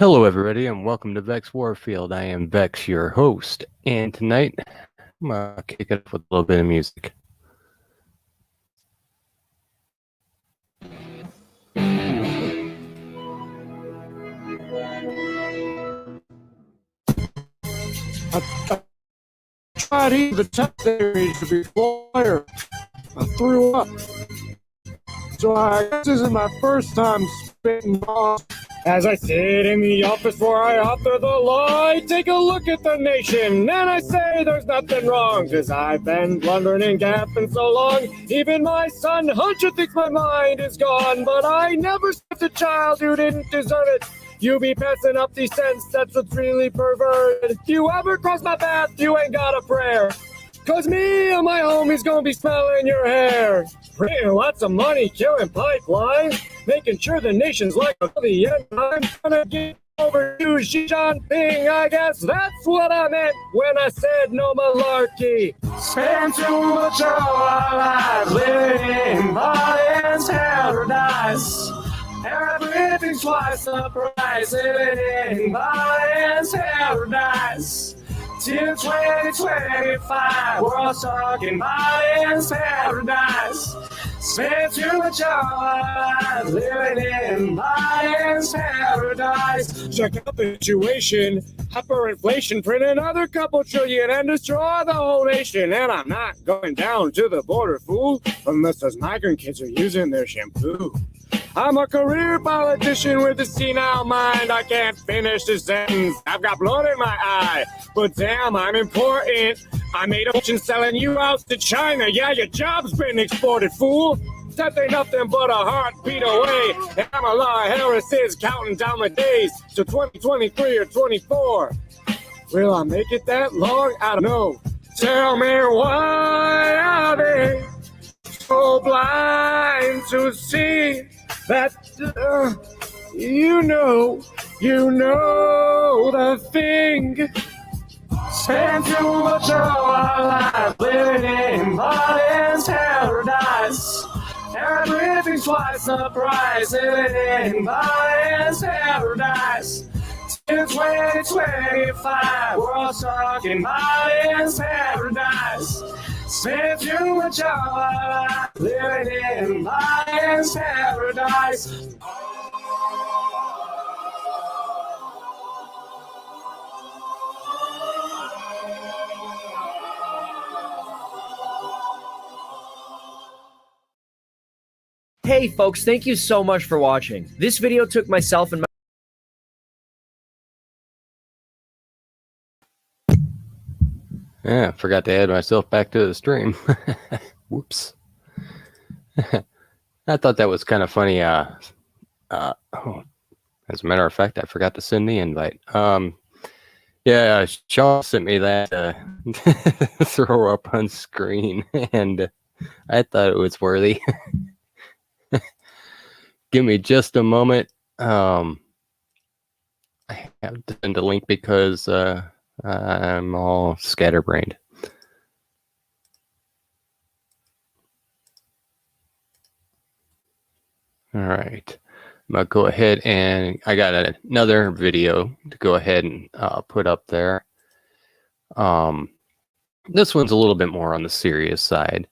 Hello, everybody, and welcome to Vex Warfield. I am Vex, your host, and tonight I'm gonna kick it off with a little bit of music. I tried even the test series to be lawyer. I threw up. So I guess this is my first time spitting balls. As I sit in the office where I author the law, I take a look at the nation and I say there's nothing wrong. Cause I've been blundering and gapping so long. Even my son Hunter thinks my mind is gone. But I never skipped a child who didn't deserve it. You be passing up these cents, that's what's really perverted. If you ever cross my path, you ain't got a prayer. Cause me and my homies gonna be smelling your hair. Printing lots of money, killing pipelines, making sure the nation's like the end. I'm gonna get over to Xi Jinping. I guess that's what I meant when I said no malarkey. Spend too much of our lives living in violence paradise. Everything's twice the price, living in violence paradise. Till 2025, we're all talking violence paradise. Spend too much of our lives living in violence paradise. Check out the situation. Hyperinflation, print another couple trillion and destroy the whole nation. And I'm not going down to the border, fool, unless those migrant kids are using their shampoo. I'm a career politician with a senile mind. I can't finish this sentence. I've got blood in my eye. But damn, I'm important. I made a fortune selling you out to China. Yeah, your job's been exported, fool. That ain't nothing but a heartbeat away. And Kamala Harris is counting down the days to 2023 or 24. Will I make it that long? I don't know. Tell me why are they so blind to see that you know the thing. Spend too much of our life living in violence paradise. Everything's twice the price, living in violence paradise. Till 2025, we're all talking violence paradise. Spend too much of our life living in violence paradise. Hey folks, thank you so much for watching. This video took myself and my Yeah, I forgot to add myself back to the stream. Whoops. I thought that was kind of funny. As a matter of fact, I forgot to send the invite. Yeah, Sean sent me that throw up on screen, and I thought it was worthy. Give me just a moment. I have to send a link because I'm all scatterbrained. All right. I'm going to go ahead and I got another video to go ahead and put up there. This one's a little bit more on the serious side.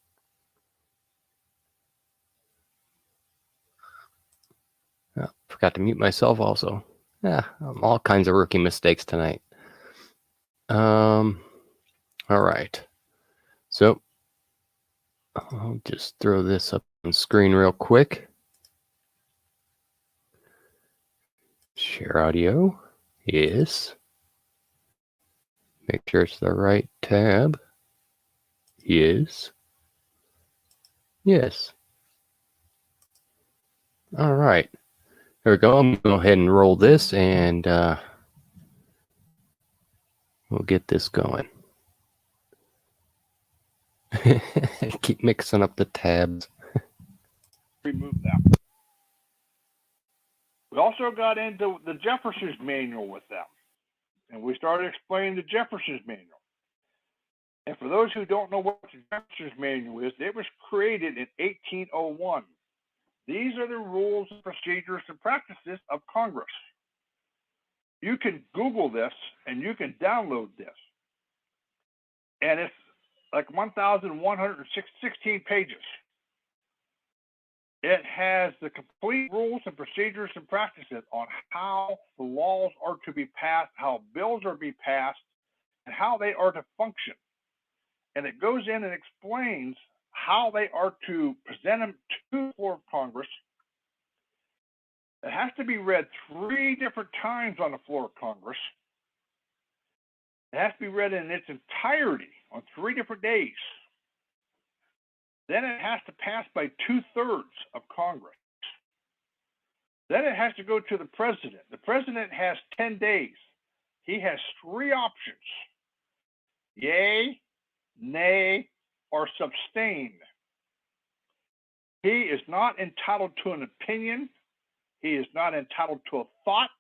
Forgot to mute myself also. Yeah, all kinds of rookie mistakes tonight. All right. So I'll just throw this up on screen real quick. Share audio. Yes. Make sure it's the right tab. Yes. Yes. All right. There we go. I'm going to go ahead and roll this and we'll get this going. Keep mixing up the tabs. Remove that. We also got into the Jefferson's manual with them, and we started explaining the Jefferson's manual. And for those who don't know what the Jefferson's manual is, it was created in 1801. These are the rules and procedures and practices of Congress. You can Google this and you can download this. And it's like 1,116 pages. It has the complete rules and procedures and practices on how the laws are to be passed, how bills are to be passed, and how they are to function. And it goes in and explains how they are to present them to the floor of Congress. It has to be read 3 different times on the floor of Congress. It has to be read in its entirety on 3 different days. Then it has to pass by 2/3 of Congress. Then it has to go to the president. The president has 10 days. He has 3 options: yay, nay, or abstain. He is not entitled to an opinion. He is not entitled to a thought.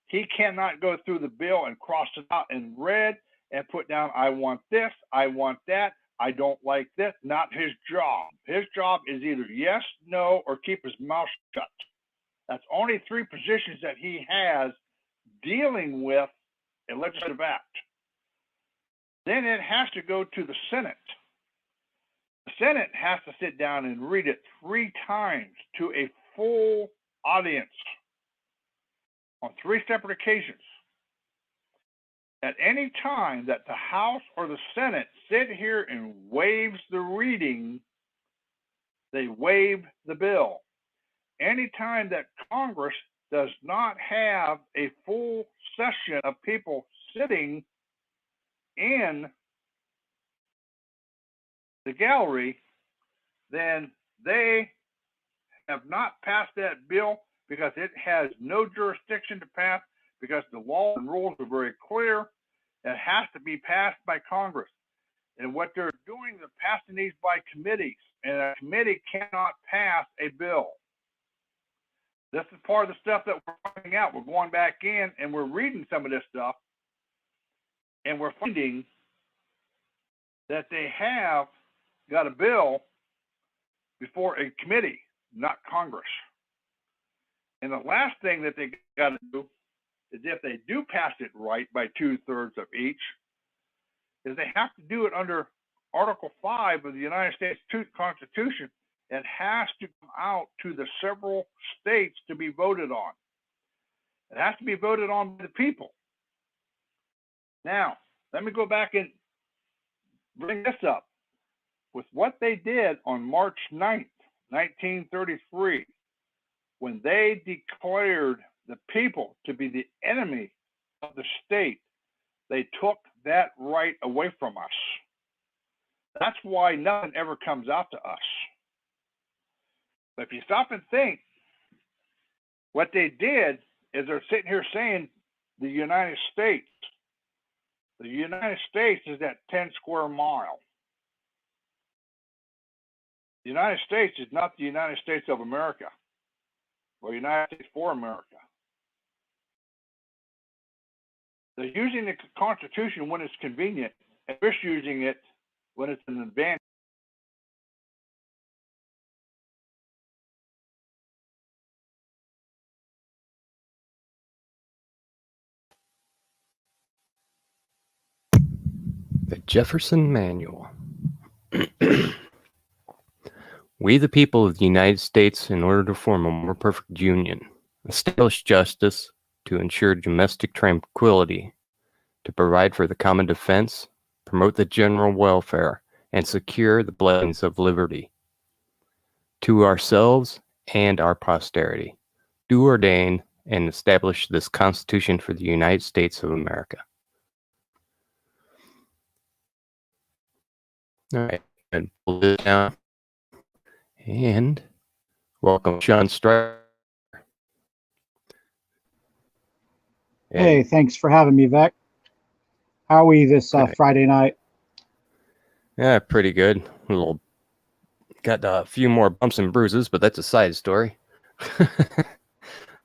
He cannot go through the bill and cross it out in red and put down, I want this, I want that, I don't like this. Not his job. His job is either yes, no, or keep his mouth shut. That's only 3 positions that he has dealing with a legislative act. Then it has to go to the Senate. The Senate has to sit down and read it 3 times to a full audience on 3 separate occasions. At any time that the House or the Senate sit here and waives the reading, they waive the bill. Any time that Congress does not have a full session of people sitting in the gallery, then they have not passed that bill because it has no jurisdiction to pass, because the law and rules are very clear. It has to be passed by Congress. And what they're doing, they're passing these by committees, and a committee cannot pass a bill. This is part of the stuff that we're finding out. We're going back in and we're reading some of this stuff, and we're finding that they have got a bill before a committee, not Congress. And the last thing that they got to do is, if they do pass it right by 2/3 of each, is they have to do it under Article 5 of the United States Constitution. It has to come out to the several states to be voted on. It has to be voted on by the people. Now, let me go back and bring this up. With what they did on March 9th, 1933, when they declared the people to be the enemy of the state, they took that right away from us. That's why nothing ever comes out to us. But if you stop and think, what they did is they're sitting here saying the United States. The United States is that 10 square mile. The United States is not the United States of America, or United States for America. They're using the Constitution when it's convenient, and misusing it when it's an advantage. The Jefferson Manual. We, the people of the United States, in order to form a more perfect union, establish justice, to ensure domestic tranquility, to provide for the common defense, promote the general welfare, and secure the blessings of liberty. To ourselves and our posterity, do ordain and establish this Constitution for the United States of America. All right, and pull this down. And welcome, Sean StRyKeR. Hey, thanks for having me, Vec. How are we this Friday night? Yeah, pretty good. Got a few more bumps and bruises, but that's a side story.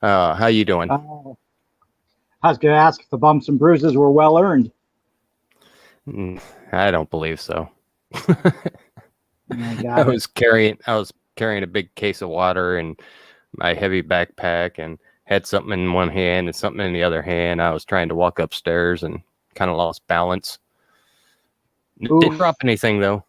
How you doing? I was going to ask if the bumps and bruises were well earned. I don't believe so. I was carrying a big case of water and my heavy backpack, and had something in one hand and something in the other hand. I was trying to walk upstairs and kind of lost balance. Oof. Didn't drop anything though.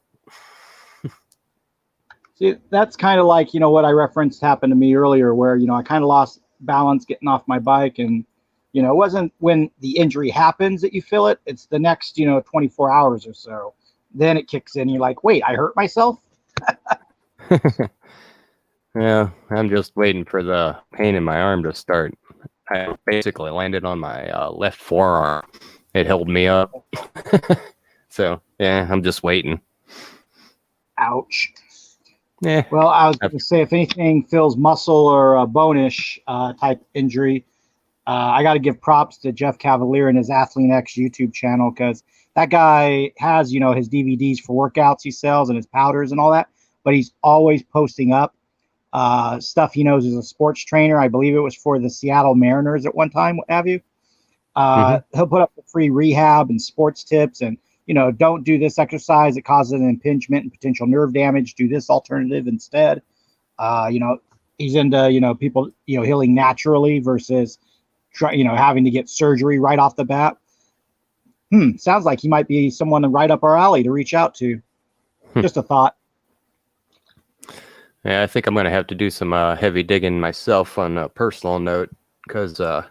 See, that's kind of like, what I referenced happened to me earlier where, I kind of lost balance getting off my bike. And, it wasn't when the injury happens that you feel it. It's the next, 24 hours or so. Then it kicks in. You're like, wait, I hurt myself? Yeah, I'm just waiting for the pain in my arm to start. I basically landed on my left forearm. It held me up. So, yeah, I'm just waiting. Ouch. Yeah. Well, I was going to say, if anything feels muscle or bone-ish type injury, I got to give props to Jeff Cavalier and his Athlete X YouTube channel, because that guy has, his DVDs for workouts he sells and his powders and all that, but he's always posting up stuff he knows as a sports trainer. I believe it was for the Seattle Mariners at one time, what have you. He'll put up the free rehab and sports tips and, don't do this exercise. It causes an impingement and potential nerve damage. Do this alternative instead. He's into, people, healing naturally versus, having to get surgery right off the bat. Sounds like he might be someone right up our alley to reach out to. Just a thought. Yeah, I think I'm going to have to do some heavy digging myself on a personal note, because I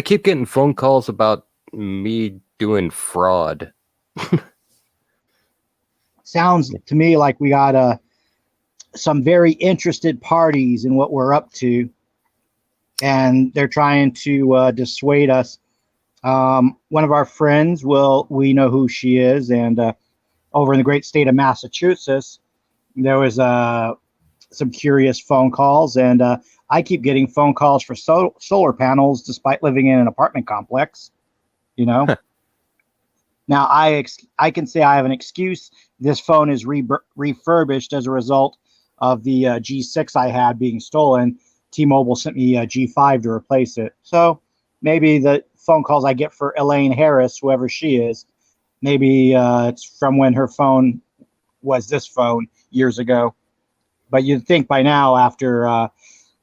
keep getting phone calls about me doing fraud. Sounds to me like we got some very interested parties in what we're up to, and they're trying to dissuade us. One of our friends, we know who she is, and over in the great state of Massachusetts, there was some curious phone calls, and I keep getting phone calls for solar panels despite living in an apartment complex. Now, I can say I have an excuse. This phone is refurbished as a result of the G6 I had being stolen. T-Mobile sent me a G5 to replace it. So maybe the phone calls I get for Elaine Harris, whoever she is, maybe it's from when her phone was this phone years ago. But you'd think by now, after,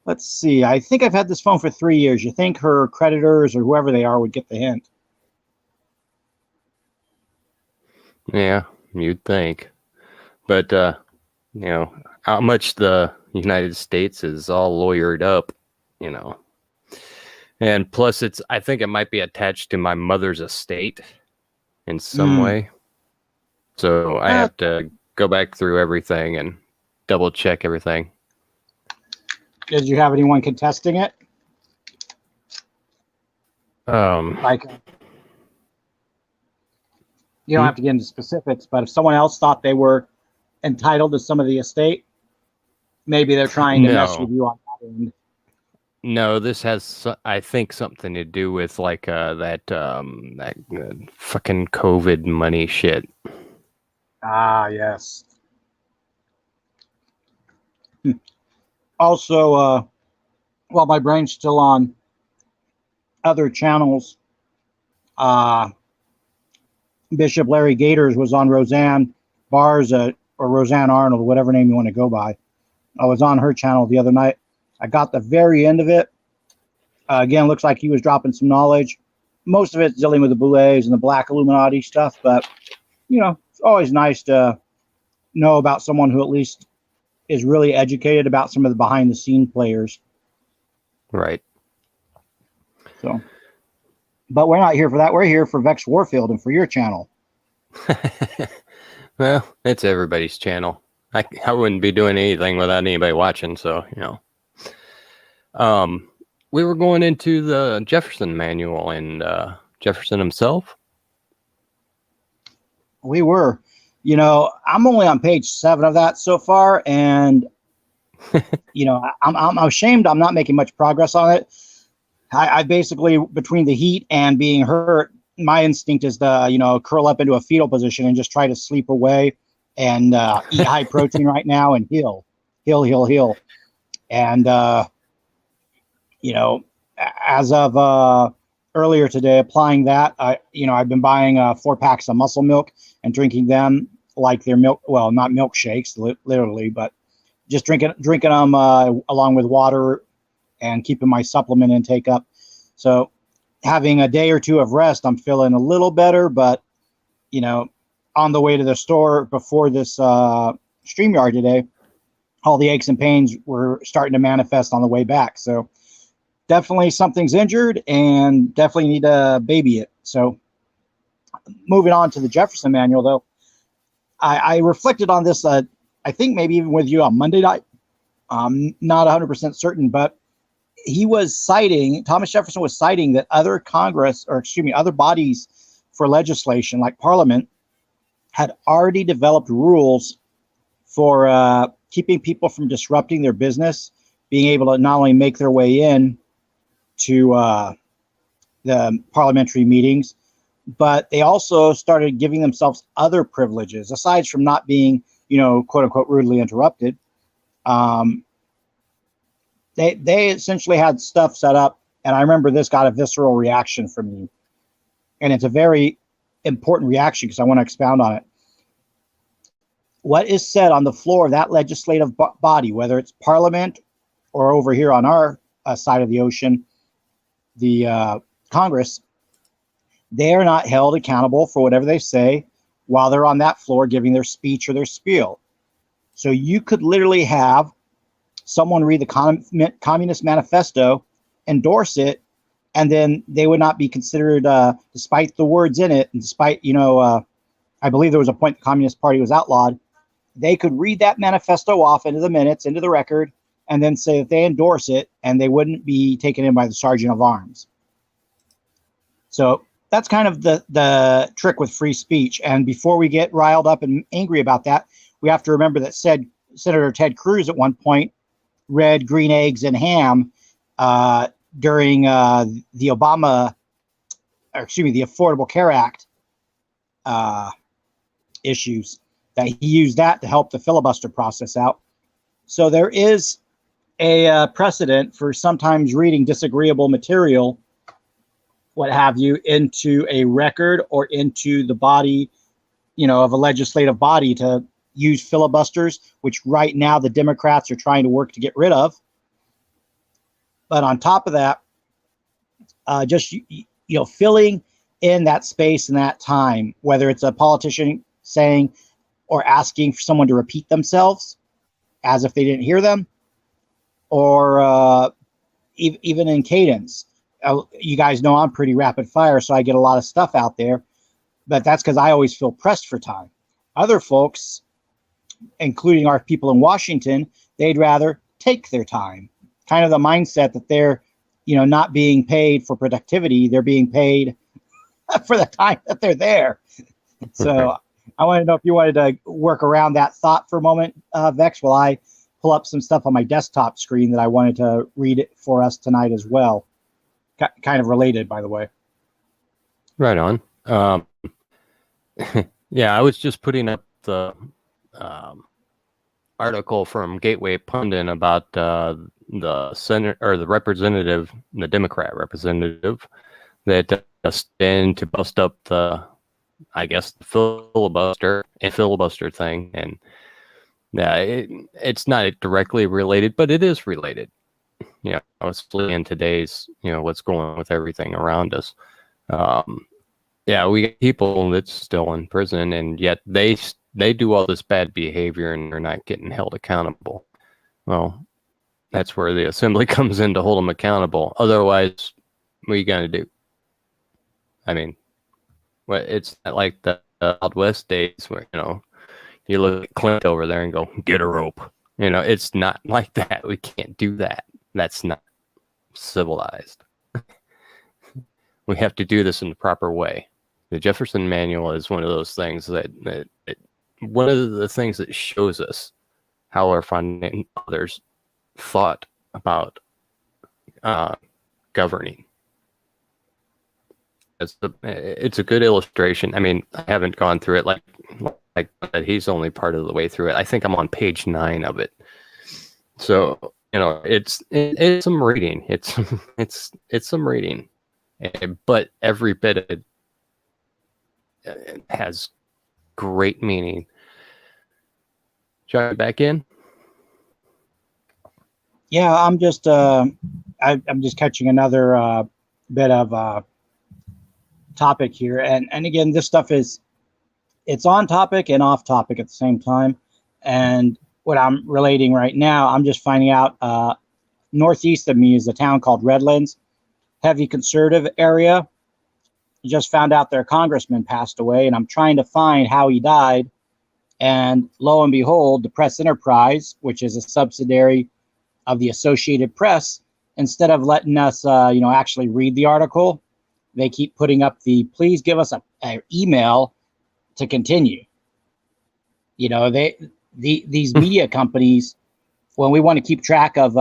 let's see, I think I've had this phone for 3 years. You think her creditors or whoever they are would get the hint. Yeah, you'd think. But, how much the United States is all lawyered up, And plus, I think it might be attached to my mother's estate in some way. So I have to go back through everything and double check everything. Did you have anyone contesting it? Like, you don't have to get into specifics, but if someone else thought they were entitled to some of the estate, maybe they're trying to mess with you on that end. No, this has, I think, something to do with like that fucking COVID money shit. Ah, yes. Also, while my brain's still on other channels, Bishop Larry Gators was on Roseanne Barr's or Roseanne Arnold, whatever name you want to go by. I was on her channel the other night. I got the very end of it. Again, looks like he was dropping some knowledge. Most of it's dealing with the Boulets and the Black Illuminati stuff, but, it's always nice to know about someone who at least is really educated about some of the behind-the-scene players. Right. So, but we're not here for that. We're here for Vex Warfield and for your channel. Well, it's everybody's channel. I wouldn't be doing anything without anybody watching, so, we were going into the Jefferson manual and Jefferson himself. We were. I'm only on page 7 of that so far, and I'm ashamed I'm not making much progress on it. I basically, between the heat and being hurt, my instinct is to curl up into a fetal position and just try to sleep away and eat high protein right now and heal. And as of earlier today, applying that, I've been buying 4 packs of muscle milk and drinking them like they're milk. Well, not milkshakes, literally, but just drinking them along with water and keeping my supplement intake up. So having a day or two of rest, I'm feeling a little better, but on the way to the store before this StreamYard today, all the aches and pains were starting to manifest on the way back. So definitely something's injured and definitely need to baby it. So moving on to the Jefferson manual, though, I reflected on this, I think maybe even with you on Monday night. I'm not 100% certain, but Thomas Jefferson was citing that other other bodies for legislation, like Parliament, had already developed rules for keeping people from disrupting their business, being able to not only make their way in to the parliamentary meetings, but they also started giving themselves other privileges, aside from not being, quote unquote, rudely interrupted. They essentially had stuff set up, and I remember this got a visceral reaction from me. And it's a very important reaction because I want to expound on it. What is said on the floor of that legislative body, whether it's Parliament or over here on our side of the ocean, the Congress, they are not held accountable for whatever they say while they're on that floor giving their speech or their spiel. So you could literally have someone read the Communist Manifesto, endorse it, and then they would not be considered, despite the words in it, and despite, I believe there was a point the Communist Party was outlawed, they could read that manifesto off into the minutes, into the record, and then say that they endorse it, and they wouldn't be taken in by the Sergeant of Arms. So that's kind of the trick with free speech. And before we get riled up and angry about that, we have to remember that Senator Ted Cruz at one point read Green Eggs and Ham during the Affordable Care Act issues, that he used that to help the filibuster process out. So there is a precedent for sometimes reading disagreeable material, what have you, into a record or into the body, of a legislative body to use filibusters, which right now the Democrats are trying to work to get rid of. But on top of that, just filling in that space and that time, whether it's a politician saying or asking for someone to repeat themselves as if they didn't hear them, or even in cadence. You guys know I'm pretty rapid fire, so I get a lot of stuff out there, but that's because I always feel pressed for time. Other folks, including our people in Washington, they'd rather take their time. Kind of the mindset that they're, not being paid for productivity, they're being paid for the time that they're there. So I want to know if you wanted to work around that thought for a moment, Vex, while I pull up some stuff on my desktop screen that I wanted to read it for us tonight as well. Kind of related, by the way. Right on. Yeah, I was just putting up the article from Gateway Pundit about the Senate or the representative, the Democrat representative, that just in to bust up the, I guess, the filibuster thing. And yeah, it's not directly related, but it is related. Especially in today's, what's going on with everything around us. Yeah, we get people that's still in prison, and yet they do all this bad behavior and they're not getting held accountable. Well, that's where the assembly comes in to hold them accountable. Otherwise, what are you going to do? I mean, it's not like the Wild West days where, you look at Clint over there and go, get a rope. It's not like that. We can't do that. That's not civilized. We have to do this in the proper way. The Jefferson Manual is one of those things that one of the things that shows us how our founding fathers thought about governing. It's a good illustration. I mean, I haven't gone through it like he's only part of the way through it. I think I'm on page 9 of it. So it's some reading. It's some reading, but every bit of it has great meaning. Shall I back in? Yeah, I'm just I'm just catching another bit of topic here, and again, this stuff it's on topic and off topic at the same time. And what I'm relating right now, I'm just finding out northeast of me is a town called Redlands, heavy conservative area. Just found out their congressman passed away, and I'm trying to find how he died. And lo and behold, the Press Enterprise, which is a subsidiary of the Associated Press, instead of letting us, actually read the article, they keep putting up please give us an email to continue. These media companies, when we want to keep track of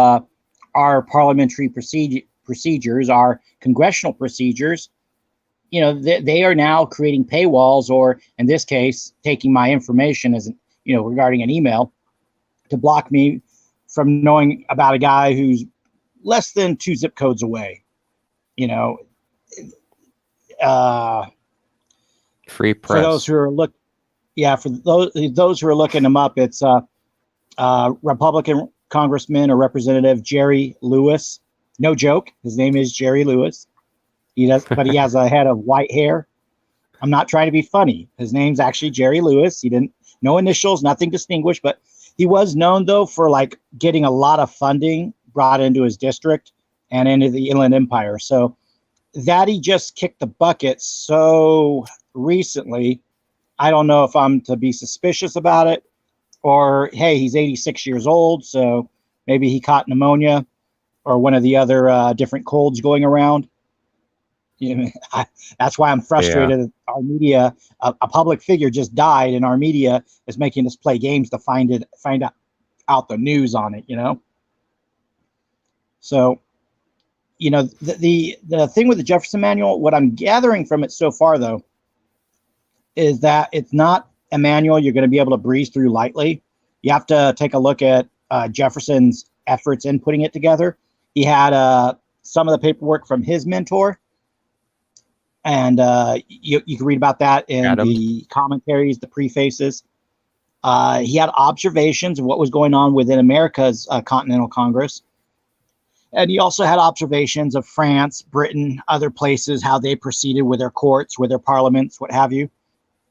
our parliamentary procedures, our congressional procedures, they are now creating paywalls, or in this case, taking my information as regarding an email to block me from knowing about a guy who's less than 2 zip codes away. Free press. For those who are for those who are looking him up, it's Republican Congressman or Representative Jerry Lewis. No joke, his name is Jerry Lewis. But he has a head of white hair. I'm not trying to be funny. His name's actually Jerry Lewis. No initials, nothing distinguished, but he was known though for getting a lot of funding brought into his district and into the Inland Empire. So that he just kicked the bucket so recently, I don't know if I'm to be suspicious about it, or hey, he's 86 years old, so maybe he caught pneumonia or one of the other different colds going around. That's why I'm frustrated that our media, a public figure just died, and our media is making us play games to find out the news on it. So, the thing with the Jefferson Manual, what I'm gathering from it so far, though, is that it's not a manual you're going to be able to breeze through lightly. You have to take a look at Jefferson's efforts in putting it together. He had some of the paperwork from his mentor. And you can read about that in the commentaries, the prefaces. He had observations of what was going on within America's Continental Congress. And he also had observations of France, Britain, other places, how they proceeded with their courts, with their parliaments, what have you.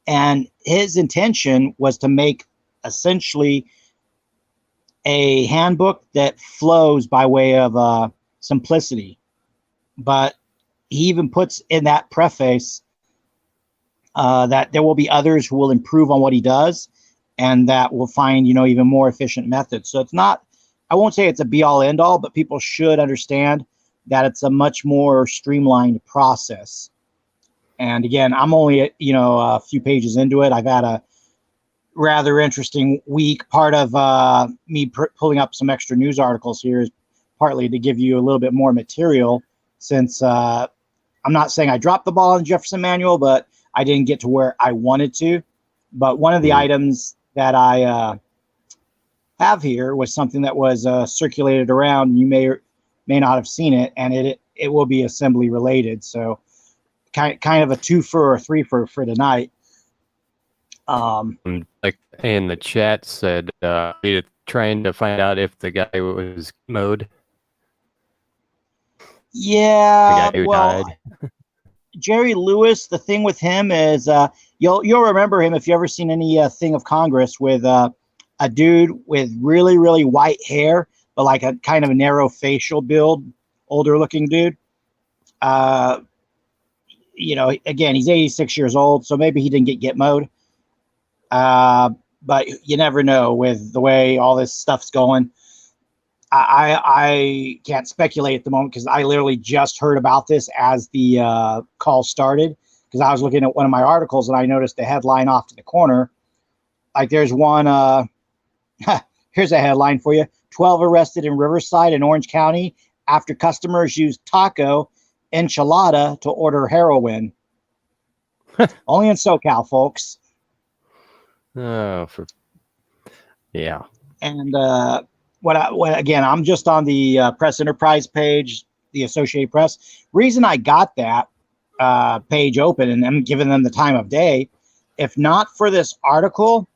And his intention was to make essentially a handbook that flows by way of simplicity. But he even puts in that preface that there will be others who will improve on what he does, and that will find, even more efficient methods. So it's not, I won't say it's a be all end all, but people should understand that it's a much more streamlined process. And again, I'm only, a few pages into it. I've had a rather interesting week. Part of me pulling up some extra news articles here is partly to give you a little bit more material, since I'm not saying I dropped the ball on the Jefferson Manual, but I didn't get to where I wanted to. But one of the items that I have here was something that was circulated around. You may or may not have seen it, and it will be assembly related. So kind of a 2-fer or 3-fer for tonight. Like in the chat said, we're trying to find out if the guy was mowed. Yeah, the guy who died. Jerry Lewis. The thing with him is, you'll remember him if you ever seen any thing of Congress with a dude with really, really white hair, but like a kind of a narrow facial build, older looking dude. Again, he's 86 years old, so maybe he didn't get mowed. But you never know with the way all this stuff's going. I can't speculate at the moment because I literally just heard about this as the call started, because I was looking at one of my articles and I noticed the headline off to the corner. Like there's one, here's a headline for you. 12 arrested in Riverside and Orange County after customers used taco enchilada to order heroin. Only in SoCal, folks. Oh, yeah. And what again, I'm just on the Press Enterprise page, the Associated Press. Reason I got that page open, and I'm giving them the time of day, if not for this article,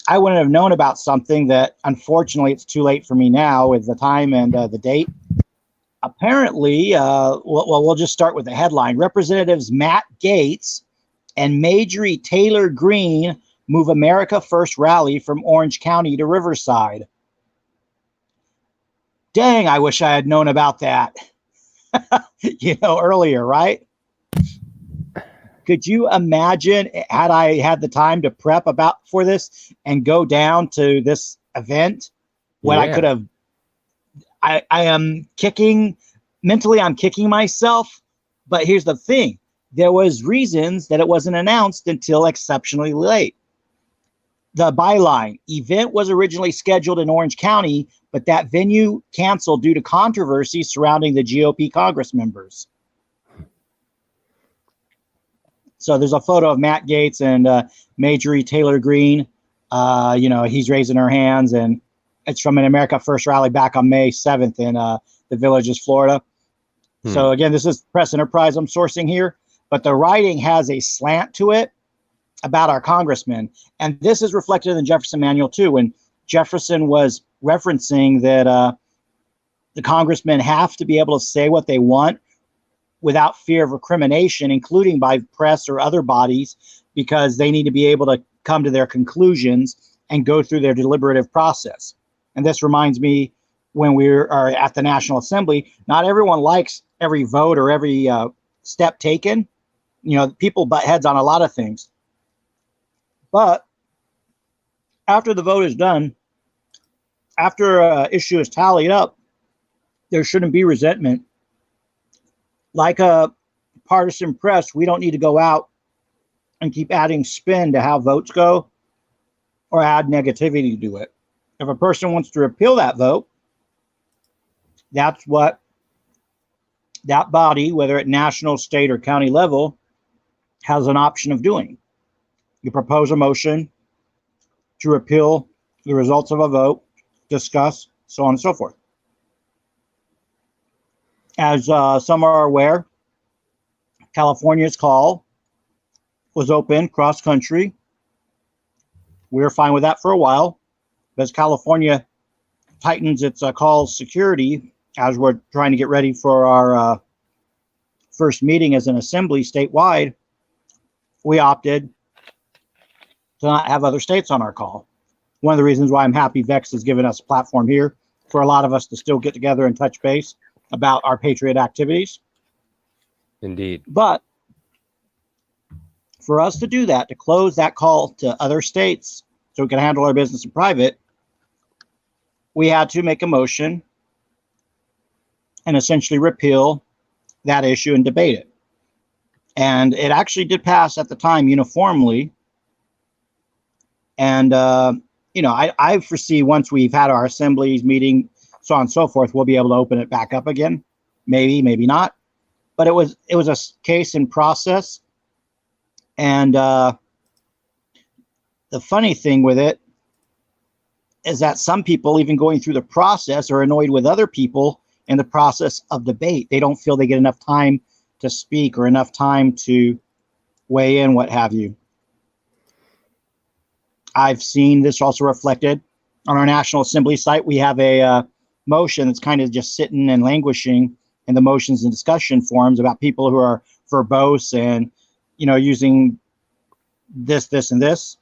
I wouldn't have known about something that, unfortunately, it's too late for me now with the time and the date. apparently, we'll just start with the headline. Representatives Matt Gaetz and Marjorie Taylor Greene move America First rally from Orange County to Riverside. Dang, I wish I had known about that, earlier, right? Could you imagine, had I had the time to prep for this and go down to this event when I could have, I am kicking, mentally I'm kicking myself, but here's the thing. There was reasons that it wasn't announced until exceptionally late. The byline, event was originally scheduled in Orange County, but that venue canceled due to controversy surrounding the GOP Congress members. So there's a photo of Matt Gaetz and Marjorie Taylor Greene. He's raising her hands, and it's from an America First rally back on May 7th in the Villages, Florida. So again, this is Press Enterprise I'm sourcing here, but the writing has a slant to it about our congressmen. And this is reflected in the Jefferson Manual too, when Jefferson was referencing that the congressmen have to be able to say what they want without fear of recrimination, including by press or other bodies, because they need to be able to come to their conclusions and go through their deliberative process. And this reminds me when we are at the National Assembly, not everyone likes every vote or every step taken. People butt heads on a lot of things. But after the vote is done, after an issue is tallied up, there shouldn't be resentment. Like a partisan press, we don't need to go out and keep adding spin to how votes go or add negativity to it. If a person wants to repeal that vote, that's what that body, whether at national, state, or county level, has an option of doing. You propose a motion to repeal the results of a vote, discuss, so on and so forth. As some are aware, California's call was open cross-country. We were fine with that for a while. But as California tightens its call security, as we're trying to get ready for our first meeting as an assembly statewide, we opted to not have other states on our call. One of the reasons why I'm happy Vex has given us a platform here for a lot of us to still get together and touch base about our Patriot activities. Indeed. But for us to do that, to close that call to other states so we can handle our business in private, we had to make a motion and essentially repeal that issue and debate it. And it actually did pass at the time uniformly. And, I foresee once we've had our assemblies meeting, so on and so forth, we'll be able to open it back up again. Maybe, maybe not. But it was a case in process. And the funny thing with it is that some people, even going through the process, are annoyed with other people in the process of debate. They don't feel they get enough time to speak or enough time to weigh in, what have you. I've seen this also reflected on our National Assembly site. We have a motion that's kind of just sitting and languishing in the motions and discussion forums about people who are verbose and, using this, and this.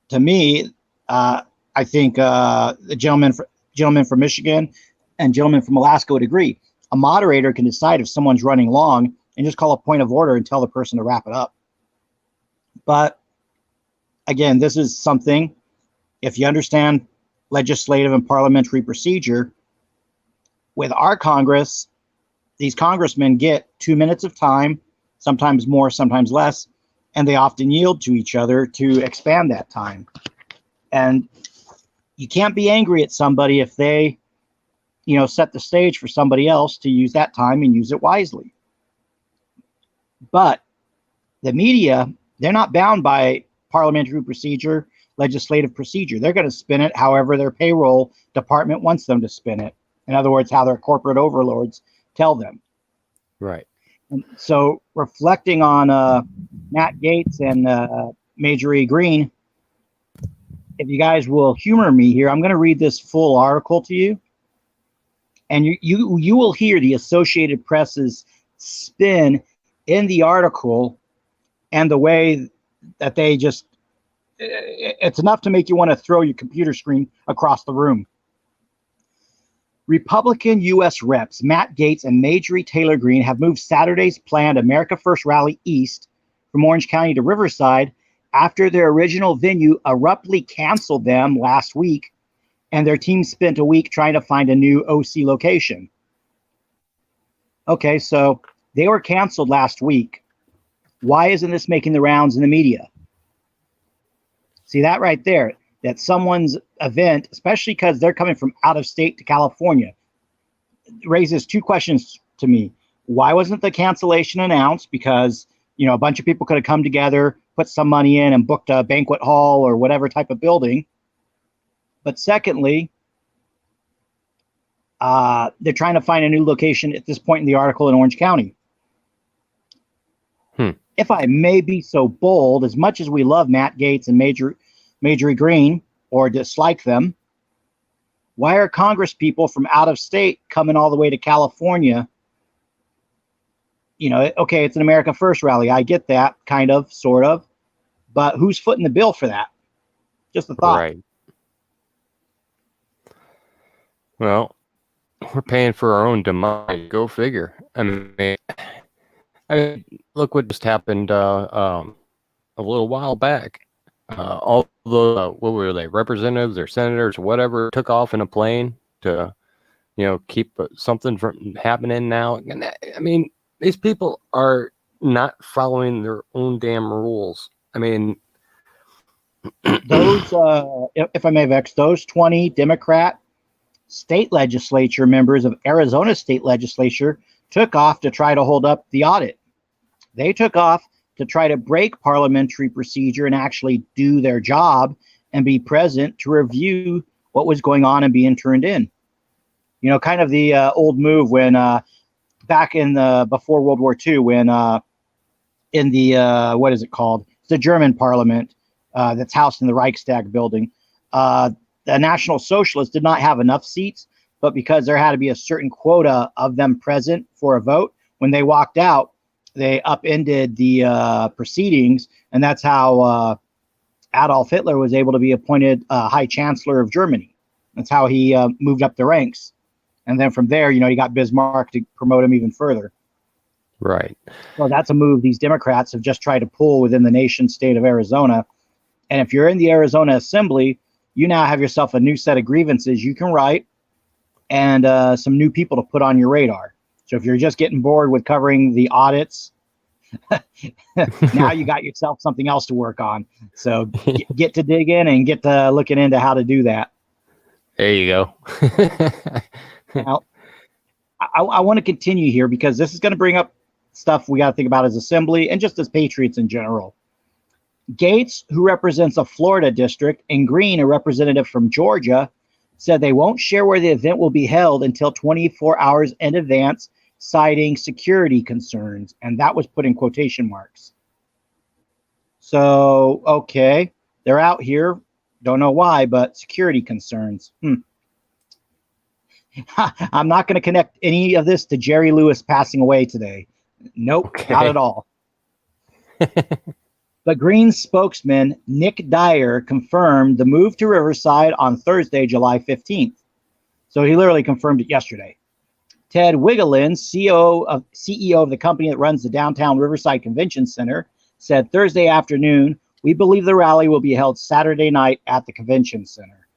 To me, I think the gentleman from Michigan and gentleman from Alaska would agree. A moderator can decide if someone's running long and just call a point of order and tell the person to wrap it up. But again, this is something, if you understand legislative and parliamentary procedure, with our Congress, these congressmen get 2 minutes of time, sometimes more, sometimes less, and they often yield to each other to expand that time. And you can't be angry at somebody if they, set the stage for somebody else to use that time and use it wisely. But the media, they're not bound by parliamentary procedure, legislative procedure. They're going to spin it however their payroll department wants them to spin it. In other words, how their corporate overlords tell them. Right. And so reflecting on Matt Gaetz and Marjorie Greene, if you guys will humor me here, I'm going to read this full article to you. And you will hear the Associated Press's spin in the article and the way that they just, it's enough to make you want to throw your computer screen across the room. Republican U.S. Reps Matt Gaetz and Marjorie Taylor Greene have moved Saturday's planned America First rally east from Orange County to Riverside after their original venue abruptly canceled them last week, and their team spent a week trying to find a new OC location. Okay, so they were canceled last week. Why isn't this making the rounds in the media? See that right there? That someone's event, especially because they're coming from out of state to California, raises two questions to me. Why wasn't the cancellation announced? Because, you know, a bunch of people could have come together, put some money in and booked a banquet hall or whatever type of building. But secondly, they're trying to find a new location at this point in the article in Orange County. If I may be so bold, as much as we love Matt Gaetz and Marjorie Greene or dislike them, why are Congress people from out of state coming all the way to California? You know, okay, it's an America First rally. I get that, kind of, sort of. But who's footing the bill for that? Just a thought. Right. Well, we're paying for our own demise. Go figure. I mean, look what just happened a little while back. All the what were they, representatives or senators or whatever, took off in a plane to, you know, keep something from happening now. And I mean, these people are not following their own damn rules. I mean, those, if I may vex, those 20 Democrat state legislature members of Arizona state legislature took off to try to hold up the audit. They took off to try to break parliamentary procedure and actually do their job and be present to review what was going on and being turned in. You know, kind of the old move when back in the before World War II, when in the what is it called? It's the German parliament that's housed in the Reichstag building. The National Socialists did not have enough seats, but because there had to be a certain quota of them present for a vote, when they walked out, they upended the proceedings, and that's how Adolf Hitler was able to be appointed High Chancellor of Germany. That's how he moved up the ranks. And then from there, you know, you got Bismarck to promote him even further. right. So that's a move these Democrats have just tried to pull within the nation state of Arizona. And if you're in the Arizona Assembly, you now have yourself a new set of grievances you can write and some new people to put on your radar. So if you're just getting bored with covering the audits, now you got yourself something else to work on. So get to digging and get to looking into how to do that. There you go. Now, I want to continue here because this is going to bring up stuff we got to think about as Assembly and just as patriots in general. Gaetz, who represents a Florida district, and Greene, a representative from Georgia, said they won't share where the event will be held until 24 hours in advance, citing security concerns. And that was put in quotation marks. So, okay, they're out here. Don't know why, but security concerns. I'm not going to connect any of this to Jerry Lewis passing away today. Nope, Okay. not at all. But Greene's spokesman, Nick Dyer, confirmed the move to Riverside on Thursday, July 15th. So he literally confirmed it yesterday. Ted Wigglein, CEO of the company that runs the downtown Riverside Convention Center, said Thursday afternoon, "We believe the rally will be held Saturday night at the convention center."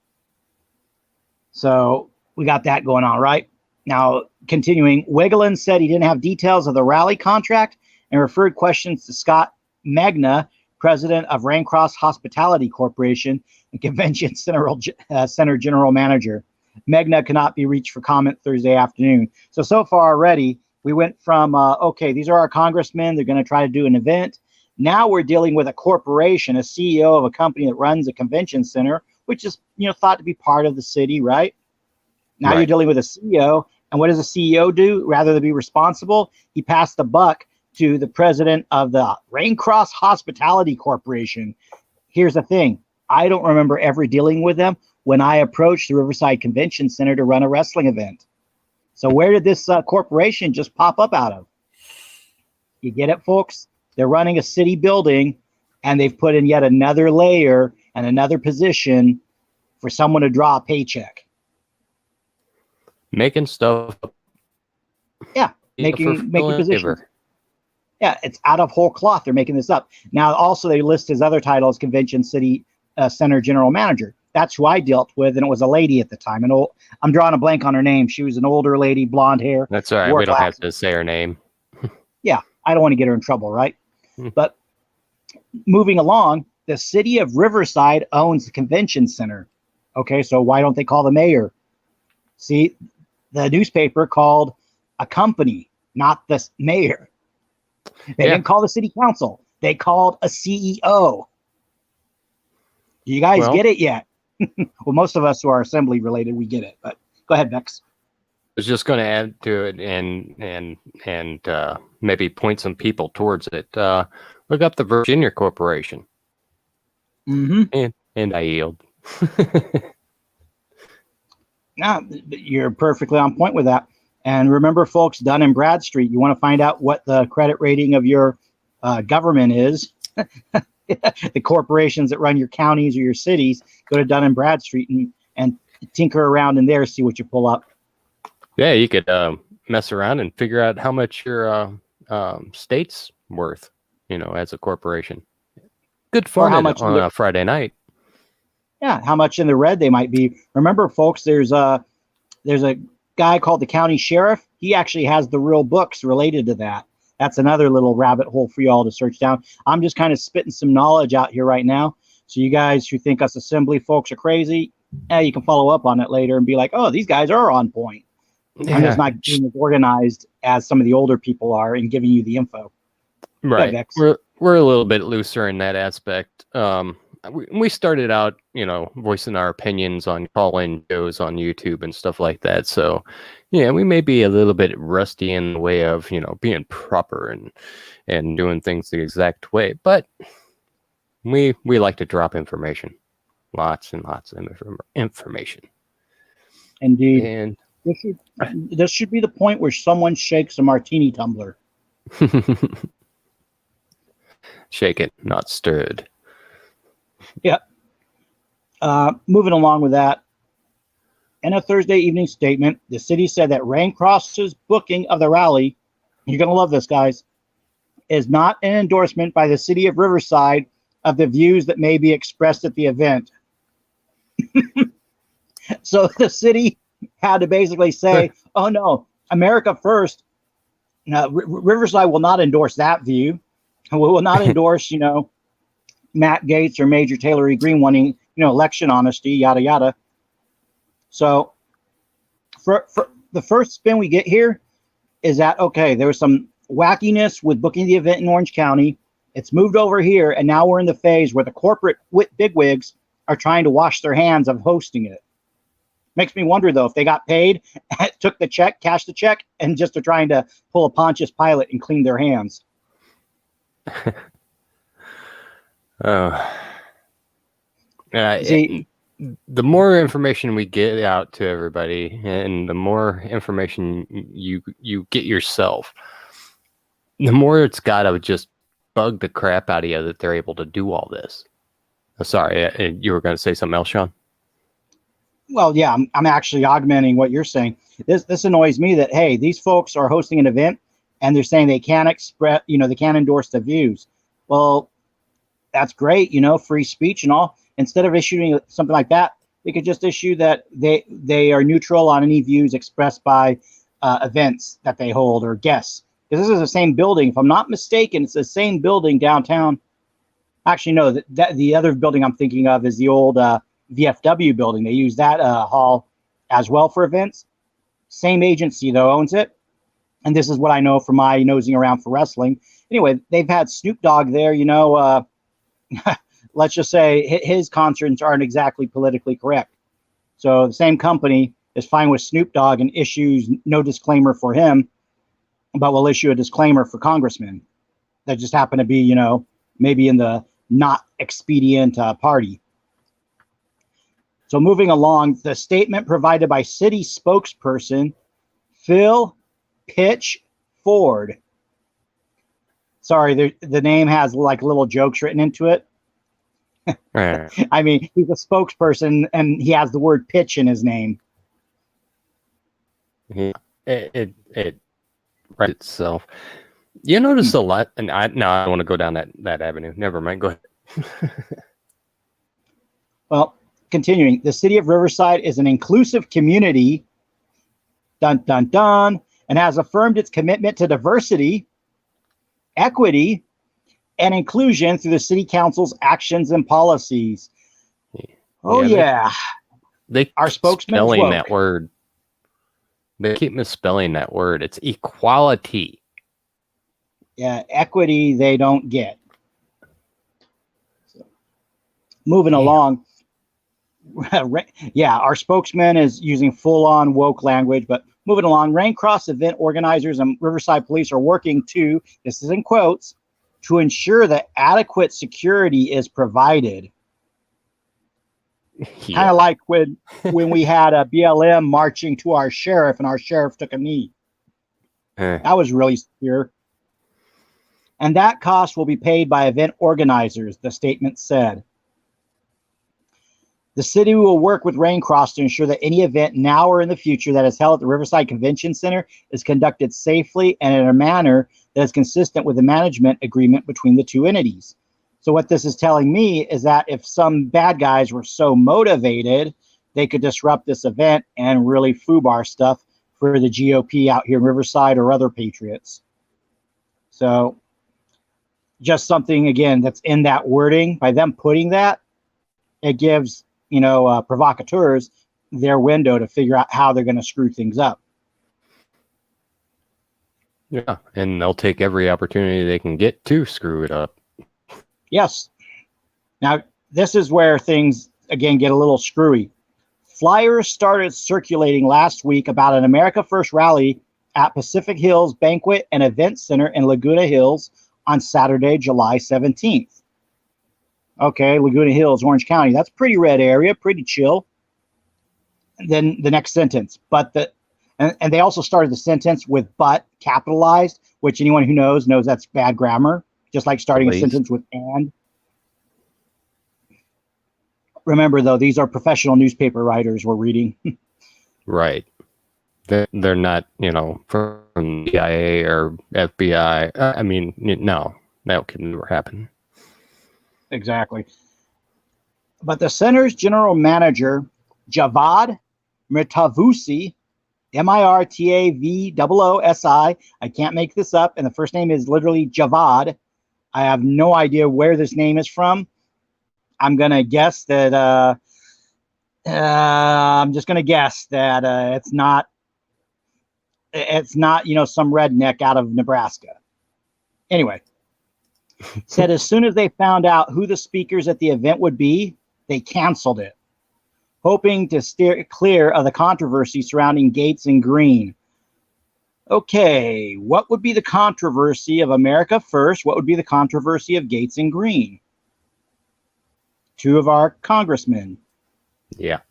So we got that going on, right? Now, continuing, Wigglein said he didn't have details of the rally contract and referred questions to Scott Magna, president of Raincross Hospitality Corporation and Convention Center General Manager. Magna cannot be reached for comment Thursday afternoon. So far already, we went from, okay, these are our congressmen. They're going to try to do an event. Now we're dealing with a corporation, a CEO of a company that runs a convention center, which is, you know, thought to be part of the city, right? Now Right. You're dealing with a CEO. And what does a CEO do? Rather than be responsible, he passed the buck to the president of the Raincross Hospitality Corporation. Here's the thing. I don't remember ever dealing with them when I approached the Riverside Convention Center to run a wrestling event. So where did this corporation just pop up out of? You get it, folks? They're running a city building, and they've put in yet another layer and another position for someone to draw a paycheck. Making stuff. Yeah, making positions. Yeah, it's out of whole cloth. They're making this up. Now, also, they list his other title as Convention City Center General Manager. That's who I dealt with, and it was a lady at the time. I'm drawing a blank on her name. She was an older lady, blonde hair. That's all right. We don't have to say her name. Yeah, I don't want to get her in trouble, right? But moving along, the city of Riverside owns the convention center. Okay, so why don't they call the mayor? See, the newspaper called a company, not the mayor. They didn't call the city council. They called a CEO. Do you guys get it yet? Well, most of us who are assembly related, we get it. But go ahead, Bex. I was just going to add to it and maybe point some people towards it. Look up the Virginia Corporation. And I yield. No, you're perfectly on point with that. And remember, folks, Dun & Bradstreet, you want to find out what the credit rating of your government is. The corporations that run your counties or your cities, go to Dun & Bradstreet and tinker around in there, see what you pull up. Yeah, you could mess around and figure out how much your state's worth, as a corporation. Good fun on a Friday night. Yeah, how much in the red they might be. Remember, folks, there's a guy called the county sheriff. He actually has the real books related to that. That's another little rabbit hole for y'all to search down. I'm just kind of spitting some knowledge out here right now. So you guys who think us assembly folks are crazy, you can follow up on it later and be like, oh, these guys are on point. Yeah. I'm just not being as organized as some of the older people are in giving you the info. Right. We're a little bit looser in that aspect. We started out, voicing our opinions on call-in shows on YouTube and stuff like that. So, yeah, we may be a little bit rusty in the way of, being proper and doing things the exact way. But we like to drop information, lots and lots of information. Indeed. And this should be the point where someone shakes a martini tumbler. Shake it, not stirred. Yeah. Moving along with that. In a Thursday evening statement, the city said that Raincross's booking of the rally, you're going to love this, guys, is not an endorsement by the city of Riverside of the views that may be expressed at the event. So the city had to basically say, oh, no, America first. Riverside will not endorse that view. We will not endorse, Matt Gaetz or Major Taylor E. Green wanting, election honesty, yada, yada. So for the first spin we get here is that, okay, there was some wackiness with booking the event in Orange County. It's moved over here, and now we're in the phase where the corporate bigwigs are trying to wash their hands of hosting it. Makes me wonder, though, if they got paid, took the check, cashed the check, and just are trying to pull a Pontius Pilate and clean their hands. See, the more information we get out to everybody, and the more information you get yourself, the more it's got to just bug the crap out of you that they're able to do all this. Sorry, you were going to say something else, Sean? Well, yeah, I'm actually augmenting what you're saying. This annoys me that, hey, these folks are hosting an event and they're saying they can't express, they can't endorse the views. Well, that's great, free speech and all. Instead of issuing something like that, they could just issue that they are neutral on any views expressed by events that they hold or guests. Because this is the same building. If I'm not mistaken, it's the same building downtown. Actually, no, the other building I'm thinking of is the old VFW building. They use that hall as well for events. Same agency, though, owns it. And this is what I know from my nosing around for wrestling. Anyway, they've had Snoop Dogg there, let's just say his concerts aren't exactly politically correct. So the same company is fine with Snoop Dogg and issues no disclaimer for him, but will issue a disclaimer for congressmen that just happen to be, maybe in the not expedient party. So moving along, the statement provided by city spokesperson Phil Pitch Ford. Sorry, the name has like little jokes written into it. Right. I mean, he's a spokesperson and he has the word pitch in his name. Yeah. It writes itself. You notice a lot, and I don't want to go down that avenue. Never mind. Go ahead. Well, continuing, the city of Riverside is an inclusive community, dun, dun, dun, and has affirmed its commitment to diversity, equity, and inclusion through the city council's actions and policies. Oh, yeah. They Our spokesman is spelling woke. that word. They keep misspelling that word. It's equality. Yeah, equity they don't get. So, moving along. Yeah, our spokesman is using full-on woke language, but moving along, Raincross event organizers and Riverside police are working to, this is in quotes, to ensure that adequate security is provided. Yeah. Kind of like when we had a BLM marching to our sheriff and our sheriff took a knee. That was really secure. And that cost will be paid by event organizers, the statement said. The city will work with Raincross to ensure that any event now or in the future that is held at the Riverside Convention Center is conducted safely and in a manner that is consistent with the management agreement between the two entities. So what this is telling me is that if some bad guys were so motivated, they could disrupt this event and really foobar stuff for the GOP out here in Riverside or other patriots. So just something, again, that's in that wording. By them putting that, it gives, provocateurs their window to figure out how they're going to screw things up. Yeah, and they'll take every opportunity they can get to screw it up. Yes. Now, this is where things, again, get a little screwy. Flyers started circulating last week about an America First rally at Pacific Hills Banquet and Event Center in Laguna Hills on Saturday, July 17th. Okay, Laguna Hills, Orange County. That's pretty red area, pretty chill. And then the next sentence, and they also started the sentence with but capitalized, which anyone who knows that's bad grammar, just like starting a sentence with and. Remember, though, these are professional newspaper writers we're reading. Right. They're not, from CIA or FBI. I mean, no, that could never happen. Exactly. But the center's general manager, Javad Mirtavusi, Mirtavoosi, I can't make this up, and the first name is literally Javad. I have no idea where this name is from. I'm going to guess that, I'm just going to guess that it's not, some redneck out of Nebraska. Anyway. Said as soon as they found out who the speakers at the event would be, they canceled it, hoping to steer clear of the controversy surrounding Gates and Green. Okay, what would be the controversy of America First? What would be the controversy of Gates and Green? Two of our congressmen. Yeah.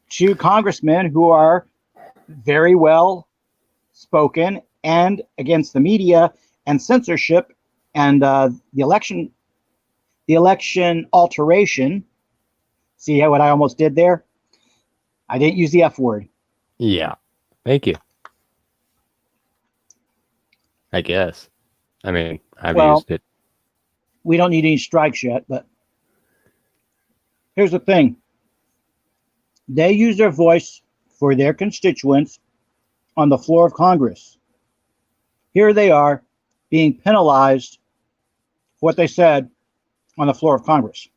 Two congressmen who are very well spoken and against the media and censorship and the election alteration. See what I almost did there? I didn't use the F word. Yeah. Thank you. I guess. I mean, I've used it. We don't need any strikes yet, but here's the thing. They use their voice for their constituents on the floor of Congress. Here they are being penalized for what they said on the floor of Congress.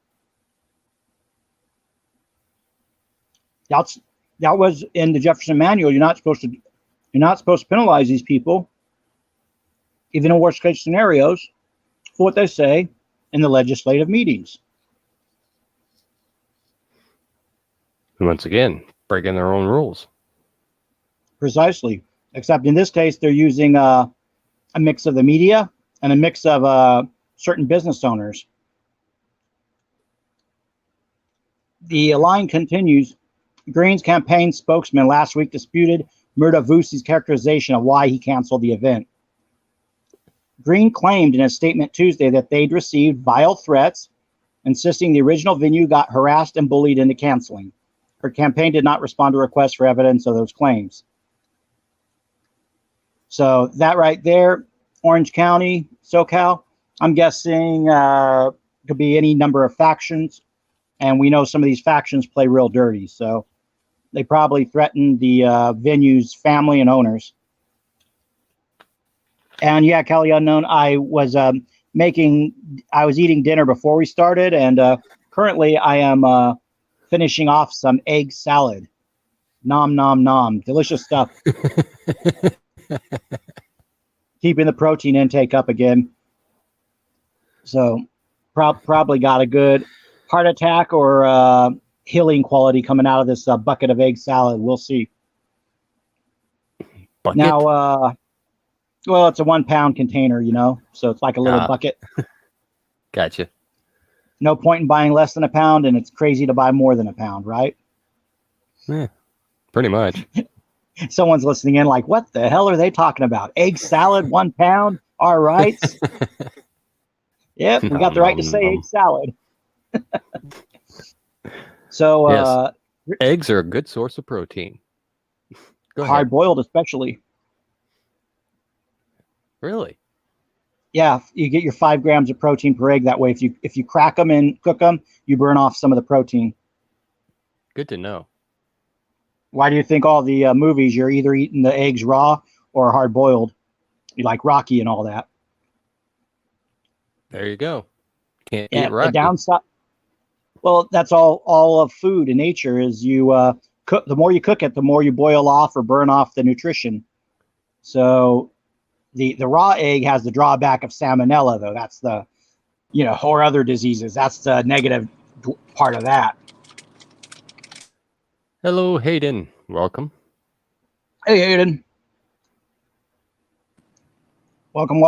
That was in the Jefferson manual. You're not supposed to penalize these people, even in worst case scenarios, for what they say in the legislative meetings. Once again, breaking their own rules. Precisely. Except in this case, they're using a mix of the media and a mix of certain business owners. The line continues. Green's campaign spokesman last week disputed Murdavusi's characterization of why he canceled the event. Green claimed in a statement Tuesday that they'd received vile threats, insisting the original venue got harassed and bullied into canceling. Her campaign did not respond to requests for evidence of those claims. So that right there, Orange County, SoCal, I'm guessing could be any number of factions. And we know some of these factions play real dirty. So they probably threatened the venue's family and owners. And yeah, Kelly Unknown, I was eating dinner before we started, and currently I am finishing off some egg salad. Nom, nom, nom. Delicious stuff. Keeping the protein intake up again. So probably got a good heart attack or healing quality coming out of this bucket of egg salad. We'll see. Bucket? Now, well, it's a 1 pound container, you know, so it's like a little bucket. Gotcha. No point in buying less than a pound, and it's crazy to buy more than a pound, right? Yeah, pretty much. Someone's listening in like, what the hell are they talking about? Egg salad, 1 pound? All right. Yep, we got the right to say egg salad. So, yes. Eggs are a good source of protein. Hard boiled, especially. Really? Yeah, you get your 5 grams of protein per egg that way. If you crack them and cook them, you burn off some of the protein. Good to know. Why do you think all the movies you're either eating the eggs raw or hard boiled? You like Rocky and all that. There you go. Can't Yeah, eat Rocky. the downside. Well, that's all of food in nature is you cook. The more you cook it, the more you boil off or burn off the nutrition. So the raw egg has the drawback of salmonella, though. That's the, or other diseases. That's the negative part of that. Hello, Hayden. Welcome. Hey, Hayden. Welcome.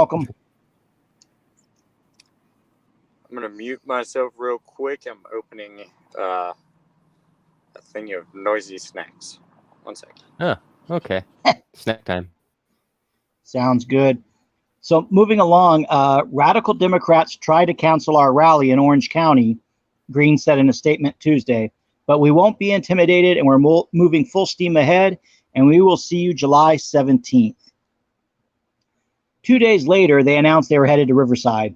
I'm going to mute myself real quick. I'm opening a thing of noisy snacks. 1 second. Oh, okay. Snack time. Sounds good. So moving along, radical Democrats tried to cancel our rally in Orange County, Green said in a statement Tuesday, but we won't be intimidated and we're moving full steam ahead, and we will see you July 17th. 2 days later, they announced they were headed to Riverside.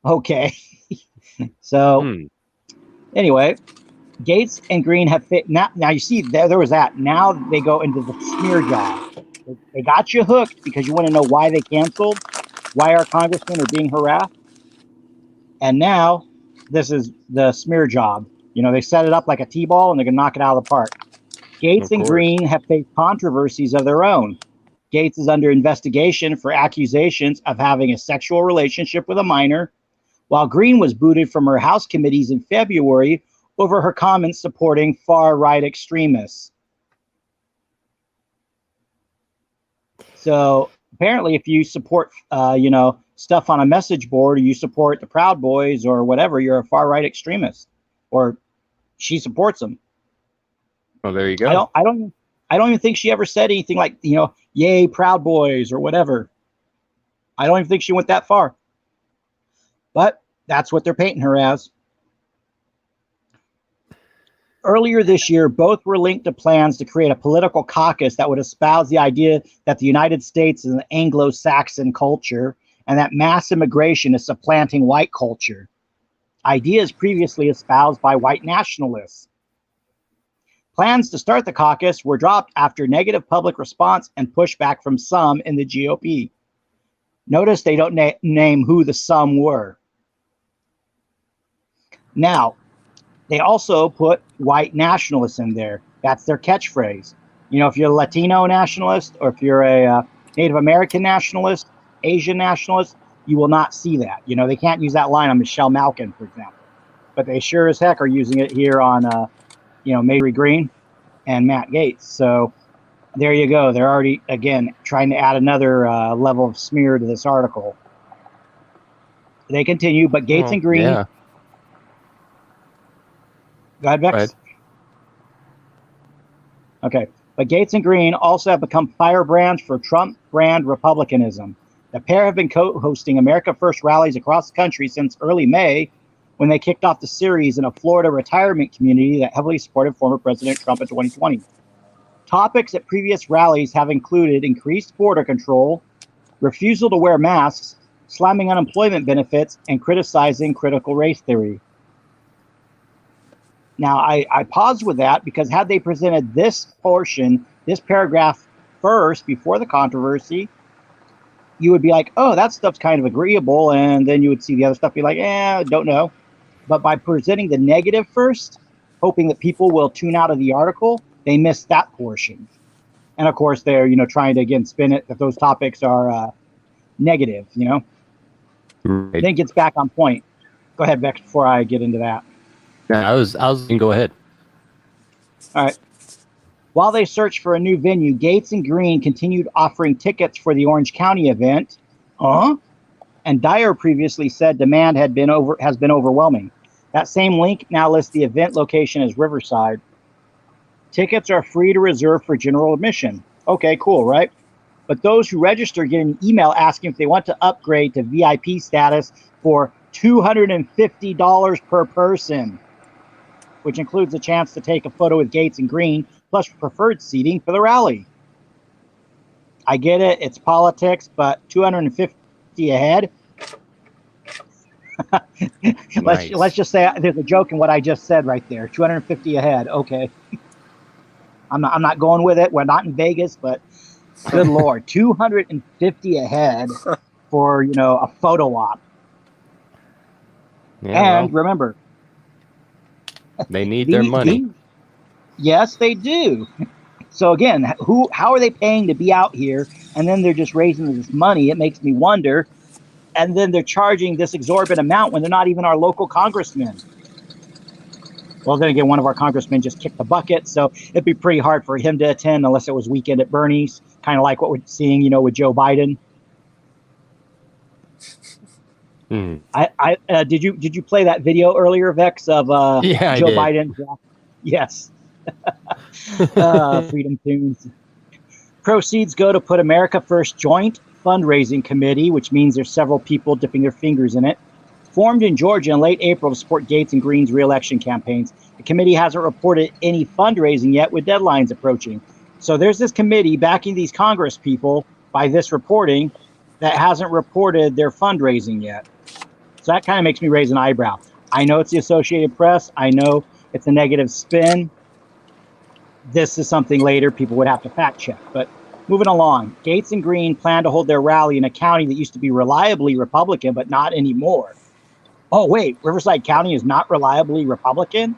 Okay. So anyway, Gates and Green have fit. Now you see, there was that. Now they go into the smear job. They got you hooked because you want to know why they canceled, why our congressmen are being harassed. And now this is the smear job. They set it up like a T-ball and they're going to knock it out of the park. Gates and Green have faced controversies of their own. Gates is under investigation for accusations of having a sexual relationship with a minor, while Green was booted from her House committees in February over her comments supporting far-right extremists. So apparently if you support, stuff on a message board, or you support the Proud Boys or whatever, you're a far-right extremist, or she supports them. Oh, there you go. I don't even think she ever said anything like, yay, Proud Boys or whatever. I don't even think she went that far. But that's what they're painting her as. Earlier this year, both were linked to plans to create a political caucus that would espouse the idea that the United States is an Anglo-Saxon culture and that mass immigration is supplanting white culture. Ideas previously espoused by white nationalists. Plans to start the caucus were dropped after negative public response and pushback from some in the GOP. Notice they don't name who the some were. Now, they also put white nationalists in there. That's their catchphrase. If you're a Latino nationalist or if you're a Native American nationalist, Asian nationalist, you will not see that. They can't use that line on Michelle Malkin, for example. But they sure as heck are using it here on, Mary Green and Matt Gaetz. So there you go. They're already, again, trying to add another level of smear to this article. They continue, but Gaetz and Green... Yeah. Go ahead, Vex. Right. Okay. But Gates and Green also have become firebrands for Trump brand Republicanism. The pair have been co-hosting America First rallies across the country since early May, when they kicked off the series in a Florida retirement community that heavily supported former President Trump in 2020. Topics at previous rallies have included increased border control, refusal to wear masks, slamming unemployment benefits, and criticizing critical race theory. Now, I paused with that because had they presented this portion, this paragraph first before the controversy, you would be like, oh, that stuff's kind of agreeable. And then you would see the other stuff, be like, don't know. But by presenting the negative first, hoping that people will tune out of the article, they missed that portion. And of course, they're, trying to, again, spin it that those topics are negative, Right. Then it gets back on point. Go ahead, Bex, before I get into that. Yeah, I was going to go ahead. All right. While they searched for a new venue, Gates and Green continued offering tickets for the Orange County event. And Dyer previously said demand has been overwhelming. That same link now lists the event location as Riverside. Tickets are free to reserve for general admission. Okay, cool, right? But those who register get an email asking if they want to upgrade to VIP status for $250 per person, which includes a chance to take a photo with Gates and Green, plus preferred seating for the rally. I get it, it's politics, but $250 a head. Nice. Let's just say there's a joke in what I just said right there. $250 a head. Okay. I'm not going with it. We're not in Vegas, but good Lord, $250 a head for, a photo op. Yeah, And remember, they need their money. Yes, they do. So again, how are they paying to be out here? And then they're just raising this money. It makes me wonder. And then they're charging this exorbitant amount when they're not even our local congressmen. Well, then again, one of our congressmen just kicked the bucket, so it'd be pretty hard for him to attend unless it was weekend at Bernie's, kind of like what we're seeing, with Joe Biden. Did you play that video earlier, Vex, of Yeah, Joe I did. Biden? Yes. Freedom Tunes. Proceeds go to Put America First joint fundraising committee, which means there's several people dipping their fingers in it. Formed in Georgia in late April to support Gates and Green's re-election campaigns. The committee hasn't reported any fundraising yet, with deadlines approaching. So there's this committee backing these Congress people by this reporting that hasn't reported their fundraising yet. So that kind of makes me raise an eyebrow. I know it's the Associated Press. I know it's a negative spin. This is something later people would have to fact check. But moving along, Gates and Green plan to hold their rally in a county that used to be reliably Republican, but not anymore. Oh, wait, Riverside County is not reliably Republican?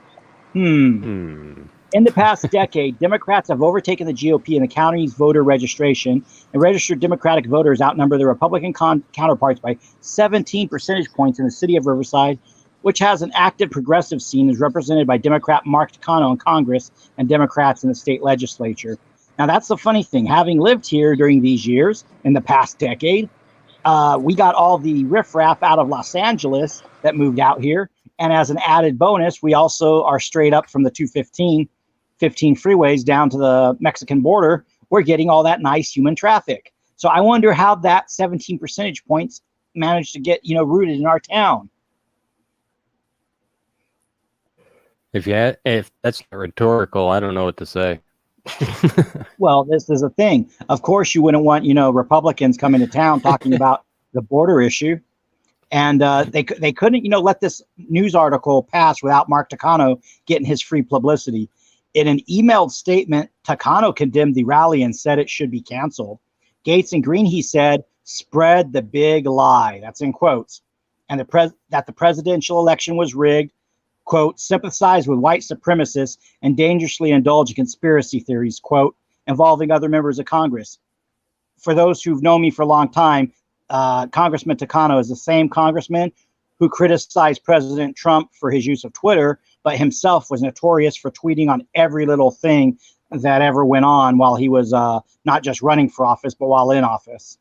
In the past decade, Democrats have overtaken the GOP in the county's voter registration, and registered Democratic voters outnumber their Republican counterparts by 17 percentage points in the city of Riverside, which has an active progressive scene as represented by Democrat Mark Takano in Congress and Democrats in the state legislature. Now, that's the funny thing. Having lived here during these years, in the past decade, we got all the riffraff out of Los Angeles that moved out here. And as an added bonus, we also are straight up from the 215 freeways down to the Mexican border. We're getting all that nice human traffic. So I wonder how that 17 percentage points managed to get, rooted in our town. If that's not rhetorical, I don't know what to say. Well, this is a thing. Of course, you wouldn't want, Republicans coming to town talking about the border issue. And they couldn't, let this news article pass without Mark Takano getting his free publicity. In an emailed statement, Takano condemned the rally and said it should be canceled. Gates and Green, he said, spread the big lie. That's in quotes. And that the presidential election was rigged, quote, sympathize with white supremacists and dangerously indulge in conspiracy theories, quote, involving other members of Congress. For those who've known me for a long time, Congressman Takano is the same congressman who criticized President Trump for his use of Twitter, but himself was notorious for tweeting on every little thing that ever went on while he was not just running for office, but while in office.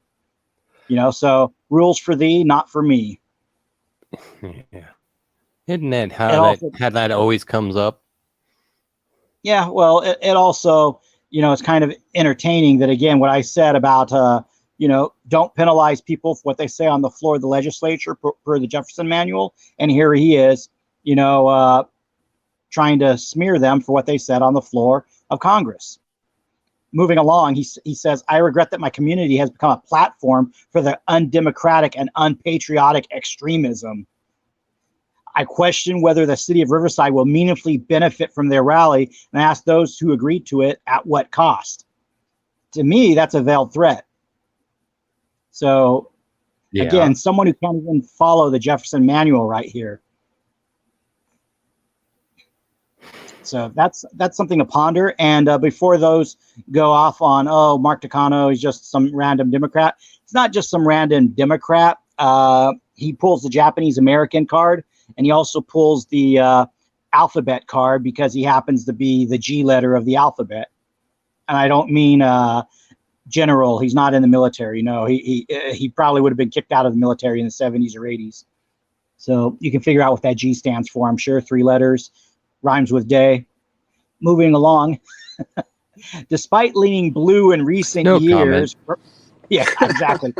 So rules for thee, not for me. Yeah. Isn't that how that always comes up? Yeah, well, it also, it's kind of entertaining that, again, what I said about, don't penalize people for what they say on the floor of the legislature per the Jefferson manual. And here he is, trying to smear them for what they said on the floor of Congress. Moving along, he says, I regret that my community has become a platform for the undemocratic and unpatriotic extremism. I question whether the city of Riverside will meaningfully benefit from their rally and ask those who agreed to it at what cost. To me, that's a veiled threat. So, again, someone who can't even follow the Jefferson manual right here. So that's something to ponder. And before those go off on, Mark Takano is just some random Democrat. It's not just some random Democrat. He pulls the Japanese American card, and he also pulls the alphabet card because he happens to be the G letter of the alphabet. And I don't mean general. He's not in the military. No, he probably would have been kicked out of the military in the 70s or 80s. So you can figure out what that G stands for, I'm sure. 3 letters. Rhymes with day. Moving along. Despite leaning blue in recent years. Yeah, exactly.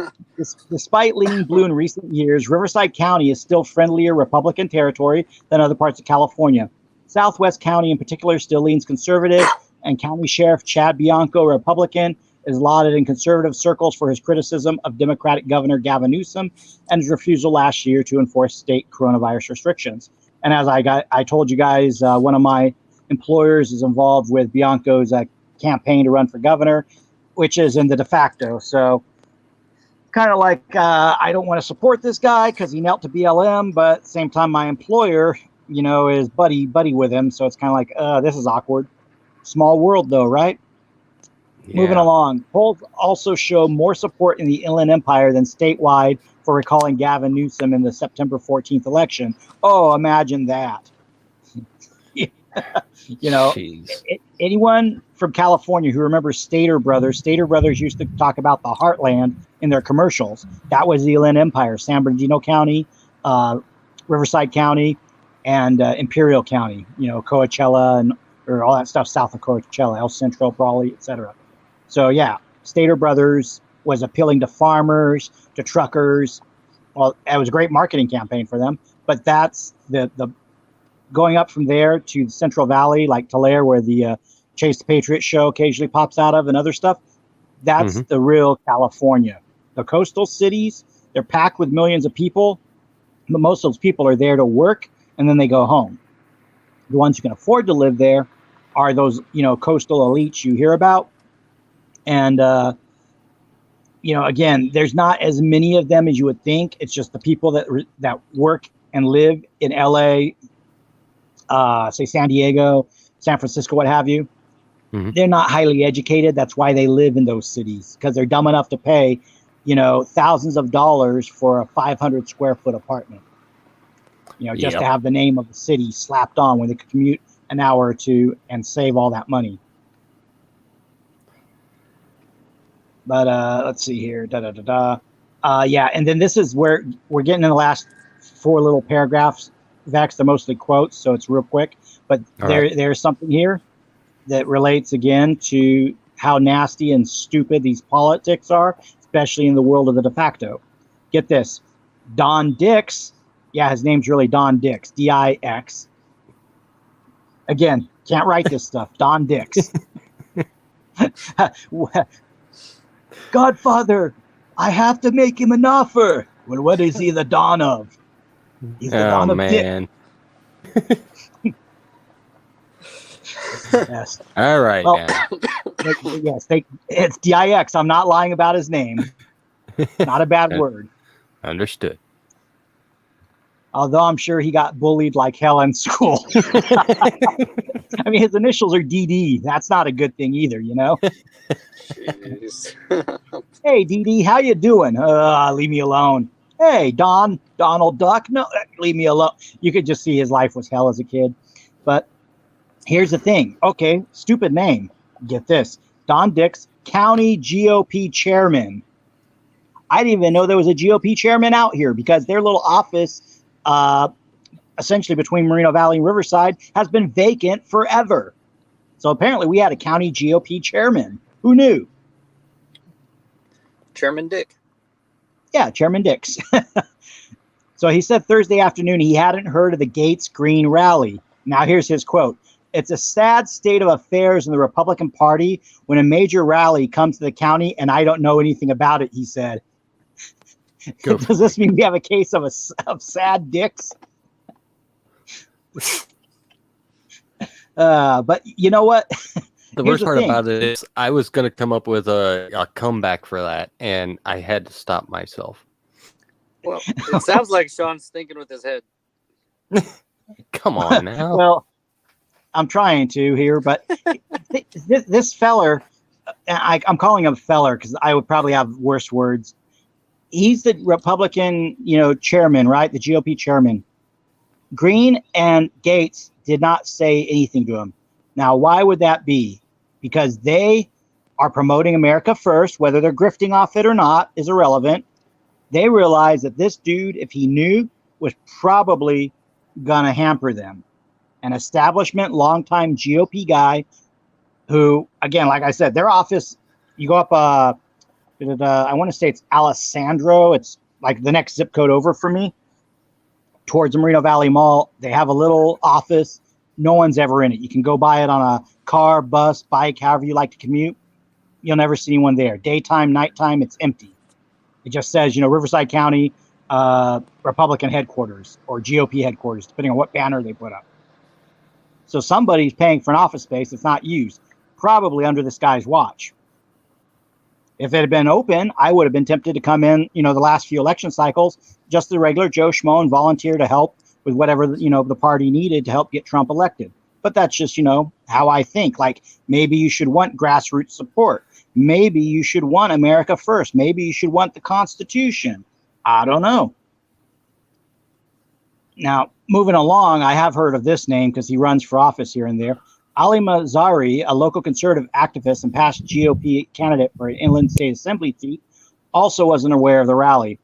Despite leaning blue in recent years, Riverside County is still friendlier Republican territory than other parts of California. Southwest County in particular still leans conservative, and County Sheriff Chad Bianco, Republican, is lauded in conservative circles for his criticism of Democratic Governor Gavin Newsom and his refusal last year to enforce state coronavirus restrictions. And as I told you guys, one of my employers is involved with Bianco's campaign to run for governor, which is in the de facto. So kind of like, I don't want to support this guy because he knelt to BLM, but at the same time, my employer, is buddy with him. So it's kind of like, this is awkward. Small world though, right? Yeah. Moving along. Polls also show more support in the Inland Empire than statewide for recalling Gavin Newsom in the September 14th election. Oh, imagine that. Anyone from California who remembers Stater Brothers used to talk about the heartland in their commercials. That was the Inland Empire, San Bernardino County, Riverside County, and Imperial County, Coachella or all that stuff south of Coachella, El Centro, Brawley, etc. So yeah, Stater Brothers was appealing to farmers, to truckers. Well, it was a great marketing campaign for them, but that's the going up from there to the Central Valley, like Tulare, where the Chase the Patriot show occasionally pops out of and other stuff. That's the real California. The coastal cities, they're packed with millions of people, but most of those people are there to work and then they go home. The ones who can afford to live there are those, coastal elites you hear about. And, again, there's not as many of them as you would think. It's just the people that work and live in LA, say San Diego, San Francisco, what have you. They're not highly educated. That's why they live in those cities, because they're dumb enough to pay, thousands of dollars for a 500 square foot apartment, just to have the name of the city slapped on when they could commute an hour or two and save all that money. But let's see here. Yeah, and then this is where we're getting in the last 4 little paragraphs. Vex, they're mostly quotes, so it's real quick. But there's something here that relates again to how nasty and stupid these politics are, especially in the world of the de facto. Get this. Don Dix, his name's really Don Dix, D-I-X. Again, can't write this stuff. Don Dix. Godfather, I have to make him an offer. Well, what is he the Don of? He's the Don of man. Yes. All right. Well, yes, it's D-I-X. I'm not lying about his name. Not a bad word. Understood. Although I'm sure he got bullied like hell in school. I mean, his initials are DD. That's not a good thing either, Jeez. Hey, DD, how you doing? Leave me alone. Hey, Donald Duck. No, leave me alone. You could just see his life was hell as a kid. But here's the thing. Okay, stupid name. Get this. Don Dix, County GOP Chairman. I didn't even know there was a GOP chairman out here because their little office, essentially between Moreno Valley and Riverside, has been vacant forever. So apparently we had a county GOP chairman. Who knew? Chairman Dick. Yeah, Chairman Dix. So he said Thursday afternoon he hadn't heard of the Gates Green rally. Now here's his quote. It's a sad state of affairs in the Republican Party when a major rally comes to the county and I don't know anything about it, he said. Does this mean we have a case of sad dicks? But you know what? The worst part about it is I was going to come up with a comeback for that, and I had to stop myself. Well, it sounds like Sean's thinking with his head. Come on now. Well, I'm trying to here, but this feller, I'm calling him feller because I would probably have worse words. He's the Republican, chairman, right? The GOP chairman. Green and Gates did not say anything to him. Now, why would that be? Because they are promoting America first, whether they're grifting off it or not is irrelevant. They realize that this dude, if he knew, was probably going to hamper them. An establishment, longtime GOP guy who, again, like I said, their office, you go up, I want to say it's Alessandro. It's like the next zip code over for me towards the Moreno Valley Mall. They have a little office. No one's ever in it. You can go buy it on a car, bus, bike, however you like to commute. You'll never see anyone there. Daytime, nighttime, it's empty. It just says, Riverside County Republican headquarters or GOP headquarters, depending on what banner they put up. So somebody's paying for an office space that's not used, probably under this guy's watch. If it had been open, I would have been tempted to come in, the last few election cycles, just the regular Joe Schmo and volunteer to help with whatever, the party needed to help get Trump elected. But that's just, how I think. Like, maybe you should want grassroots support. Maybe you should want America first. Maybe you should want the Constitution. I don't know. Now, moving along, I have heard of this name because he runs for office here and there. Ali Mazari, a local conservative activist and past GOP candidate for an inland state assembly seat, also wasn't aware of the rally.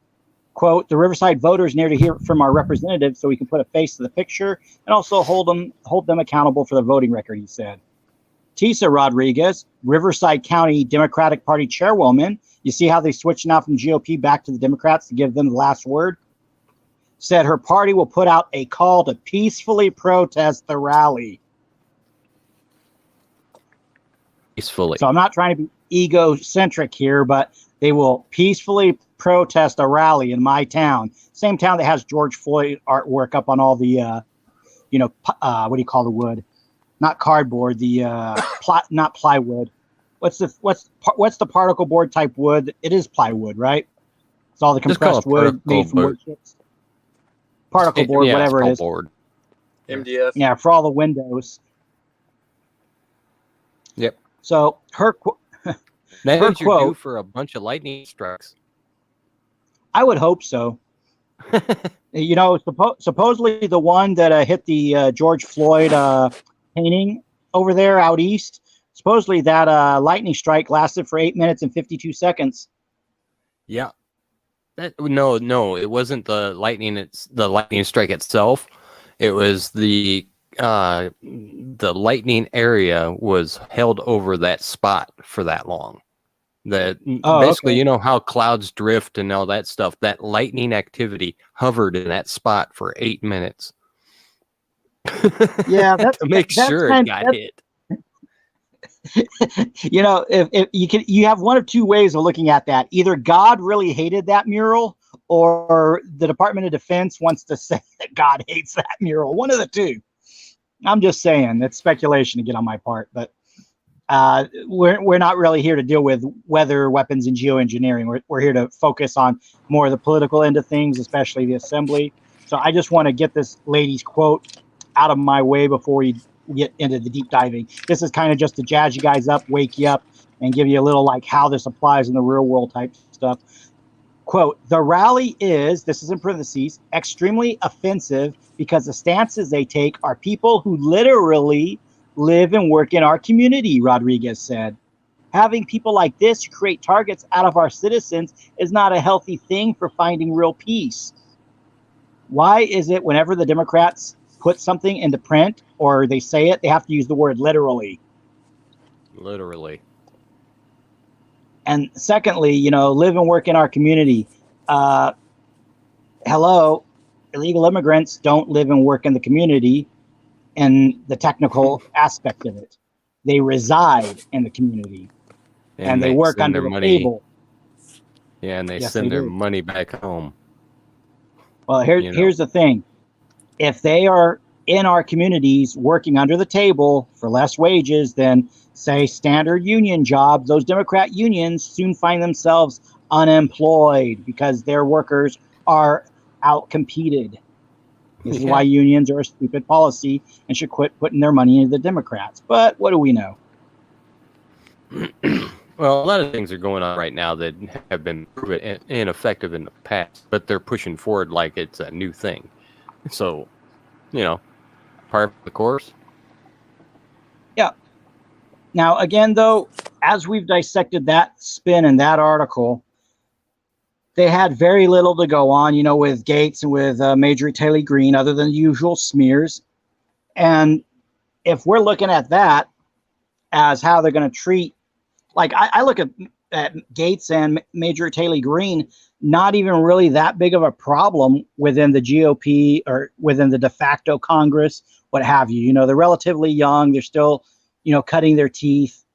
Quote, the Riverside voters need to hear from our representatives so we can put a face to the picture and also hold them accountable for the voting record, he said. Tisa Rodriguez, Riverside County Democratic Party chairwoman, you see how they switched now from GOP back to the Democrats to give them the last word? Said her party will put out a call to peacefully protest the rally. Peacefully. So I'm not trying to be egocentric here, but they will peacefully protest a rally in my town. Same town that has George Floyd artwork up on all the, what do you call the wood? Not cardboard, the not plywood. What's the particle board type wood? It is plywood, right? It's all the compressed wood made from wood chips. Particle board, whatever it is. Board. MDF. Yeah, for all the windows. Yep. So her quote due for a bunch of lightning strikes. I would hope so. Supposedly the one that hit the George Floyd painting over there out east. Supposedly that lightning strike lasted for 8 minutes and 52 seconds. Yeah. No, it wasn't the lightning. It's the lightning strike itself. It was the lightning area was held over that spot for that long. Basically, okay. You know how clouds drift and all that stuff. That lightning activity hovered in that spot for 8 minutes. Yeah, that's to make sure it got hit. If you have one of two ways of looking at that. Either God really hated that mural, or the Department of Defense wants to say that God hates that mural. One of the two. I'm just saying, that's speculation again on my part, but we're not really here to deal with weather, weapons, and geoengineering. We're here to focus on more of the political end of things, especially the assembly. So I just want to get this lady's quote out of my way before we get into the deep diving. This is kind of just to jazz you guys up, wake you up, and give you a little like how this applies in the real world type stuff. Quote, the rally is, this is in parentheses, extremely offensive because the stances they take are people who literally live and work in our community, Rodriguez said. Having people like this who create targets out of our citizens is not a healthy thing for finding real peace. Why is it whenever the Democrats put something into print or they say it, they have to use the word literally? Literally. And secondly, live and work in our community. Hello, illegal immigrants don't live and work in the community in the technical aspect of it. They reside in the community and they work send under their the money. table. Yeah, and they Yes, send they their do. money back home. Well, here's the thing. If they are in our communities working under the table for less wages than, say, standard union jobs, those Democrat unions soon find themselves unemployed because their workers are outcompeted. This is why unions are a stupid policy and should quit putting their money into the Democrats. But what do we know? Well, a lot of things are going on right now that have been proven ineffective in the past, but they're pushing forward like it's a new thing. So, part of the course. Yeah. Now, again, though, as we've dissected that spin in that article, they had very little to go on, with Gates and with Major Taylor Greene, other than the usual smears. And if we're looking at that as how they're going to treat, like I look at Gates and Major Taylor Greene, not even really that big of a problem within the GOP or within the de facto Congress, what have you. They're relatively young. They're still, cutting their teeth.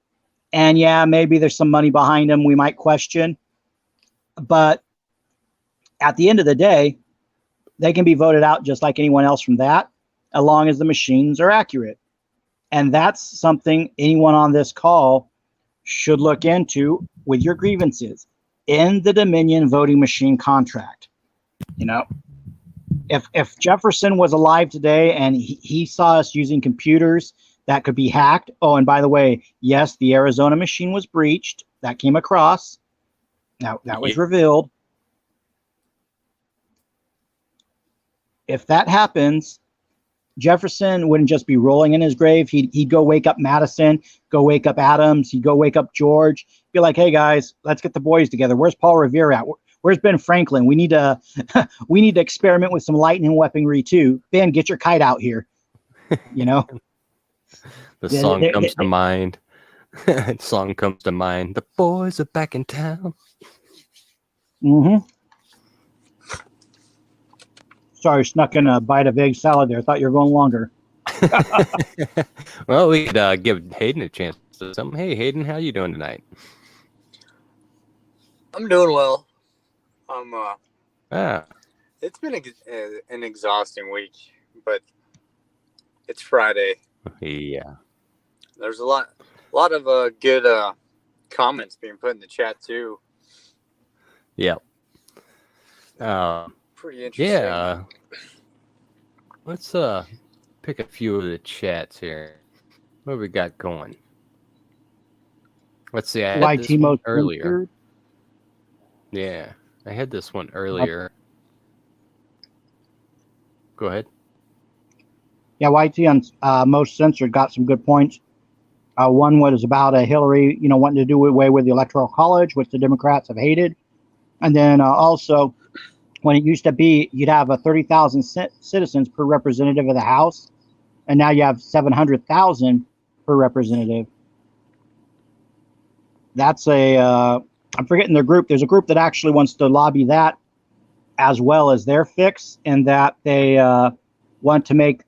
And yeah, maybe there's some money behind them we might question. But at the end of the day, they can be voted out just like anyone else from that, as long as the machines are accurate. And that's something anyone on this call should look into with your grievances in the Dominion voting machine contract. If Jefferson was alive today and he saw us using computers that could be hacked. Oh, and by the way, yes, the Arizona machine was breached. That came across. Now that was revealed. If that happens, Jefferson wouldn't just be rolling in his grave. He'd go wake up Madison, go wake up Adams, he'd go wake up George, be like, hey guys, let's get the boys together. Where's Paul Revere at? Where's Ben Franklin? We need to experiment with some lightning weaponry too. Ben, get your kite out here. The song comes to mind. The song comes to mind. The boys are back in town. Mm-hmm. Sorry, snuck in a bite of egg salad there. I thought you were going longer. Well, we could give Hayden a chance to something. Hey, Hayden, how you doing tonight? I'm doing well. It's been an exhausting week, but it's Friday. Yeah. There's a lot of good comments being put in the chat too. Yep. Pretty interesting. Yeah. Let's pick a few of the chats here. What have we got going? Let's see. I had this one earlier. Yeah, I had this one earlier. Go ahead. Yeah, YT on Most Censored got some good points. One was about Hillary, wanting to do away with the Electoral College, which the Democrats have hated. And then also, when it used to be, you'd have 30,000 citizens per representative of the House, and now you have 700,000 per representative. That's I'm forgetting their group. There's a group that actually wants to lobby that as well as their fix, in that they want to make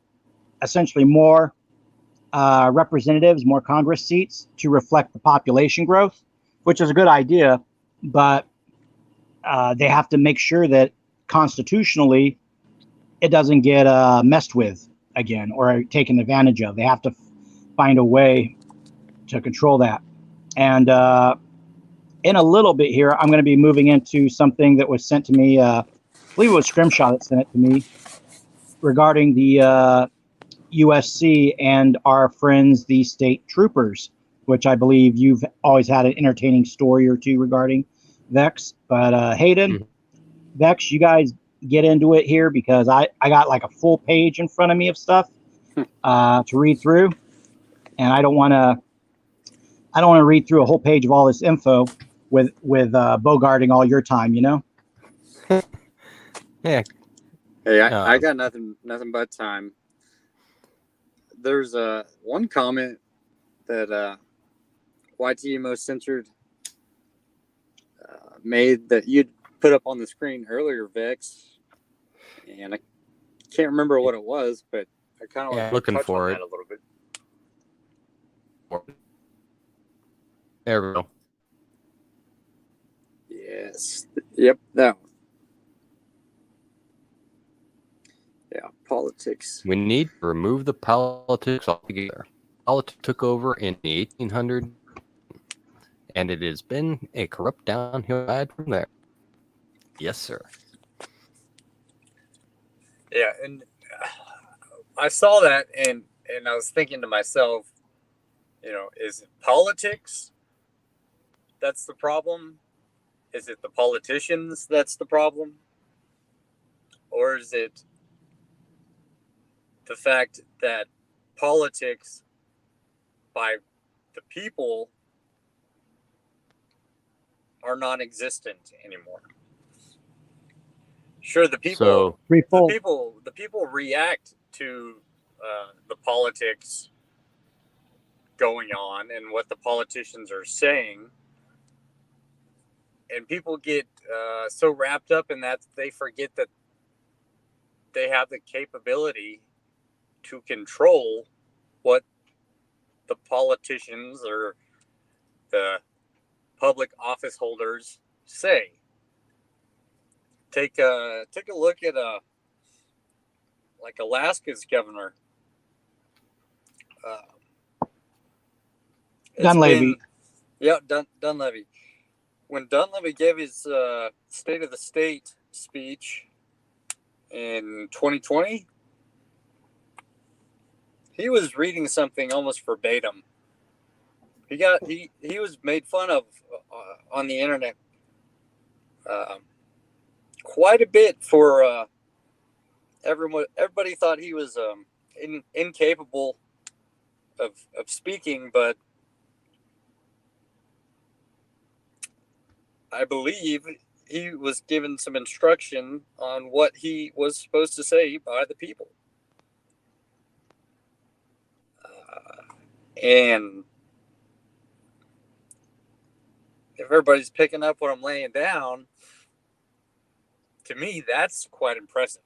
essentially more representatives, more Congress seats to reflect the population growth, which is a good idea, but they have to make sure that constitutionally it doesn't get messed with again or taken advantage of. They have to find a way to control that. And in a little bit here, I'm going to be moving into something that was sent to me. I believe it was Scrimshaw that sent it to me regarding the USC and our friends, the state troopers, which I believe you've always had an entertaining story or two regarding, Vex. But Hayden, Vex, you guys get into it here, because I got like a full page in front of me of stuff to read through, and I don't want to read through a whole page of all this info with bogarting all your time, Yeah. Hey, I got nothing but time. There's one comment that YT Most Censored made that you'd put up on the screen earlier, Vex, and I can't remember what it was, but I kind of want to looking touch on for that it. a little bit. There we go. Yes. Yep, that one. Yeah, politics. We need to remove the politics altogether. Politics took over in the 1800s, and it has been a corrupt downhill ride from there. Yes, sir. Yeah, and I saw that, and I was thinking to myself, is it politics that's the problem? Is it the politicians that's the problem? Or is it the fact that politics by the people are non-existent anymore? Sure, the people react to the politics going on and what the politicians are saying, and people get so wrapped up in that they forget that they have the capability to control what the politicians or the public office holders say. Take a look at like Alaska's governor. Dunleavy. Dunleavy. When Dunleavy gave his State of the State speech in 2020, he was reading something almost verbatim. He was made fun of on the internet quite a bit for everybody thought he was incapable of speaking, but I believe he was given some instruction on what he was supposed to say by the people. And if everybody's picking up what I'm laying down, to me, that's quite impressive.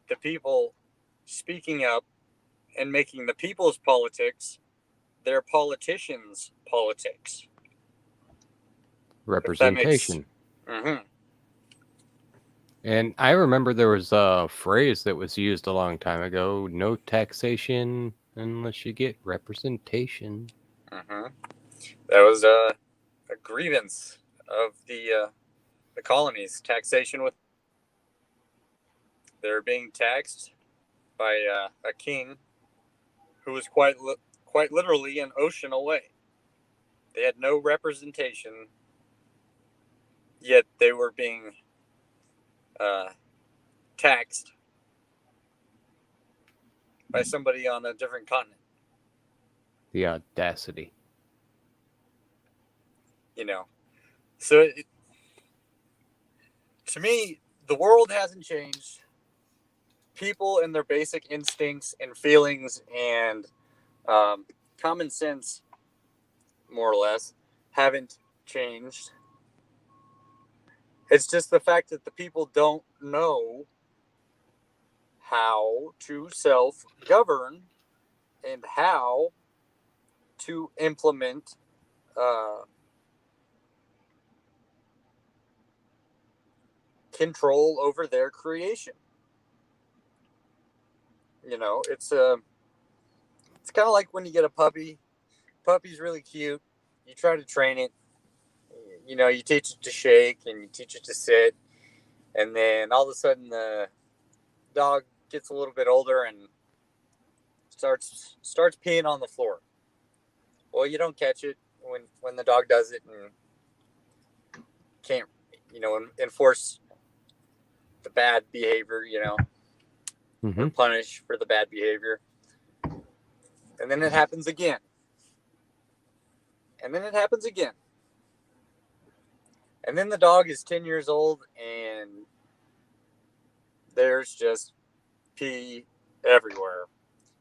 The people speaking up and making the people's politics their politicians' politics. Representation. Mm-hmm. And I remember there was a phrase that was used a long time ago: no taxation unless you get representation. Mm-hmm. That was a grievance of the colonies. Taxation with they're being taxed by a king who was quite literally an ocean away. They had no representation, yet they were being taxed by somebody on a different continent. The audacity. So to me, the world hasn't changed. People and their basic instincts and feelings and common sense, more or less, haven't changed. It's just the fact that the people don't know how to self-govern and how to implement control over their creation. It's kind of like when you get a puppy. Puppy's really cute. You try to train it. You teach it to shake and you teach it to sit, and then all of a sudden the dog gets a little bit older and starts peeing on the floor. Well, you don't catch it when the dog does it and can't enforce the bad behavior, or punish for the bad behavior. And then it happens again. And then it happens again. And then the dog is 10 years old and there's just pee everywhere.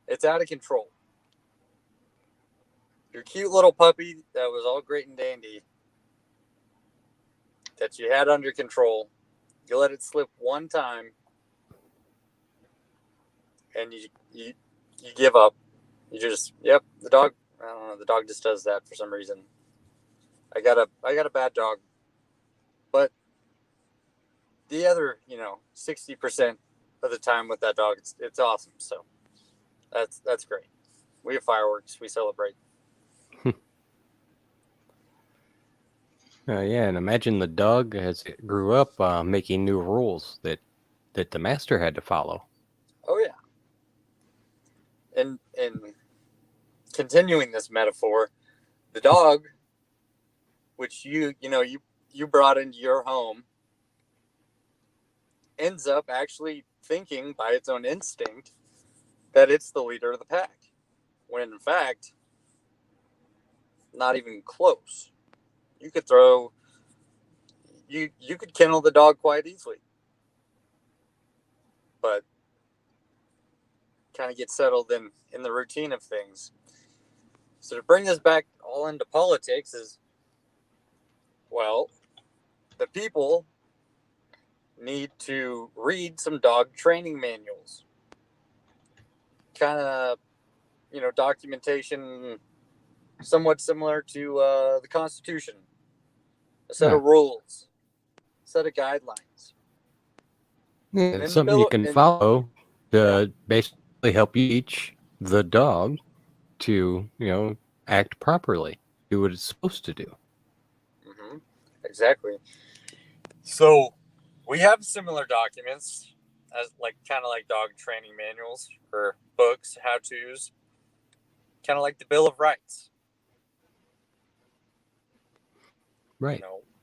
It's out of control. your cute little puppy that was all great and dandy, that you had under control, you let it slip one time, and you give up. You just, yep, the dog, I don't know, the dog just does that for some reason. I got a bad dog, but the other, 60% of the time with that dog, it's awesome. So that's great. We have fireworks, we celebrate. Yeah, and imagine the dog as it grew up making new rules that the master had to follow. Oh yeah. And continuing this metaphor, the dog, which you brought into your home, ends up actually thinking by its own instinct that it's the leader of the pack, when in fact, not even close. You could kennel the dog quite easily, but kind of get settled in the routine of things. So to bring this back all into politics is, well, the people need to read some dog training manuals. Kind of, documentation somewhat similar to the Constitution. A set of rules, a set of guidelines. Yeah, it's something you can follow to basically help you teach the dog to, act properly, do what it's supposed to do. Mm-hmm. Exactly. So we have similar documents as kind of like dog training manuals or books, how-tos, kind of like the Bill of Rights. Right.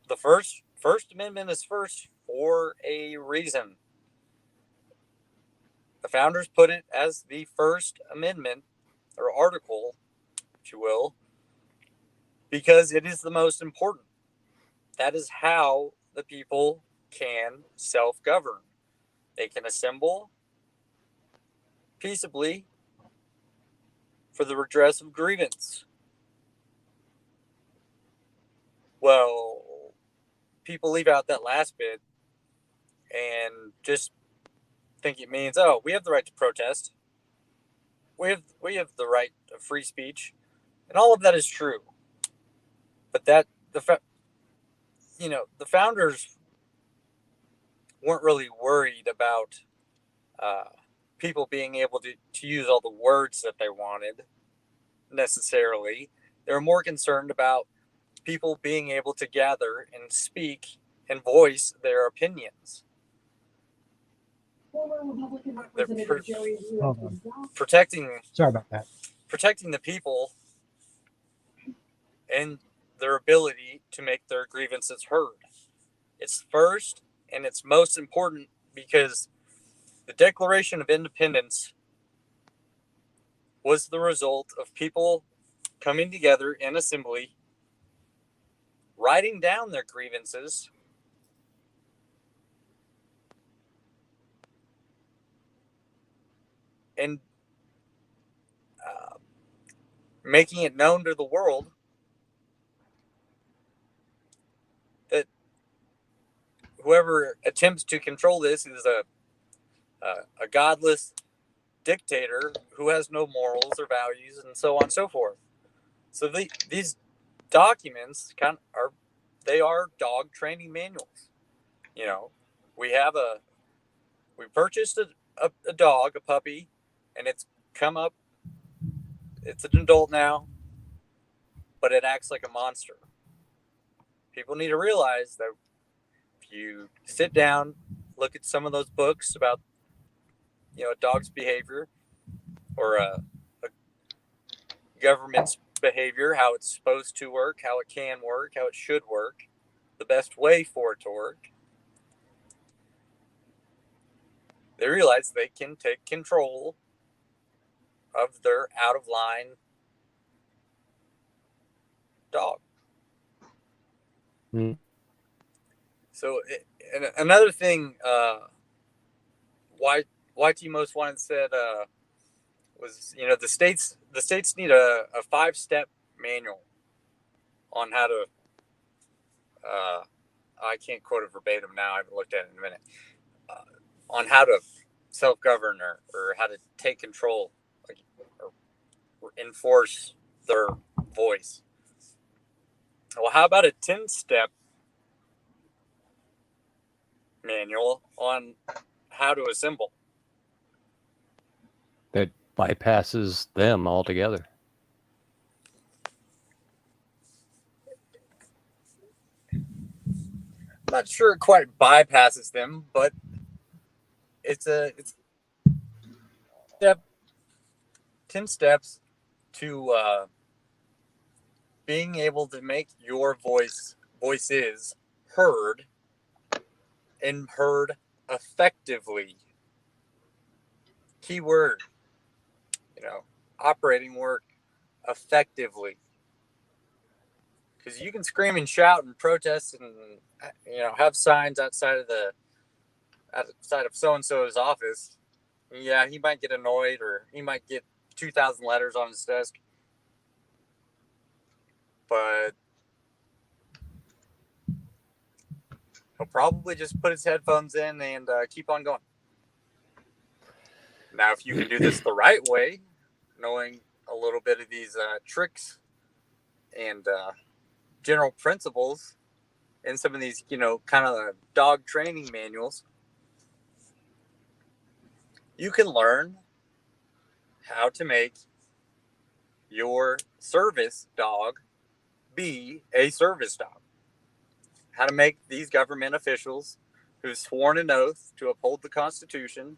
The First Amendment is first for a reason. The founders put it as the First Amendment, or article, if you will, because it is the most important. That is how the people can self-govern. They can assemble peaceably for the redress of grievance. Well, people leave out that last bit and just think it means, oh, we have the right to protest. We have the right of free speech, and all of that is true. But the founders weren't really worried about people being able to use all the words that they wanted necessarily. They were more concerned about people being able to gather and speak and voice their opinions. Protecting. Sorry about that. Protecting the people and their ability to make their grievances heard. It's first and it's most important because the Declaration of Independence was the result of people coming together in assembly, writing down their grievances, and making it known to the world that whoever attempts to control this is a godless dictator who has no morals or values, and so on and so forth. So these documents they are dog training manuals. We purchased a dog, a puppy, and it's come up. It's an adult now, but it acts like a monster. People need to realize that if you sit down, look at some of those books about, a dog's behavior or a government's behavior, how it's supposed to work, how it can work, how it should work, the best way for it to work, they realize they can take control of their out-of-line dog. Mm. So, and another thing, YT Most Wanted said was, the states need a 5-step manual on how to, I can't quote it verbatim now, I haven't looked at it in a minute, on how to self-govern or how to take control, like, or enforce their voice. Well, how about a 10-step manual on how to assemble? That bypasses them altogether. I'm not sure it quite bypasses them, but it's 10 steps to being able to make your voices heard, and heard effectively. Keyword, operating work effectively. Because you can scream and shout and protest and have signs outside of so-and-so's office. Yeah, he might get annoyed, or he might get 2,000 letters on his desk. But he'll probably just put his headphones in and keep on going. Now, if you can do this the right way, knowing a little bit of these tricks and general principles in some of these, kind of dog training manuals, you can learn how to make your service dog be a service dog. How to make these government officials who've sworn an oath to uphold the Constitution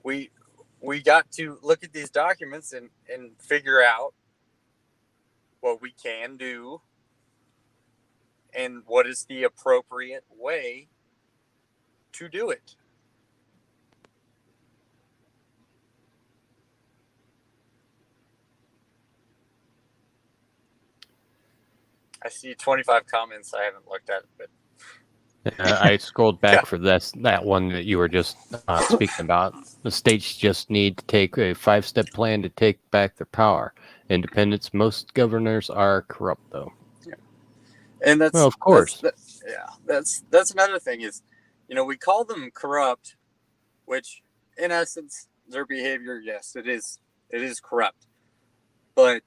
we got to look at these documents and figure out what we can do and what is the appropriate way to do it. I see 25 comments. I haven't looked at it, but I scrolled back for that one that you were just speaking about. The states just need to take a 5-step plan to take back their power. Independence. Most governors are corrupt, though. Yeah, and that's, well, of course. That's another thing is, we call them corrupt, which in essence their behavior, yes, it is corrupt, but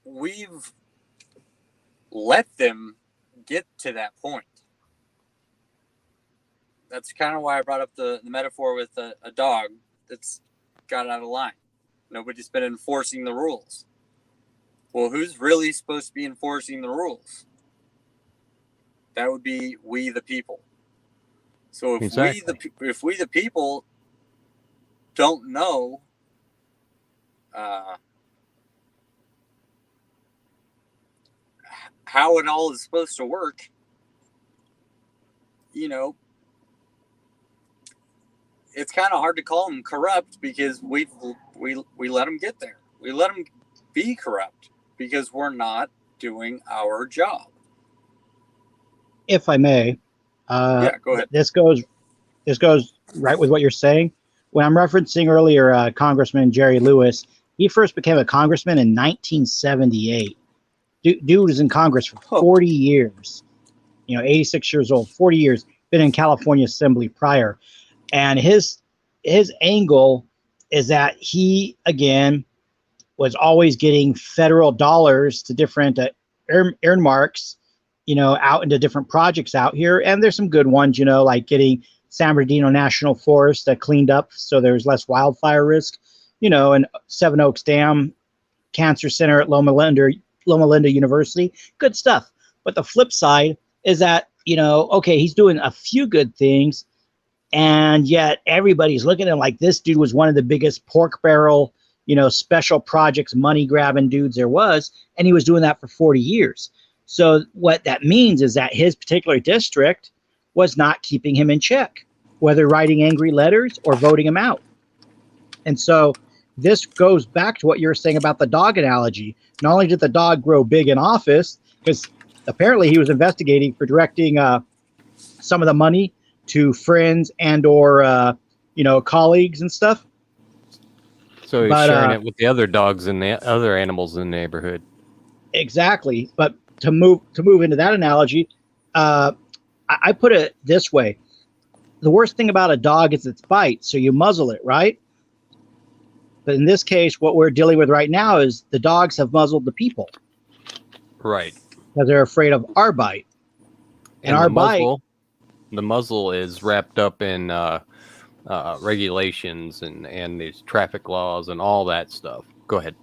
we've let them get to that point. That's kind of why I brought up the metaphor with a dog that's got out of line. Nobody's been enforcing the rules. Well, who's really supposed to be enforcing the rules? That would be we the people. So if we the people don't know how it all is supposed to work, it's kind of hard to call them corrupt because we let them get there. We let them be corrupt because we're not doing our job. If I may, yeah, go ahead. This goes right with what you're saying. When I'm referencing earlier, Congressman Jerry Lewis, he first became a congressman in 1978. Dude was in Congress for 40 years. 86 years old, 40 years. Been in California Assembly prior, and his angle is that he again was always getting federal dollars to different earmarks, out into different projects out here. And there's some good ones, like getting San Bernardino National Forest cleaned up so there's less wildfire risk, and Seven Oaks Dam Cancer Center at Loma Linda University. Good stuff. But the flip side is that, okay, he's doing a few good things, and yet everybody's looking at him like this dude was one of the biggest pork barrel, special projects, money grabbing dudes there was, and he was doing that for 40 years. So what that means is that his particular district was not keeping him in check, whether writing angry letters or voting him out. And so this goes back to what you were saying about the dog analogy. Not only did the dog grow big in office, because apparently he was investigating for directing some of the money to friends and or colleagues and stuff. So he's But, sharing it with the other dogs and the other animals in the neighborhood. Exactly. But to move into that analogy, I put it this way: the worst thing about a dog is its bite, so you muzzle it, right? But in this case, what we're dealing with right now is the dogs have muzzled the people. Right. Because they're afraid of our bite. And our the muzzle is wrapped up in regulations and these traffic laws and all that stuff. Go ahead.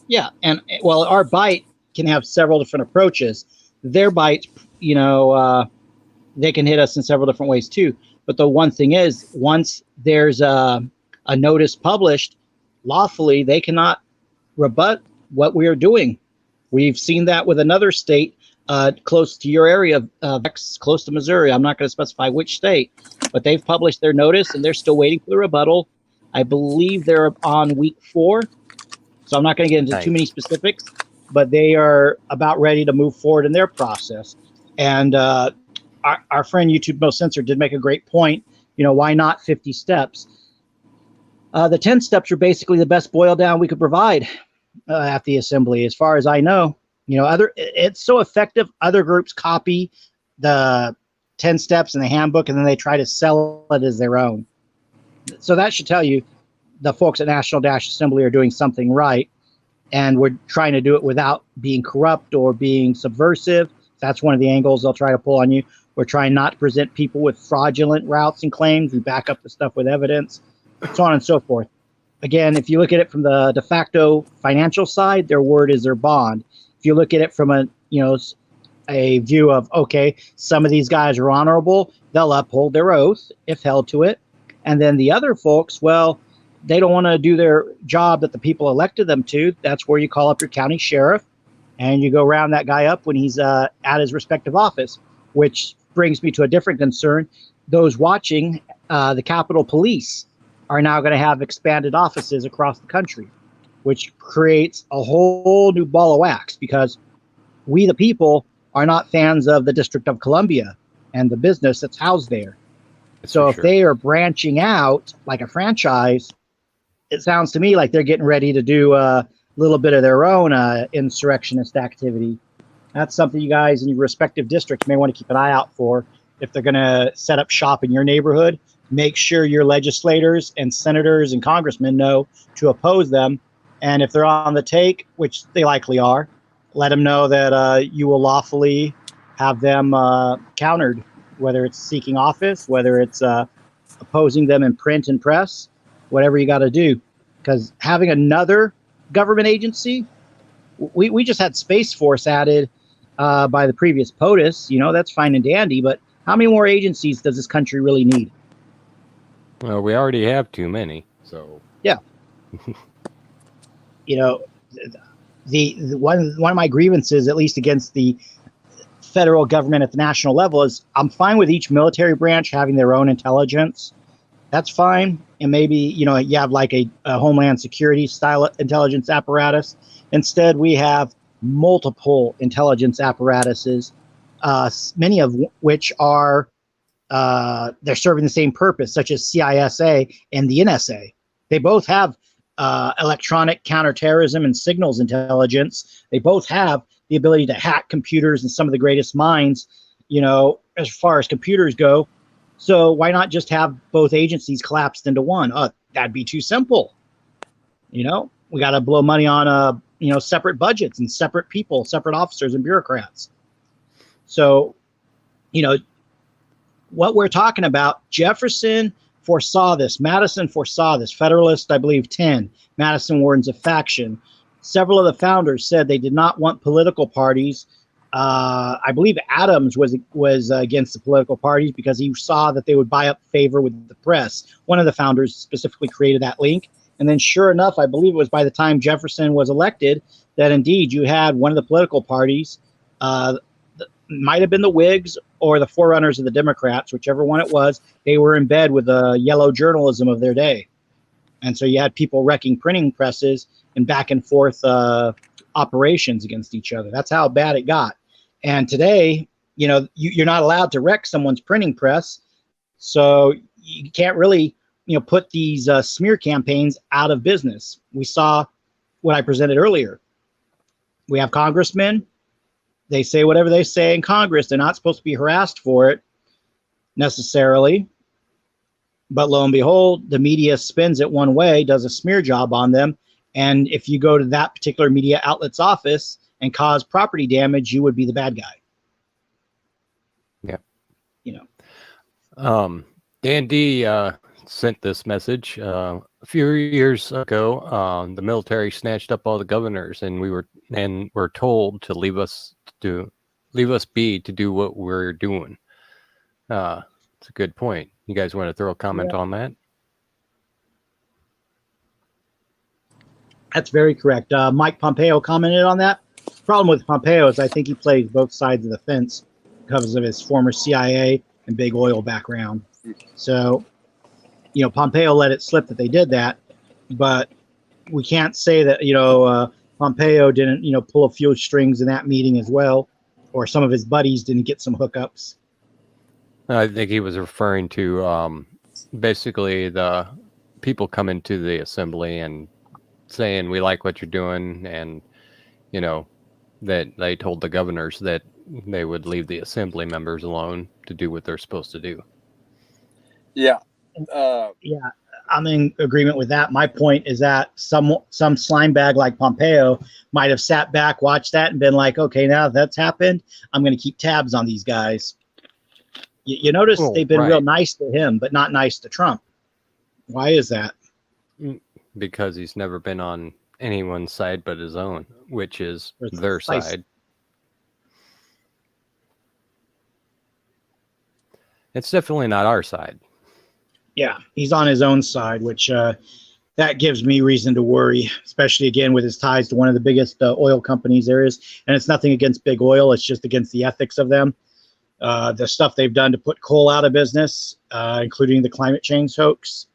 Yeah, and well, our bite can have several different approaches. Their bite, they can hit us in several different ways too. But the one thing is, once there's a notice published lawfully, they cannot rebut what we are doing. We've seen that with another state close to your area, close to Missouri. I'm not going to specify which state, but they've published their notice and they're still waiting for the rebuttal. I believe they're on week 4, so I'm not going to get into too many specifics, but they are about ready to move forward in their process. And our friend YouTube Most Censored did make a great point. Why not 50 steps? The 10 steps are basically the best boil down we could provide at the assembly, as far as I know. It's so effective. Other groups copy the 10 steps in the handbook and then they try to sell it as their own. So that should tell you the folks at National Assembly are doing something right, and we're trying to do it without being corrupt or being subversive. That's one of the angles they'll try to pull on you. We're trying not to present people with fraudulent routes and claims. We back up the stuff with evidence, so on and so forth. Again, if you look at it from the de facto financial side, their word is their bond. If you look at it from a view of, okay, some of these guys are honorable, they'll uphold their oath if held to it. And then the other folks, well, they don't want to do their job that the people elected them to. That's where you call up your county sheriff and you go round that guy up when he's at his respective office, which brings me to a different concern. Those watching, the Capitol Police are now going to have expanded offices across the country, which creates a whole new ball of wax, because we, the people, are not fans of the District of Columbia and the business that's housed there. So if they are branching out like a franchise, it sounds to me like they're getting ready to do a little bit of their own insurrectionist activity. That's something you guys in your respective districts may want to keep an eye out for. If they're going to set up shop in your neighborhood, make sure your legislators and senators and congressmen know to oppose them. And if they're on the take, which they likely are, let them know that you will lawfully have them countered, whether it's seeking office, whether it's opposing them in print and press, whatever you got to do. Because having another government agency, we just had Space Force added by the previous POTUS. That's fine and dandy, but how many more agencies does this country really need? Well, we already have too many, so yeah. The one of my grievances, at least against the federal government at the national level, is I'm fine with each military branch having their own intelligence. That's fine. And maybe, you have like a Homeland Security style intelligence apparatus. Instead, we have multiple intelligence apparatuses, many of which are they're serving the same purpose, such as CISA and the NSA. They both have electronic counterterrorism and signals intelligence. They both have the ability to hack computers and some of the greatest minds, as far as computers go. So why not just have both agencies collapsed into one? That'd be too simple. We got to blow money on separate budgets and separate people, separate officers and bureaucrats. So, what we're talking about, Jefferson foresaw this. Madison foresaw this. Federalist, I believe, 10. Madison warns of faction. Several of the founders said they did not want political parties. I believe Adams was against the political parties because he saw that they would buy up favor with the press. One of the founders specifically created that link. And then sure enough, I believe it was by the time Jefferson was elected that indeed you had one of the political parties, might have been the Whigs or the forerunners of the Democrats, whichever one it was, they were in bed with the yellow journalism of their day. And so you had people wrecking printing presses and back and forth operations against each other. That's how bad it got. And today, you're not allowed to wreck someone's printing press So you can't really, put these smear campaigns out of business. We saw what I presented earlier. We have congressmen. They say whatever they say in Congress. They're not supposed to be harassed for it necessarily. But lo and behold, the media spins it one way, does a smear job on them. And if you go to that particular media outlet's office and cause property damage, you would be the bad guy. Yeah. Dan D sent this message a few years ago. The military snatched up all the governors, and were told to leave us be to do what we're doing. It's a good point. You guys want to throw a comment on that? That's very correct. Mike Pompeo commented on that. The problem with Pompeo is I think he plays both sides of the fence because of his former CIA and big oil background. So, Pompeo let it slip that they did that, but we can't say that, Pompeo didn't, pull a few strings in that meeting as well, or some of his buddies didn't get some hookups. I think he was referring to basically the people coming to the assembly and saying, we like what you're doing. And, that they told the governors that they would leave the assembly members alone to do what they're supposed to do. Yeah. Yeah, I'm in agreement with that. My point is that some slime bag like Pompeo might have sat back, watched that, and been like, okay, now that's happened, I'm going to keep tabs on these guys. You notice they've been real nice to him, but not nice to Trump. Why is that? Because he's never been on anyone's side but his own, which is their side. It's definitely not our side. Yeah, he's on his own side, which that gives me reason to worry, especially again with his ties to one of the biggest oil companies there is. And it's nothing against big oil. It's just against the ethics of them. The stuff they've done to put coal out of business, including the climate change hoax,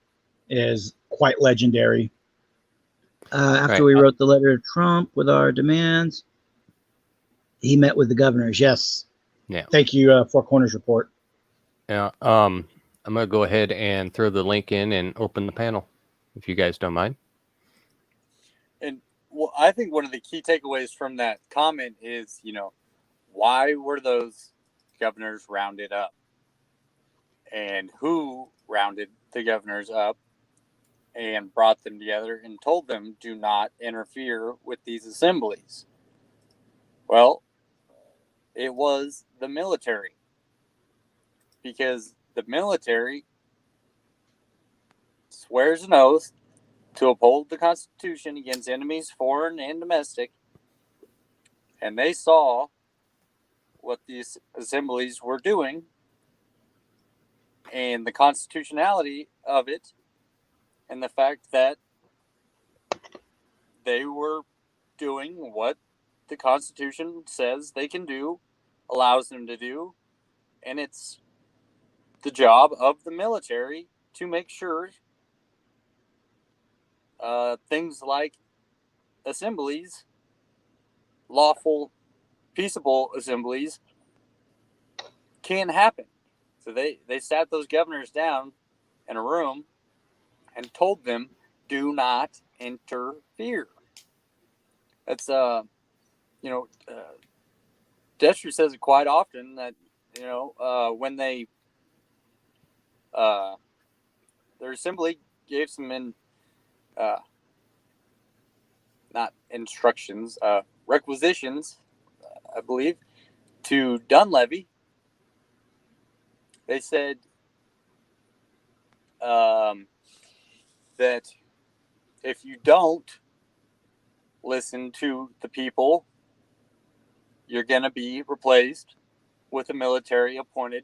is quite legendary. After we wrote the letter to Trump with our demands, he met with the governors. Yes. Yeah. Thank you, Four Corners Report. Yeah. I'm going to go ahead and throw the link in and open the panel, if you guys don't mind. And I think one of the key takeaways from that comment is, why were those governors rounded up? And who rounded the governors up and brought them together and told them, do not interfere with these assemblies? Well, it was the military. Because the military swears an oath to uphold the Constitution against enemies, foreign and domestic. And they saw what these assemblies were doing and the constitutionality of it, and the fact that they were doing what the Constitution says they can do, allows them to do, and it's the job of the military to make sure things like assemblies, lawful, peaceable assemblies, can happen. So they sat those governors down in a room and told them, do not interfere. That's, Destry says it quite often that, when they, their assembly gave some not instructions, requisitions, I believe, to Dunleavy. They said that if you don't listen to the people, you're going to be replaced with a military-appointed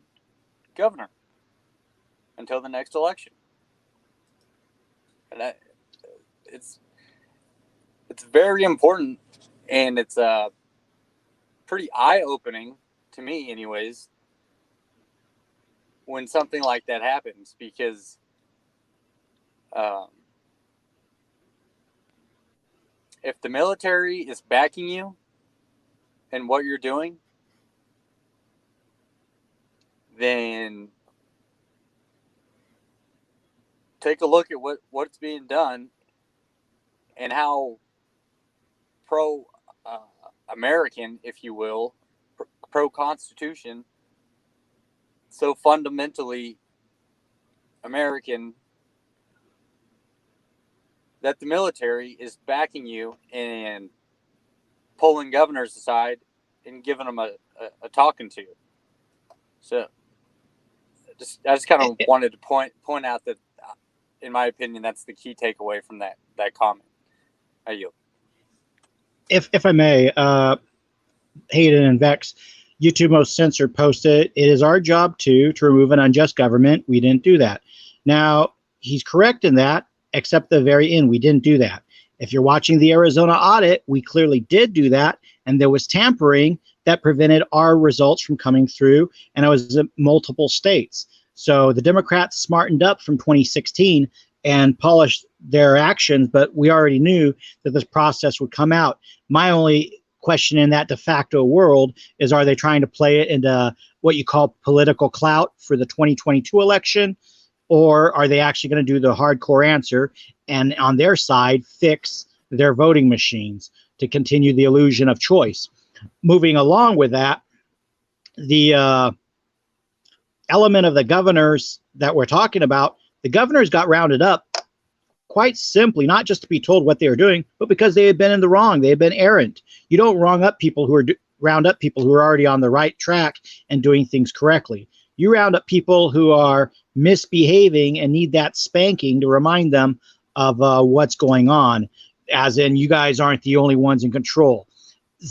governor until the next election. And it's very important, and it's pretty eye-opening to me, anyways, when something like that happens, because if the military is backing you in what you're doing, then take a look at what's being done and how pro American, if you will, pro Constitution, so fundamentally American that the military is backing you and pulling governors aside and giving them a talking to. So I just kind of wanted to point out that, in my opinion, that's the key takeaway from that comment. I yield. If I may, Hayden and Vex, YouTube Most Censored posted, it is our job to remove an unjust government. We didn't do that. Now, he's correct in that, except the very end, we didn't do that. If you're watching the Arizona audit, we clearly did do that, and there was tampering that prevented our results from coming through, and it was in multiple states. So the Democrats smartened up from 2016 and polished their actions, but we already knew that this process would come out. My only question in that de facto world is, are they trying to play it into what you call political clout for the 2022 election, or are they actually going to do the hardcore answer and on their side fix their voting machines to continue the illusion of choice? Moving along with that, the element of the governors that we're talking about, the governors got rounded up quite simply, not just to be told what they were doing, but because they had been in the wrong. They had been errant. You don't round up people who are already on the right track and doing things correctly. You round up people who are misbehaving and need that spanking to remind them of what's going on, as in, you guys aren't the only ones in control.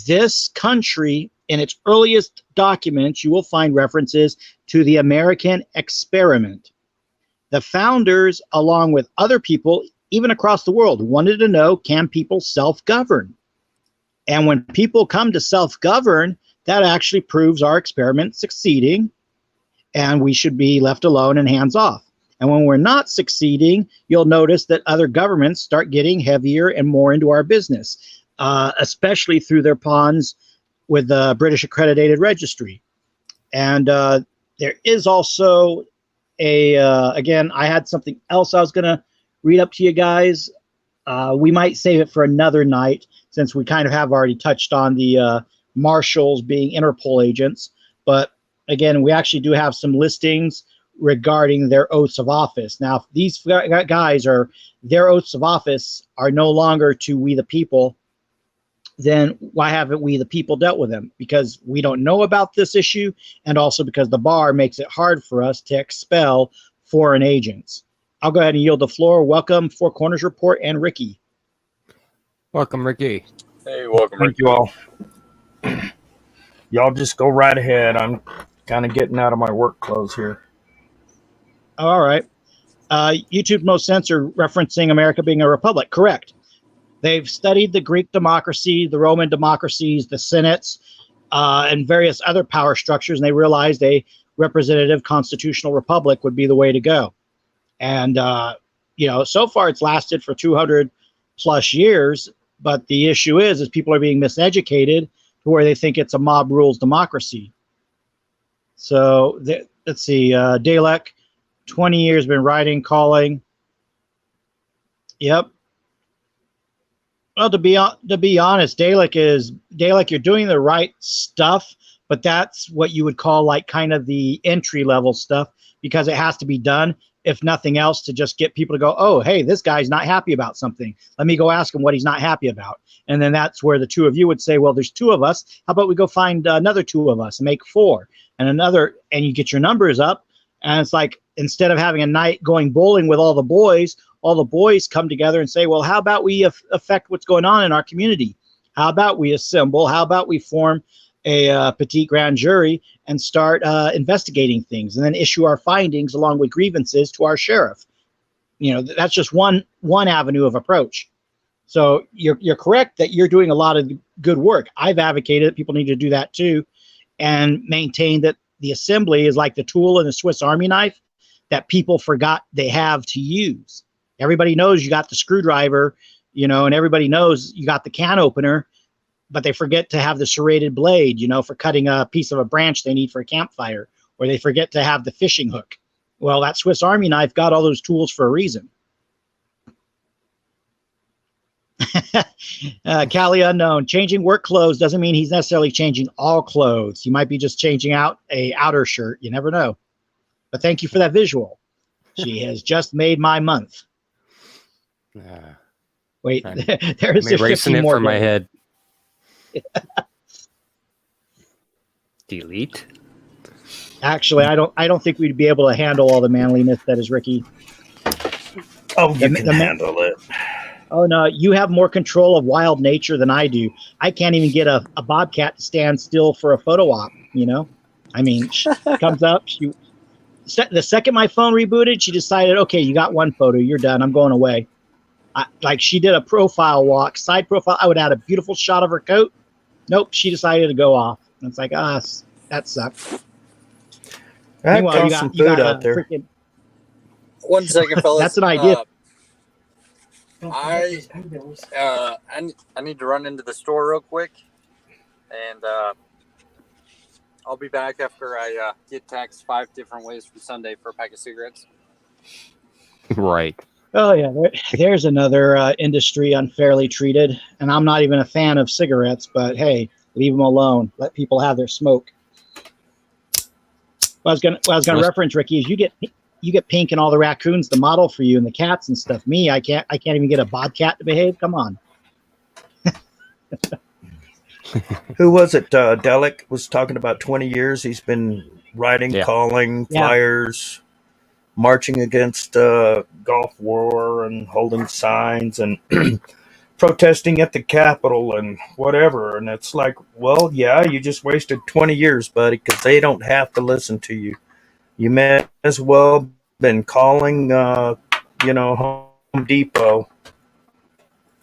This country, in its earliest documents, you will find references to the American experiment. The founders, along with other people, even across the world, wanted to know, can people self-govern? And when people come to self-govern, that actually proves our experiment succeeding, and we should be left alone and hands off. And when we're not succeeding, you'll notice that other governments start getting heavier and more into our business, especially through their pawns with the British Accredited Registry. And there is also again, I had something else I was going to read up to you guys. We might save it for another night, since we kind of have already touched on the marshals being Interpol agents. But again, we actually do have some listings regarding their oaths of office. Now, if these guys their oaths of office are no longer to we the people, then why haven't we the people dealt with them? Because we don't know about this issue, and also because the bar makes it hard for us to expel foreign agents. I'll go ahead and yield the floor. Welcome, Four Corners Report, and Ricky. Welcome, Ricky. Hey, welcome. Thank you all. Y'all just go right ahead. I'm kind of getting out of my work clothes here. All right. YouTube Most Censored, referencing America being a republic. Correct. They've studied the Greek democracy, the Roman democracies, the senates, and various other power structures, and they realized a representative constitutional republic would be the way to go. And, so far it's lasted for 200 plus years, but the issue is people are being miseducated to where they think it's a mob rules democracy. So let's see, Dalek, 20 years been writing, calling. Yep. Well, to be honest, Dalek, you're doing the right stuff, but that's what you would call like kind of the entry level stuff, because it has to be done, if nothing else, to just get people to go, oh, hey, this guy's not happy about something. Let me go ask him what he's not happy about. And then that's where the two of you would say, well, there's two of us. How about we go find another two of us and make four, and you get your numbers up. And it's like, instead of having a night going bowling with all the boys come together and say, well, how about we affect what's going on in our community? How about we assemble? How about we form a petite grand jury and start investigating things, and then issue our findings along with grievances to our sheriff? That's just one avenue of approach. So you're correct that you're doing a lot of good work. I've advocated that people need to do that too, and maintain that the assembly is like the tool in the Swiss Army knife that people forgot they have to use. Everybody knows you got the screwdriver, and everybody knows you got the can opener, but they forget to have the serrated blade, for cutting a piece of a branch they need for a campfire, or they forget to have the fishing hook. Well, that Swiss Army knife got all those tools for a reason. Cali Unknown, changing work clothes doesn't mean he's necessarily changing all clothes. You might be just changing out a outer shirt. You never know. But thank you for that visual. She has just made my month. Wait, there's erasing 50 it more from my days. head. Delete. Actually, I don't think we'd be able to handle all the manliness that is Ricky. Oh, you can handle it. Oh no, you have more control of wild nature than I do. I can't even get a bobcat to stand still for a photo op. You know, I mean, she comes up. The second my phone rebooted, she decided, okay, you got one photo, you're done. I'm going away. Like she did a profile walk, side profile. I would add a beautiful shot of her coat. Nope, she decided to go off. And it's like, that sucks. Meanwhile, you got out there. Freaking, 1 second, fellas. That's an idea. I need to run into the store real quick, and I'll be back after I get taxed 5 different ways for Sunday for a pack of cigarettes. Right. Oh yeah, there's another industry unfairly treated, and I'm not even a fan of cigarettes, but hey, leave them alone. Let people have their smoke. What I was gonna reference, Ricky, is you get Pink and all the raccoons to model for you and the cats and stuff. Me, I can't even get a bobcat to behave. Come on. Who was it? Delic was talking about 20 years. He's been writing, calling, flyers, marching against Gulf War and holding signs and protesting at the Capitol and whatever. And it's like, well, yeah, you just wasted 20 years, buddy, because they don't have to listen to you. You may as well been calling, Home Depot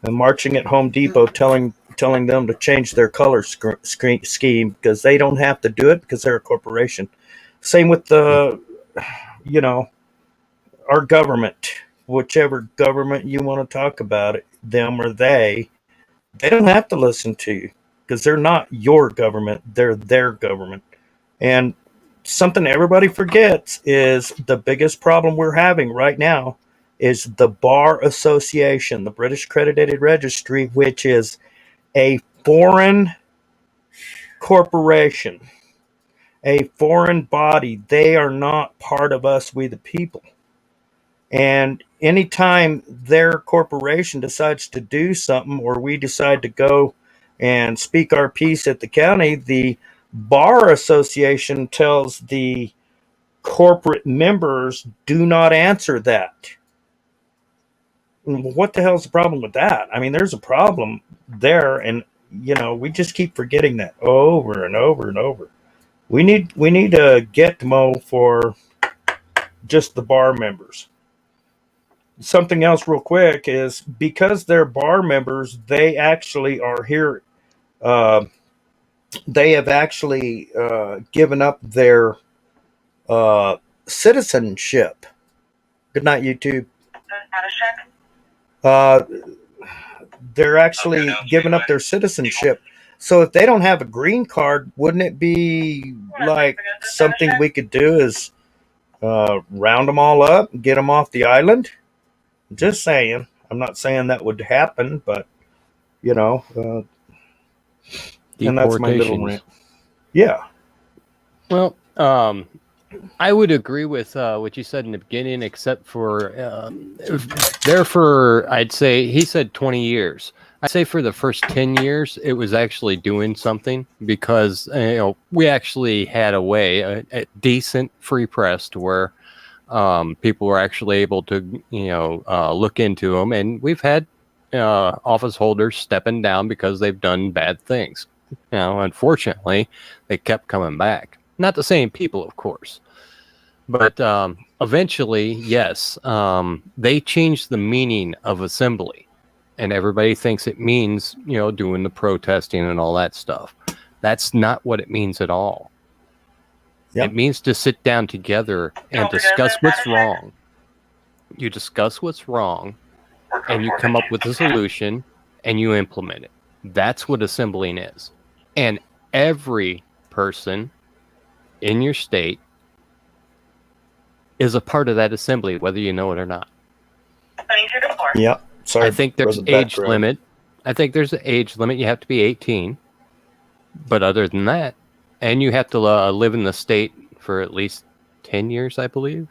and marching at Home Depot, telling them to change their color scheme because they don't have to do it because they're a corporation. Same with our government, whichever government you want to talk about it, them or they don't have to listen to you because they're not your government. They're their government. And something everybody forgets is the biggest problem we're having right now is the Bar Association, the British Accredited Registry, which is a foreign corporation, a foreign body. They are not part of us, we the people. And anytime their corporation decides to do something or we decide to go and speak our piece at the county, the Bar Association tells the corporate members, do not answer that. What the hell's the problem with that? I mean, there's a problem there, and we just keep forgetting that over and over and over. We need a Gitmo for just the bar members. Something else real quick is because they're bar members, they actually are here. They have actually given up their citizenship. Good night, YouTube. They're actually giving up their citizenship. So if they don't have a green card, wouldn't it be like something we could do is round them all up and get them off the island? Just saying. I'm not saying that would happen, but and that's my little rant. Yeah. Well, I would agree with what you said in the beginning, except for I'd say he said 20 years. I'd say for the first 10 years, it was actually doing something because we actually had a way, a decent free press to where people were actually able to look into them, and we've had office holders stepping down because they've done bad things. Unfortunately, they kept coming back. Not the same people, of course. But eventually, yes, they changed the meaning of assembly. And everybody thinks it means, doing the protesting and all that stuff. That's not what it means at all. Yep. It means to sit down together and discuss what's wrong. You discuss what's wrong, and you come up with a solution, and you implement it. That's what assembling is. And every person in your state is a part of that assembly, whether you know it or not. Yep. Sorry. I think there's age limit. I think there's an age limit. You have to be 18. But other than that, and you have to live in the state for at least 10 years, I believe.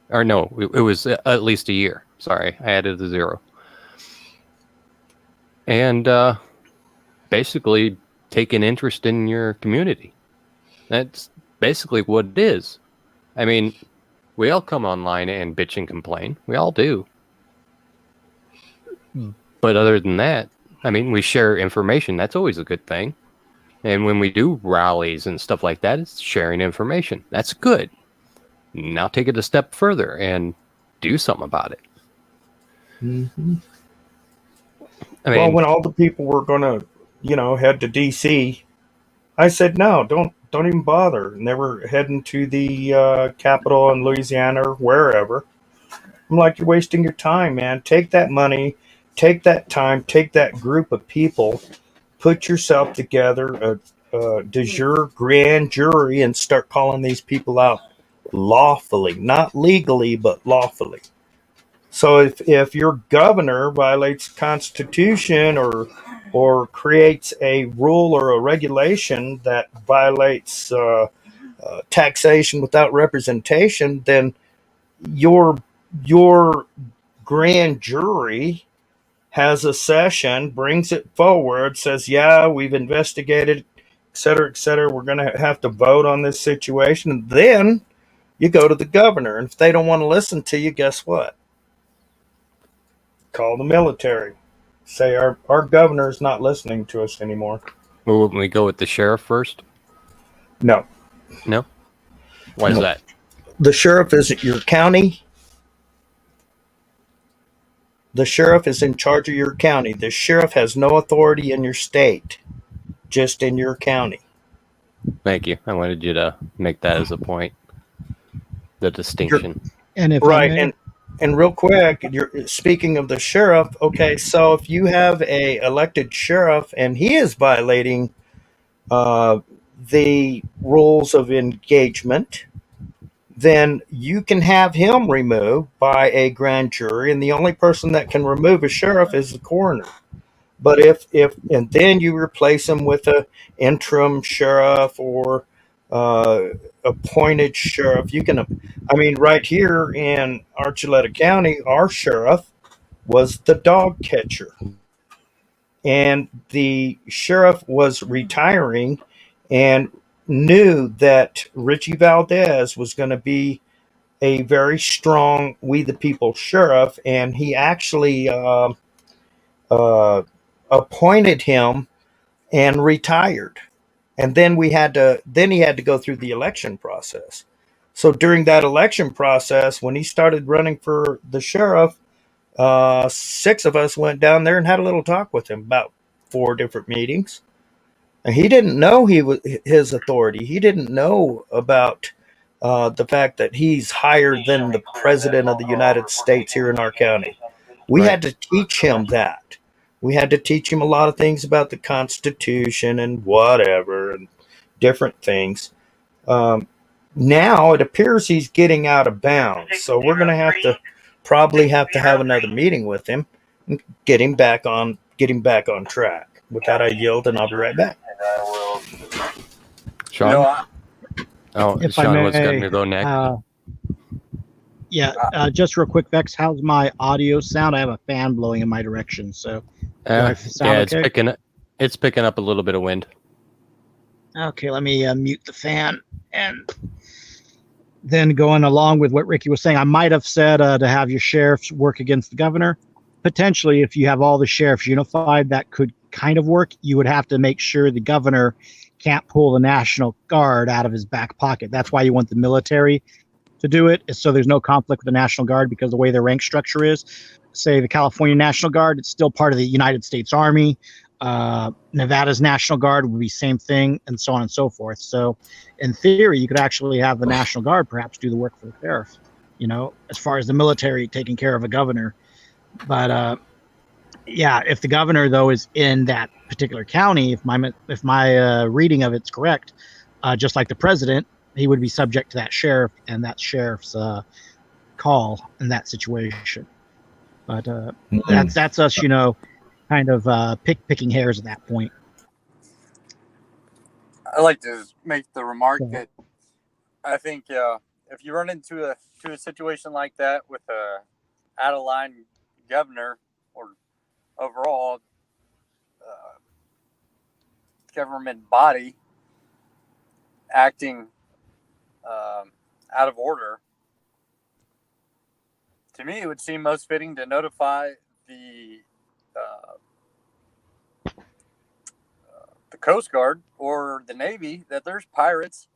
Or no, it was at least a year. Sorry, I added a 0. And basically take an interest in your community. That's basically what it is. I mean, we all come online and bitch and complain. We all do. But other than that, I mean, we share information. That's always a good thing. And when we do rallies and stuff like that, it's sharing information. That's good. Now take it a step further and do something about it. Mm-hmm. I mean, well, when all the people were going to, head to D.C., I said, no, don't even bother. And they were heading to the Capitol in Louisiana or wherever. I'm like, you're wasting your time, man. Take that money, take that time, take that group of people, put yourself together, a de jure grand jury, and start calling these people out lawfully, not legally, but lawfully. So if your governor violates the Constitution or creates a rule or a regulation that violates taxation without representation, then your grand jury has a session, brings it forward, says, yeah, we've investigated, et cetera, we're going to have to vote on this situation. And then you go to the governor. And if they don't want to listen to you, guess what? Call the military. Say our governor is not listening to us anymore. Well, wouldn't we go with the sheriff first? No. No? Why is that? The sheriff isn't your county. The sheriff is in charge of your county. The sheriff has no authority in your state, just in your county. Thank you. I wanted you to make that as a point. The distinction. And if right, and real quick, you're speaking of the sheriff. Okay, so if you have a elected sheriff and he is violating the rules of engagement, then you can have him removed by a grand jury, and the only person that can remove a sheriff is the coroner. But if then you replace him with a interim sheriff or appointed sheriff, you can. I mean, right here in Archuleta County, our sheriff was the dog catcher, and the sheriff was retiring and knew that Richie Valdez was going to be a very strong We the People sheriff, and he actually appointed him and retired. And then he had to go through the election process. So during that election process, when he started running for the sheriff, 6 of us went down there and had a little talk with him, about 4 different meetings. And he didn't know his authority. He didn't know about the fact that he's higher than the president of the United States here in our county. We had to teach him that. We had to teach him a lot of things about the Constitution and whatever and different things. Now it appears he's getting out of bounds. So we're going to probably have to have another meeting with him and get him back on track. With that, I yield, and I'll be right back. Sean? If Sean I may, was going to go next. Just real quick, Vex, how's my audio sound? I have a fan blowing in my direction, so it's okay? It's picking up a little bit of wind. Okay, let me mute the fan. And then going along with what Ricky was saying, I might have said to have your sheriffs work against the governor. Potentially, if you have all the sheriffs unified, that could kind of work. You would have to make sure the governor can't pull the National Guard out of his back pocket. That's why you want the military to do it, is so there's no conflict with the National Guard, because the way their rank structure is, say the California National Guard, it's still part of the United States Army. Nevada's National Guard would be same thing, and so on and so forth. So in theory, you could actually have the National Guard perhaps do the work for the sheriff, as far as the military taking care of a governor. But if the governor, though, is in that particular county, if my reading of it's correct, just like the president, he would be subject to that sheriff and that sheriff's call in that situation. But that's us, kind of picking hairs at that point. I like to make the remark that I think if you run into a situation like that with a out of line governor or overall government body acting out of order, to me it would seem most fitting to notify the Coast Guard or the Navy that there's pirates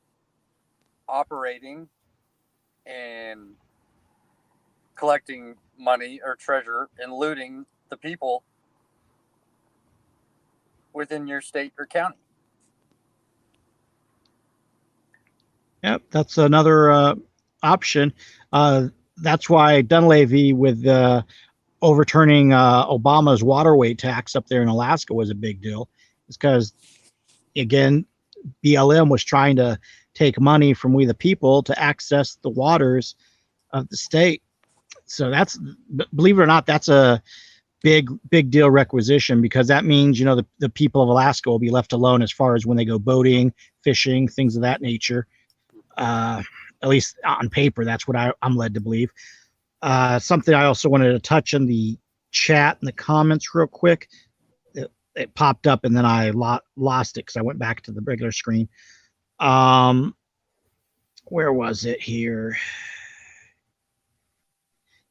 operating and collecting money or treasure and looting the people within your state or county. Yep, that's another option. That's why Dunleavy, with overturning Obama's waterway tax up there in Alaska, was a big deal. It's because, again, BLM was trying to take money from we the people to access the waters of the state. So that's, believe it or not, that's a big deal requisition, because that means, the people of Alaska will be left alone as far as when they go boating, fishing, things of that nature. At least on paper, that's what I'm led to believe. Something I also wanted to touch on the chat and the comments real quick. It popped up and then I lost it because I went back to the regular screen. Where was it here?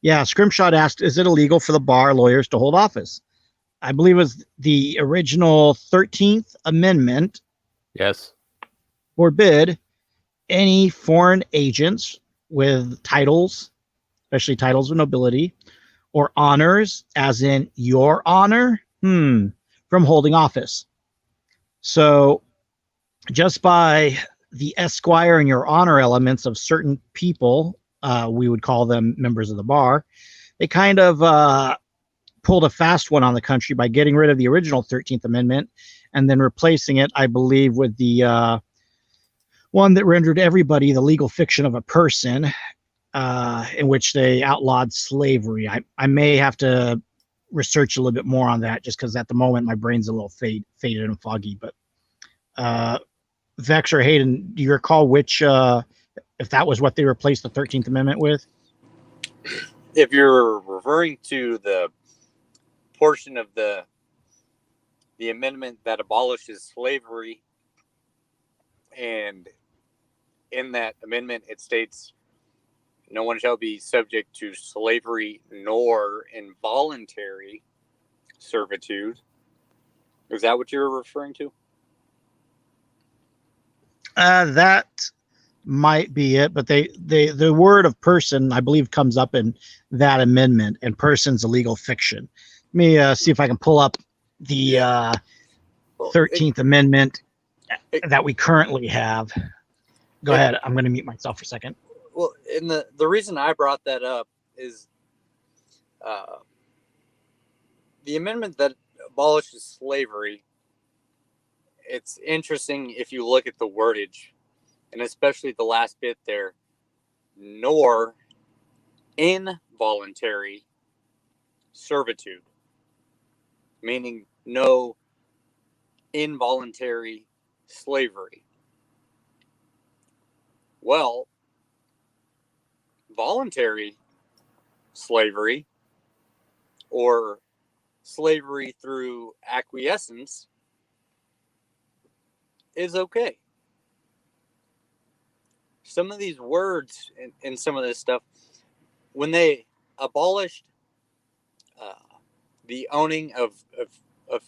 Yeah, Scrimshot asked, is it illegal for the bar lawyers to hold office? I believe it was the original 13th Amendment. Yes. Forbid any foreign agents with titles, especially titles of nobility, or honors, as in your honor, from holding office. So just by the esquire and your honor elements of certain people, we would call them members of the bar, they kind of pulled a fast one on the country by getting rid of the original 13th Amendment and then replacing it, I believe, with the one that rendered everybody the legal fiction of a person, in which they outlawed slavery. I may have to research a little bit more on that, just because at the moment my brain's a little faded and foggy. But Vex or Hayden, do you recall which, if that was what they replaced the 13th Amendment with? If you're referring to the portion of the amendment that abolishes slavery, and in that amendment it states no one shall be subject to slavery nor involuntary servitude. Is that what you're referring to? That might be it, but the word of person, I believe, comes up in that amendment, and person's a legal fiction. Let me see if I can pull up the 13th Amendment that we currently have. Go ahead. I'm going to mute myself for a second. Well, and the reason I brought that up is the amendment that abolishes slavery. It's interesting if you look at the wordage, and especially the last bit there, nor involuntary servitude, meaning no involuntary slavery. Well, voluntary slavery, or slavery through acquiescence, is okay. Some of these words and some of this stuff, when they abolished the owning of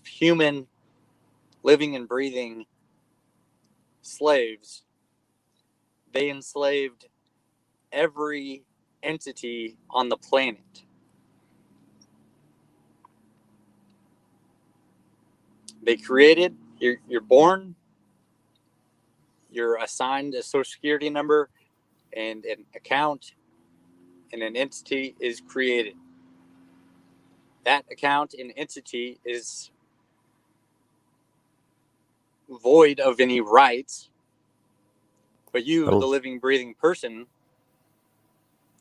human living and breathing slaves, they enslaved every entity on the planet. They created, you're born, you're assigned a social security number and an account, and an entity is created. That account and entity is void of any rights But you, Oh. the living, breathing person,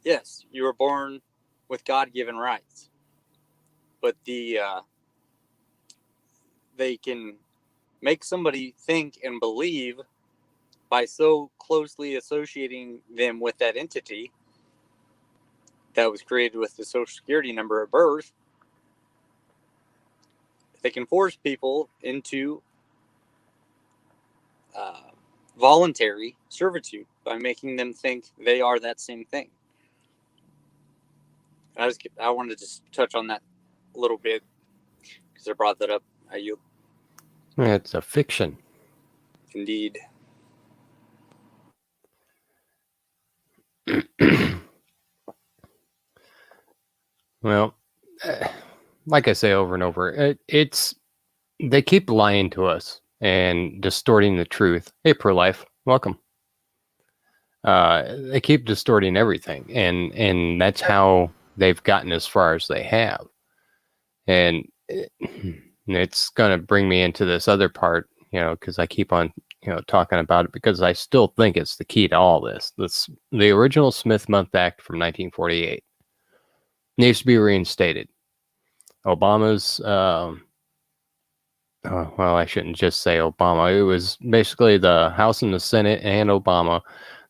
yes, you were born with God-given rights. But they can make somebody think and believe by so closely associating them with that entity that was created with the social security number at birth. They can force people into voluntary servitude by making them think they are that same thing. I wanted to just touch on that a little bit because I brought that up. I yield. It's a fiction. Indeed. Well, like I say over and over, they keep lying to us and distorting the truth. Hey, pro-life, welcome. They keep distorting everything, and that's how they've gotten as far as they have. And it's going to bring me into this other part, because I keep on, talking about it, because I still think it's the key to all this. The original Smith-Month Act from 1948 needs to be reinstated. Obama's, well, I shouldn't just say Obama. It was basically the House and the Senate and Obama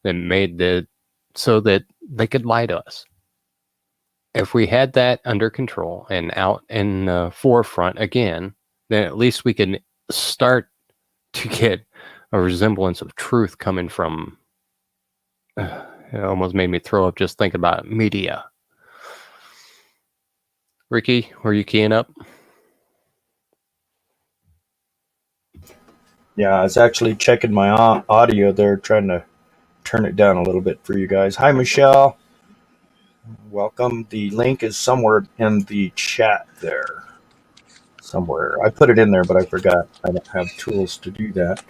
that made so that they could lie to us. If we had that under control and out in the forefront again, then at least we can start to get a resemblance of truth coming from. It almost made me throw up just thinking about media. Ricky, were you keying up? Yeah, I was actually checking my audio there, trying to turn it down a little bit for you guys. Hi, Michelle. Welcome. The link is somewhere in the chat there. Somewhere. I put it in there, but I forgot. I don't have tools to do that.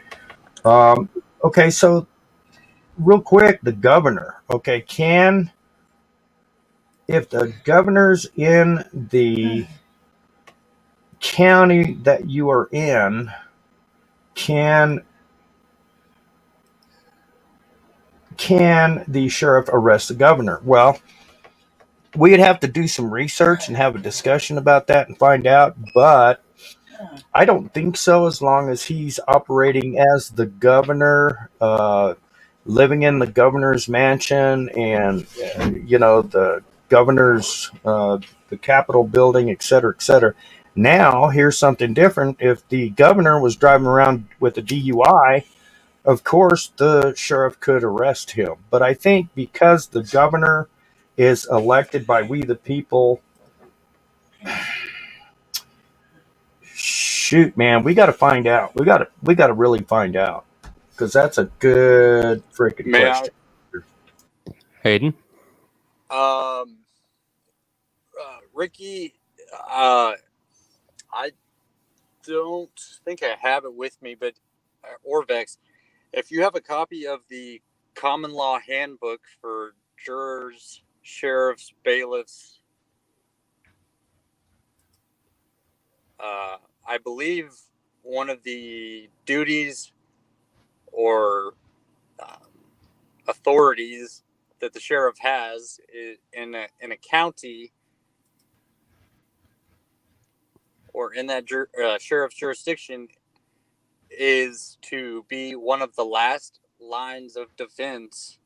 Okay, so real quick, the governor. Okay, if the governor's in the county that you are in, can the sheriff arrest the governor? Well, we'd have to do some research and have a discussion about that and find out, but I don't think so, as long as he's operating as the governor, living in the governor's mansion and the governor's, the Capitol building, et cetera, et cetera. Now, here's something different. If the governor was driving around with a DUI, of course, the sheriff could arrest him. But I think because the governor is elected by we the people, shoot, man, we got to find out. We got to really find out, because that's a good freaking question. Hayden? Ricky, I don't think I have it with me, but Orvex, if you have a copy of the common law handbook for jurors, sheriffs, bailiffs, I believe one of the duties or authorities that the sheriff has in a county or in that sheriff's jurisdiction is to be one of the last lines of defense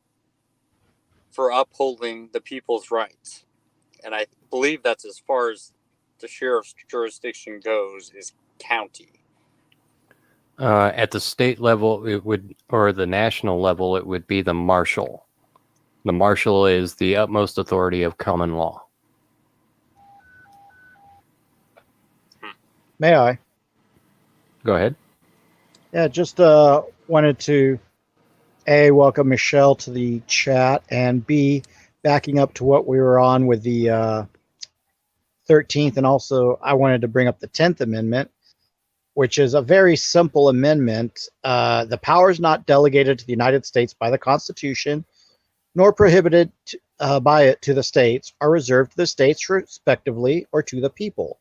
for upholding the people's rights. And I believe that's as far as the sheriff's jurisdiction goes, is county. At the state level, or the national level, it would be the marshal. The marshal is the utmost authority of common law. May I? Go ahead. Yeah, just wanted to A, welcome Michelle to the chat, and B, backing up to what we were on with the 13th, and also I wanted to bring up the 10th Amendment, which is a very simple amendment. The powers not delegated to the United States by the Constitution, nor prohibited by it to the states, are reserved to the states respectively or to the people.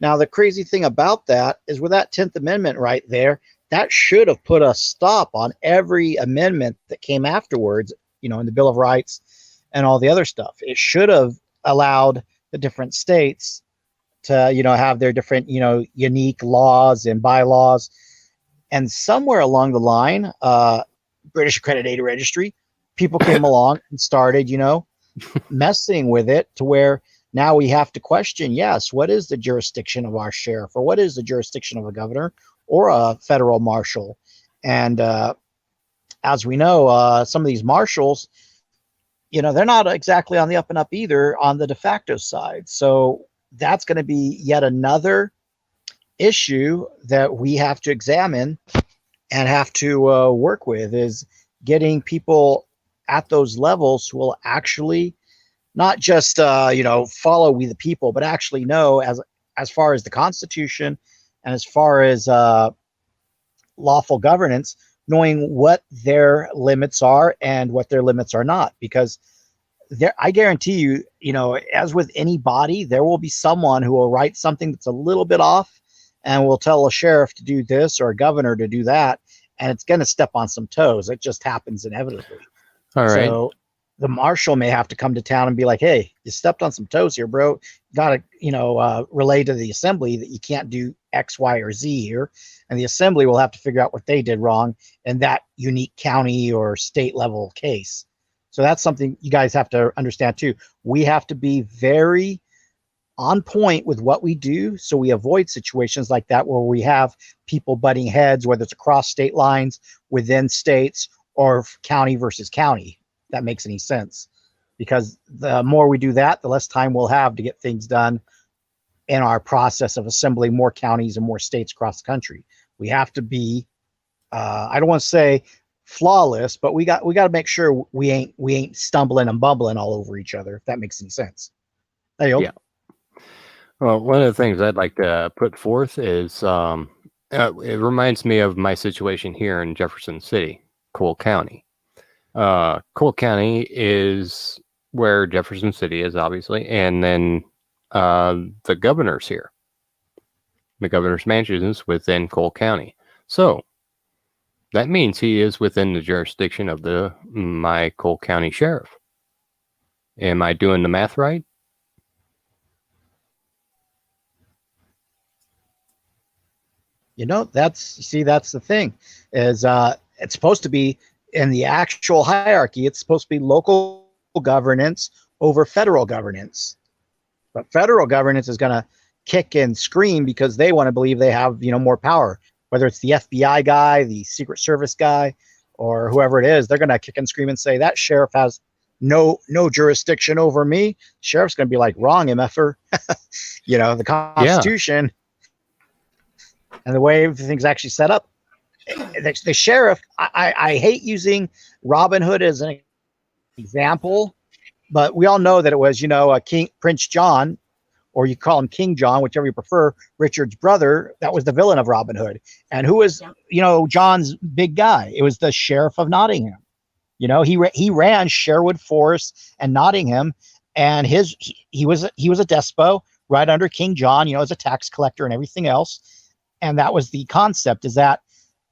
Now, the crazy thing about that is with that 10th Amendment right there, that should have put a stop on every amendment that came afterwards, in the Bill of Rights and all the other stuff. It should have allowed the different states to, have their different, unique laws and bylaws. And somewhere along the line, British Accredited Registry, people came along and started, messing with it to where now we have to question, yes, what is the jurisdiction of our sheriff, or what is the jurisdiction of a governor or a federal marshal? And as we know, some of these marshals, they're not exactly on the up and up either on the de facto side. So that's going to be yet another issue that we have to examine and have to work with, is getting people at those levels who will actually not just follow we the people, but actually know as far as the Constitution and as far as lawful governance, knowing what their limits are and what their limits are not. Because I guarantee you, as with any body, there will be someone who will write something that's a little bit off and will tell a sheriff to do this or a governor to do that, and it's going to step on some toes. It just happens inevitably. All right. So the marshal may have to come to town and be like, hey, you stepped on some toes here, bro. Got to, relay to the assembly that you can't do X, Y, or Z here. And the assembly will have to figure out what they did wrong in that unique county or state level case. So that's something you guys have to understand too. We have to be very on point with what we do, so we avoid situations like that where we have people butting heads, whether it's across state lines, within states, or county versus county. If that makes any sense. Because the more we do that, the less time we'll have to get things done in our process of assembling more counties and more states across the country. We have to be, I don't want to say flawless, but we got to make sure we ain't stumbling and bumbling all over each other, if that makes any sense. There you go. Yeah. Well, one of the things I'd like to put forth is it reminds me of my situation here in Jefferson City, Cole County. Cole County is where Jefferson City is, obviously, and then the governor's here. The governor's mansion is within Cole County. So that means he is within the jurisdiction of my Cole County sheriff. Am I doing the math right? That's the thing, is it's supposed to be in the actual hierarchy. It's supposed to be local governance over federal governance, but federal governance is going to kick and scream because they want to believe they have, more power, whether it's the FBI guy, the Secret Service guy, or whoever it is. They're going to kick and scream and say that sheriff has no jurisdiction over me. Sheriff's going to be like, wrong, MFer. The Constitution. Yeah. And the way everything's actually set up, the sheriff, I hate using Robin Hood as an example, but we all know that it was, Prince John, or you call him King John, whichever you prefer, Richard's brother. That was the villain of Robin Hood. And who was, John's big guy? It was the sheriff of Nottingham. He ran Sherwood Forest and Nottingham, and he was a despo right under King John, as a tax collector and everything else. And that was the concept, is that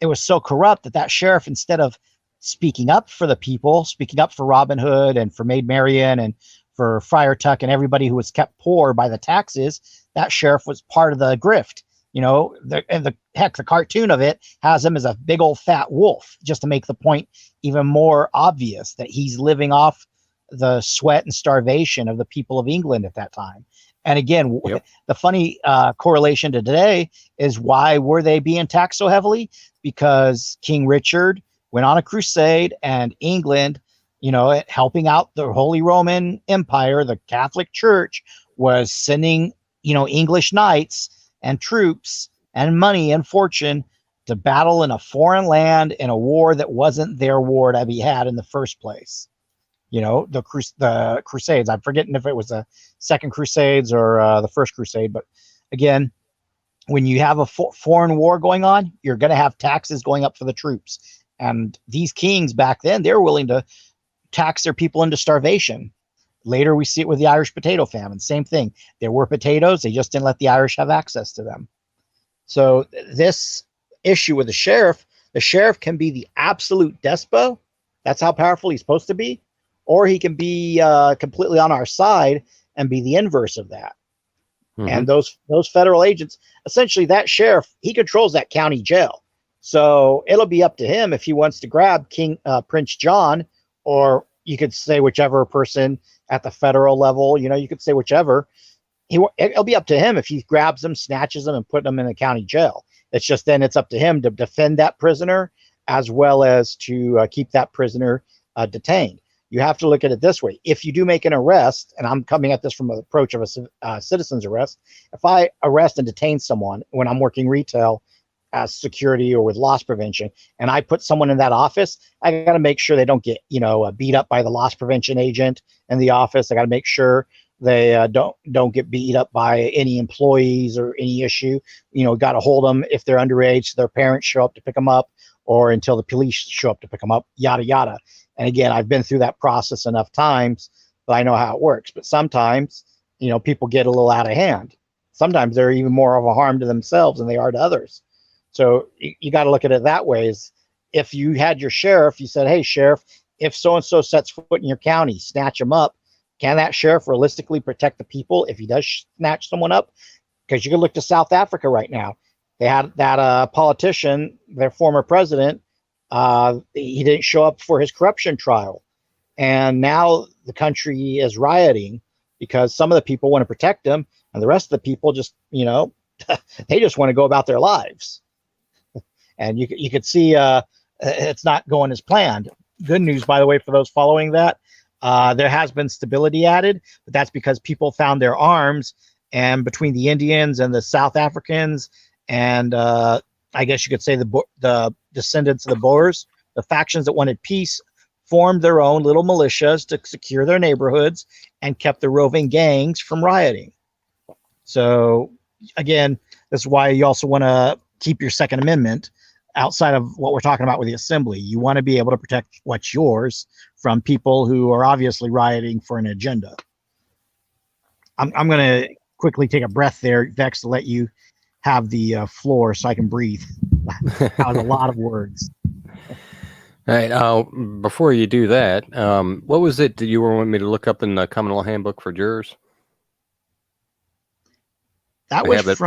it was so corrupt that sheriff, instead of speaking up for the people, speaking up for Robin Hood and for Maid Marian and for Friar Tuck and everybody who was kept poor by the taxes, that sheriff was part of the grift. The cartoon of it has him as a big old fat wolf, just to make the point even more obvious that he's living off the sweat and starvation of the people of England at that time. And again, yep. The funny correlation to today is, why were they being taxed so heavily? Because King Richard went on a crusade, and England, helping out the Holy Roman Empire, the Catholic Church, was sending, English knights and troops and money and fortune to battle in a foreign land in a war that wasn't their war to be had in the first place. The Crusades. I'm forgetting if it was the Second Crusades or the First Crusade. But again, when you have a foreign war going on, you're going to have taxes going up for the troops. And these kings back then, they were willing to tax their people into starvation. Later, we see it with the Irish potato famine. Same thing. There were potatoes. They just didn't let the Irish have access to them. So this issue with the sheriff can be the absolute despo. That's how powerful he's supposed to be. Or he can be completely on our side and be the inverse of that. Mm-hmm. And those federal agents, essentially that sheriff, he controls that county jail. So it'll be up to him if he wants to grab Prince John, or you could say whichever person at the federal level, you could say whichever. It'll be up to him if he grabs them, snatches them, and put them in the county jail. It's just then it's up to him to defend that prisoner as well as to keep that prisoner detained. You have to look at it this way. If you do make an arrest, and I'm coming at this from an approach of a citizen's arrest, if I arrest and detain someone when I'm working retail as security or with loss prevention, and I put someone in that office, I got to make sure they don't get, beat up by the loss prevention agent in the office. I got to make sure they don't get beat up by any employees or any issue. Got to hold them if they're underage, so their parents show up to pick them up, or until the police show up to pick them up, yada, yada. And again, I've been through that process enough times that I know how it works. But sometimes, people get a little out of hand. Sometimes they're even more of a harm to themselves than they are to others. So you got to look at it that way. Is if you had your sheriff, you said, hey, sheriff, if so-and-so sets foot in your county, snatch them up. Can that sheriff realistically protect the people if he does snatch someone up? Because you can look to South Africa right now. They had that politician, their former president, he didn't show up for his corruption trial. And now the country is rioting because some of the people want to protect him, and the rest of the people just, they just want to go about their lives. And you could see it's not going as planned. Good news, by the way, for those following that, there has been stability added, but that's because people found their arms, and between the Indians and the South Africans, and I guess you could say the descendants of the Boers, the factions that wanted peace, formed their own little militias to secure their neighborhoods and kept the roving gangs from rioting. So again, this is why you also want to keep your Second Amendment outside of what we're talking about with the assembly. You want to be able to protect what's yours from people who are obviously rioting for an agenda. I'm going to quickly take a breath there, Vex, to let you have the floor so I can breathe. That was a lot of words. All right. Before you do that, what was it that you were wanting me to look up in the Common Law Handbook for jurors? That was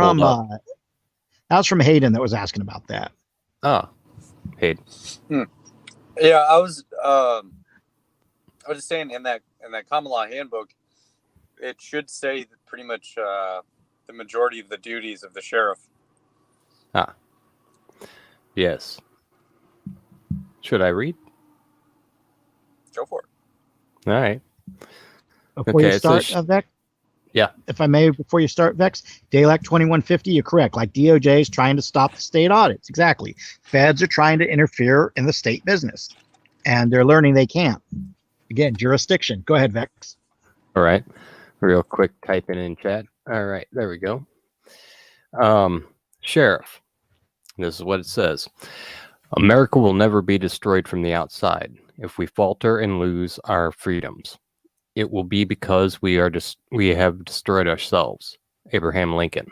from Hayden that was asking about that. Oh, Hayden. Yeah, I was just saying in that Common Law Handbook, it should say that pretty much the majority of the duties of the sheriff. Ah, yes. Should I read? Go for it. All right. Before you start, Vex? Yeah. If I may, before you start, Vex, DALAC 2150, you're correct. Like DOJ is trying to stop the state audits. Exactly. Feds are trying to interfere in the state business, and they're learning they can't. Again, jurisdiction. Go ahead, Vex. All right. Real quick typing in chat. All right. There we go. Sheriff. This is what it says. America will never be destroyed from the outside. If we falter and lose our freedoms, it will be because we have destroyed ourselves. Abraham Lincoln.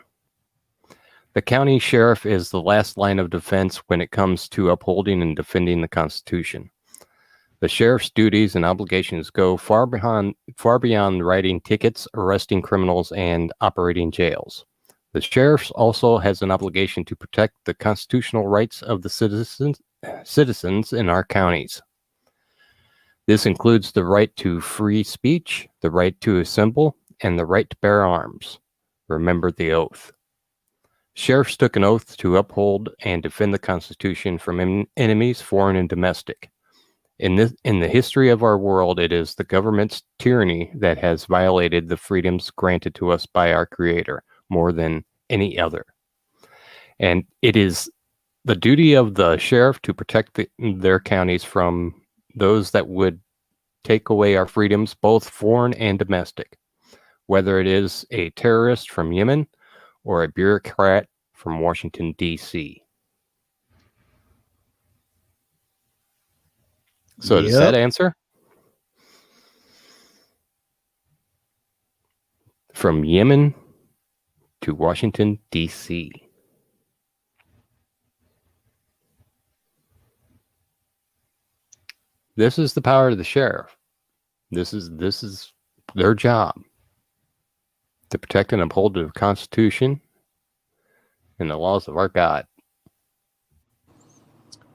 The county sheriff is the last line of defense when it comes to upholding and defending the Constitution. The sheriff's duties and obligations go far beyond writing tickets, arresting criminals, and operating jails. The sheriff also has an obligation to protect the constitutional rights of the citizens in our counties. This includes the right to free speech, the right to assemble, and the right to bear arms. Remember the oath. Sheriffs took an oath to uphold and defend the Constitution from enemies, foreign and domestic. In the history of our world, it is the government's tyranny that has violated the freedoms granted to us by our Creator more than any other. And it is the duty of the sheriff to protect their counties from those that would take away our freedoms, both foreign and domestic, whether it is a terrorist from Yemen or a bureaucrat from Washington, D.C. So does that answer? From Yemen to Washington, D.C. This is the power of the sheriff. This is their job, to protect and uphold the Constitution and the laws of our God.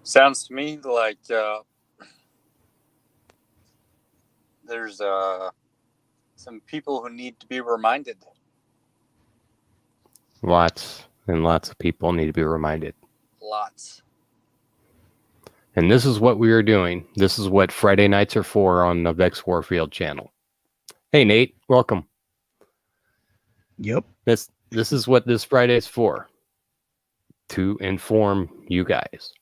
Sounds to me like there's some people who need to be reminded. Lots and lots of people need to be reminded. Lots. And this is what we are doing. This is what Friday nights are for on the Vex Warfield channel. Hey, Nate, welcome. Yep. This is what this Friday is for. To inform you guys.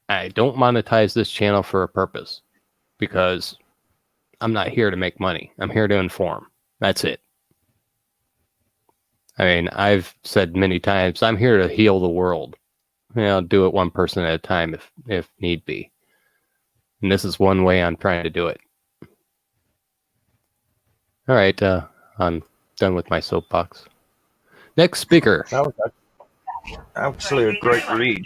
I don't monetize this channel for a purpose, because I'm not here to make money. I'm here to inform. That's it. I mean, I've said many times, I'm here to heal the world. I'll do it one person at a time if need be. And this is one way I'm trying to do it. All right, I'm done with my soapbox. Next speaker. That was actually a great read.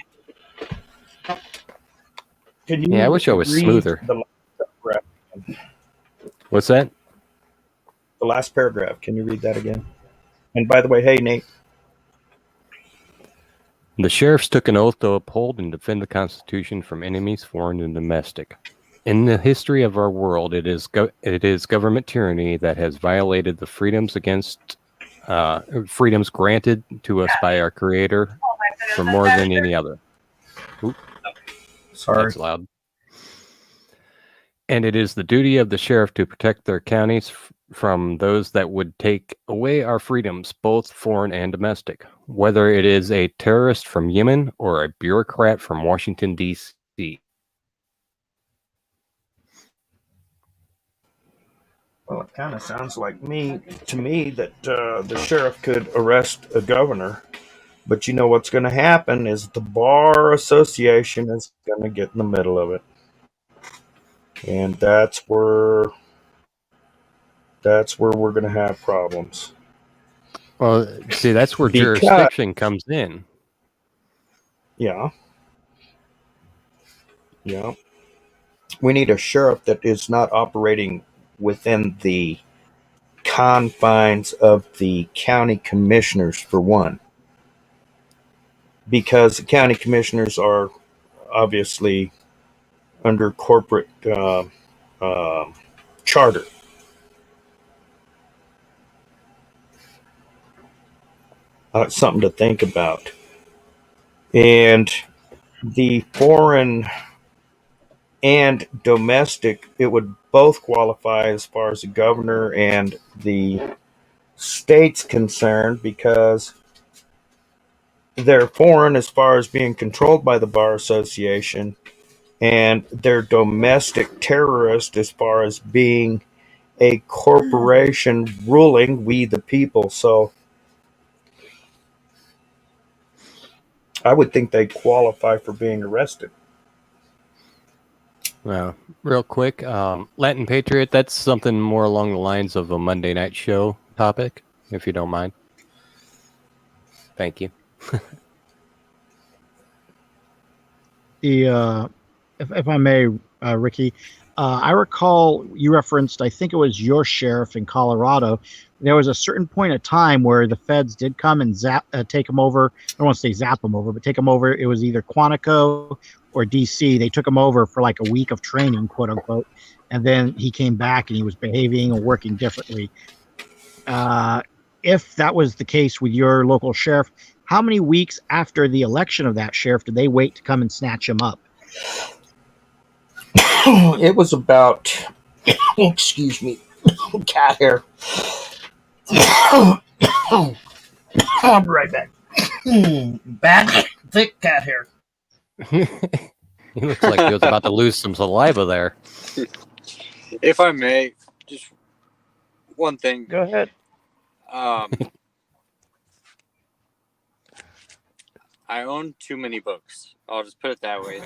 Yeah, I wish I was smoother. The last paragraph? What's that? The last paragraph. Can you read that again? And by the way, hey, Nate. The sheriffs took an oath to uphold and defend the Constitution from enemies, foreign and domestic. In the history of our world, it is government tyranny that has violated the freedoms granted to us by our Creator for more than any other. Oop. Sorry. That's loud. And it is the duty of the sheriff to protect their counties from those that would take away our freedoms, both foreign and domestic, whether it is a terrorist from Yemen or a bureaucrat from Washington, D.C. Well, it kind of sounds like to me that the sheriff could arrest a governor, but you know what's going to happen is the bar association is going to get in the middle of it, and that's where we're going to have problems. Well, see, that's where jurisdiction comes in. Yeah. We need a sheriff that is not operating within the confines of the county commissioners, for one, because the county commissioners are obviously under corporate charter. Something to think about. And the foreign and domestic, it would both qualify as far as the governor and the state's concerned, because they're foreign as far as being controlled by the Bar Association, and they're domestic terrorist as far as being a corporation ruling we the people. So I would think they qualify for being arrested. Well, real quick, Latin Patriot, that's something more along the lines of a Monday night show topic, if you don't mind. Thank you. If I may, Ricky, I recall you referenced, I think it was your sheriff in Colorado. There was a certain point of time where the feds did come and take him over. I don't want to say zap him over, but take him over. It was either Quantico or DC. They took him over for like a week of training, quote unquote. And then he came back and he was behaving or working differently. If that was the case with your local sheriff, how many weeks after the election of that sheriff did they wait to come and snatch him up? It was about, excuse me, cat hair. I'll be right back. Bad, thick cat hair. He looks like he was about to lose some saliva there. If I may, just one thing. Go ahead. I own too many books. I'll just put it that way.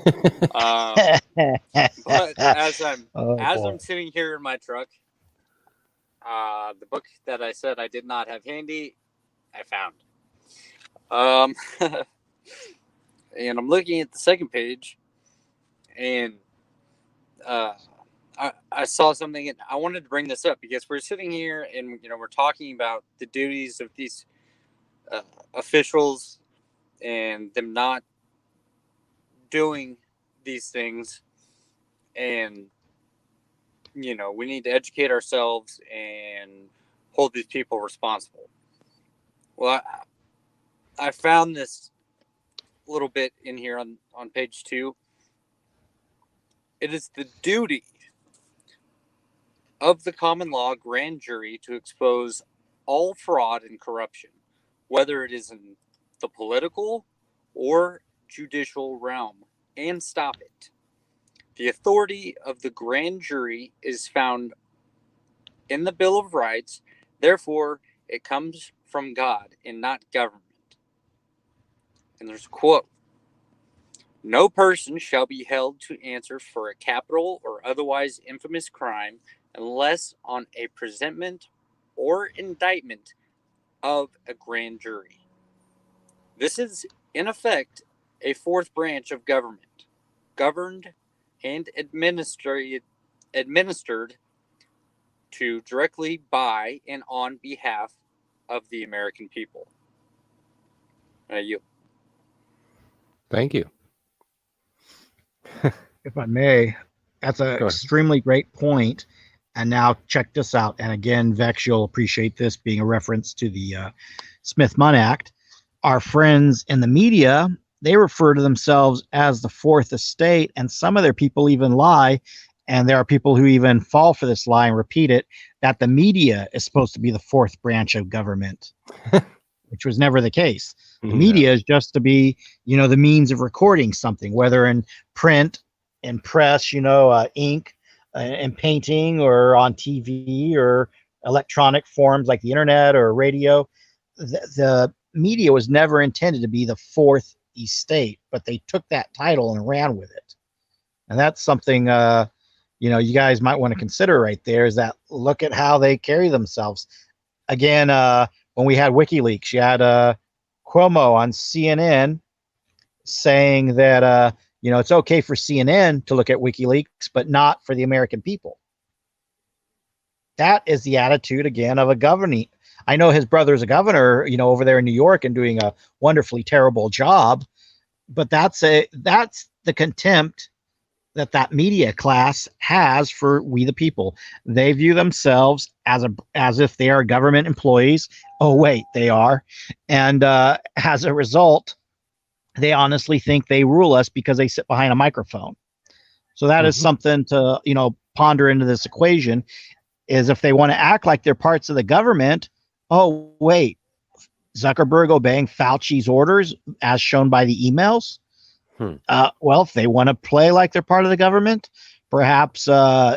But as I'm sitting here in my truck, the book that I said I did not have handy, I found. And I'm looking at the second page, And I saw something, and I wanted to bring this up because we're sitting here and we're talking about the duties of these officials and them not doing these things, and we need to educate ourselves and hold these people responsible. Well, I found this little bit in here on page 2. It is the duty of the common law grand jury to expose all fraud and corruption, whether it is in the political or judicial realm, and stop it. The authority of the grand jury is found in the Bill of Rights. Therefore, it comes from God and not government. And there's a quote: "No person shall be held to answer for a capital or otherwise infamous crime unless on a presentment or indictment of a grand jury." This is, in effect, a fourth branch of government, governed and administered to directly by and on behalf of the American people. You. Thank you. If I may, that's an extremely great point. And now check this out. And again, Vex, you'll appreciate this being a reference to the Smith-Munn Act. Our friends in the media, they refer to themselves as the Fourth Estate, and some of their people even lie, and there are people who even fall for this lie and repeat it, that the media is supposed to be the fourth branch of government, which was never the case. The media is just to be, the means of recording something, whether in print, in press, ink, and painting, or on TV or electronic forms like the internet or radio. The media was never intended to be the fourth estate, but they took that title and ran with it. And that's something, you guys might want to consider right there, is that look at how they carry themselves. Again, when we had WikiLeaks, you had Cuomo on CNN saying that, it's okay for CNN to look at WikiLeaks, but not for the American people. That is the attitude, again, of a governing. I know his brother's a governor, over there in New York, and doing a wonderfully terrible job, but that's the contempt that media class has for we the people. They view themselves as if they are government employees. Oh wait, they are. And as a result, they honestly think they rule us because they sit behind a microphone. So that is something to, ponder into this equation, is if they want to act like they're parts of the government, oh wait, Zuckerberg obeying Fauci's orders as shown by the emails. Well, if they want to play like they're part of the government, perhaps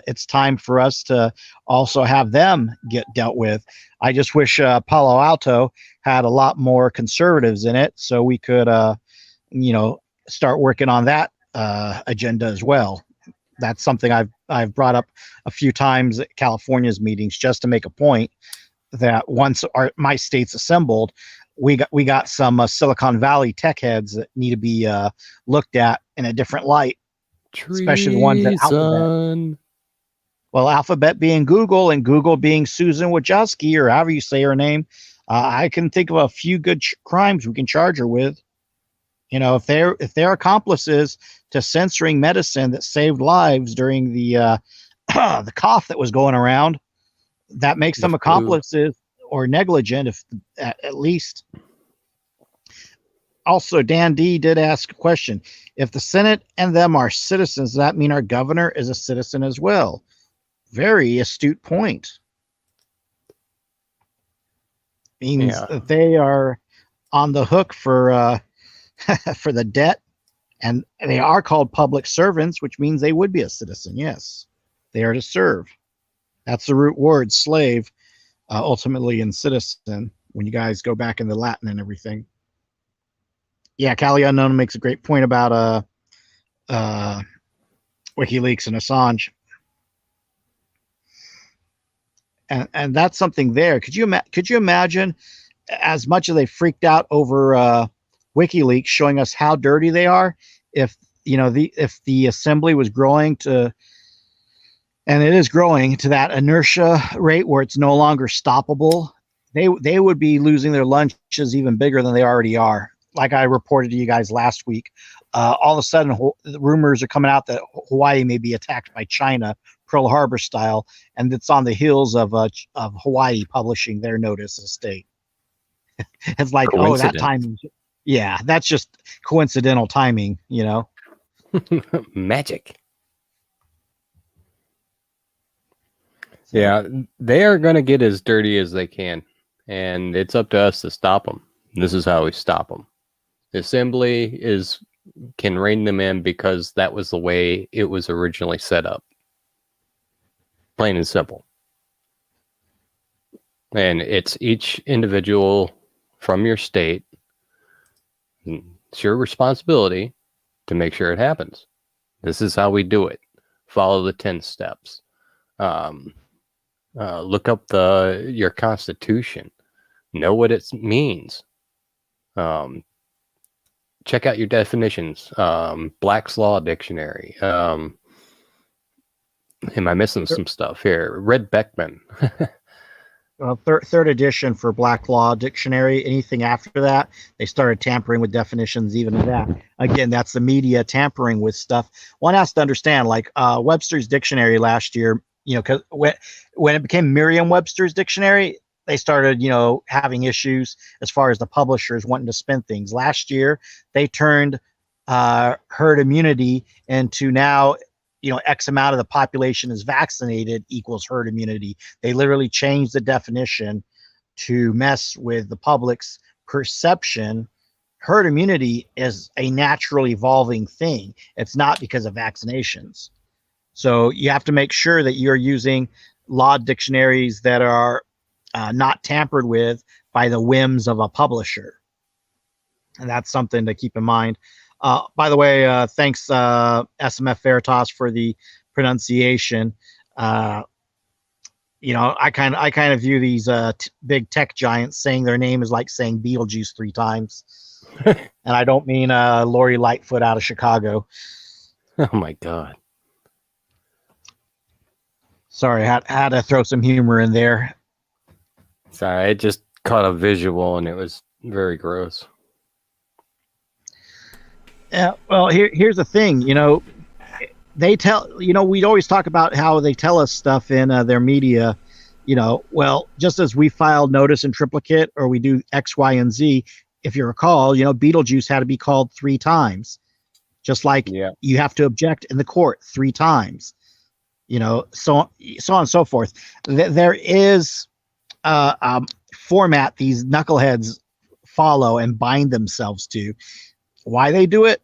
it's time for us to also have them get dealt with. I just wish Palo Alto had a lot more conservatives in it, so we could, start working on that agenda as well. That's something I've brought up a few times at California's meetings, just to make a point that once my state's assembled, we got some Silicon Valley tech heads that need to be looked at in a different light, especially the ones at Alphabet. Well, Alphabet being Google, and Google being Susan Wojcicki, or however you say her name. I can think of a few good crimes we can charge her with. If they're accomplices to censoring medicine that saved lives during the the cough that was going around, that makes them accomplices or negligent, if at least. Also, Dan D did ask a question: if the Senate and them are citizens, does that mean our governor is a citizen as well? Very astute point. Means that they are on the hook for for the debt, and they are called public servants, which means they would be a citizen. Yes, they are to serve. That's the root word, slave, ultimately in citizen, when you guys go back into Latin and everything. Yeah, Cali Unknown makes a great point about WikiLeaks and Assange. And that's something there. Could you imagine, as much as they freaked out over WikiLeaks showing us how dirty they are, if if the assembly was growing to, and it is growing to that inertia rate where it's no longer stoppable, they would be losing their lunches even bigger than they already are. Like I reported to you guys last week, all of a sudden rumors are coming out that Hawaii may be attacked by China, Pearl Harbor style, and it's on the heels of Hawaii publishing their notice of state. It's like, oh, that timing. Yeah, that's just coincidental timing, Magic. Yeah, they are going to get as dirty as they can, and it's up to us to stop them. This is how we stop them. The assembly can rein them in because that was the way it was originally set up. Plain and simple. And it's each individual from your state. It's your responsibility to make sure it happens. This is how we do it. Follow the 10 steps. Look up your Constitution. Know what it means. Check out your definitions. Black's Law Dictionary. Am I missing some stuff here? Red Beckman. Third edition for Black Law Dictionary. Anything after that, they started tampering with definitions even of that. Again, that's the media tampering with stuff. One has to understand, like Webster's Dictionary last year, because when it became Merriam-Webster's Dictionary, they started, having issues as far as the publishers wanting to spin things. Last year, they turned herd immunity into now, X amount of the population is vaccinated equals herd immunity. They literally changed the definition to mess with the public's perception. Herd immunity is a natural evolving thing. It's not because of vaccinations. So you have to make sure that you're using law dictionaries that are not tampered with by the whims of a publisher. And that's something to keep in mind. By the way, thanks SMF Veritas for the pronunciation. I kind of view these big tech giants saying their name is like saying Beetlejuice 3 times. And I don't mean Lori Lightfoot out of Chicago. Oh my God. Sorry, had to throw some humor in there. Sorry, I just caught a visual and it was very gross. Yeah, well, here's the thing. They tell, we'd always talk about how they tell us stuff in their media. Well, just as we filed notice in triplicate or we do X, Y, and Z, if you recall, Beetlejuice had to be called 3 times, just like you have to object in the court 3 times. So on and so forth. There is a format these knuckleheads follow and bind themselves to. Why they do it,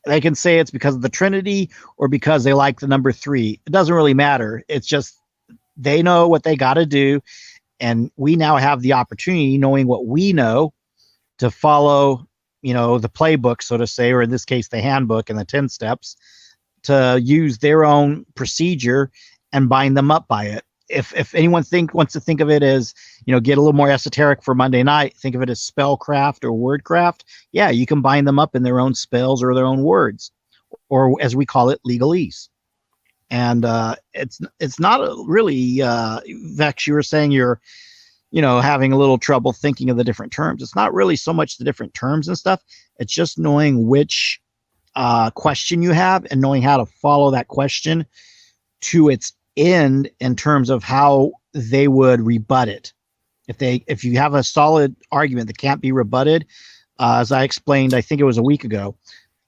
they can say it's because of the Trinity or because they like the number 3. It doesn't really matter. It's just they know what they got to do, and we now have the opportunity, knowing what we know, to follow, the playbook, so to say, or in this case, the handbook and the 10 steps, to use their own procedure and bind them up by it. If anyone wants to think of it as, get a little more esoteric for Monday night, think of it as spellcraft or wordcraft. Yeah, you can bind them up in their own spells or their own words, or as we call it, legalese. And it's not really, Vex, you were saying you're, having a little trouble thinking of the different terms. It's not really so much the different terms and stuff. It's just knowing which question you have and knowing how to follow that question to its end in terms of how they would rebut it. If you have a solid argument that can't be rebutted, as I explained, I think it was a week ago,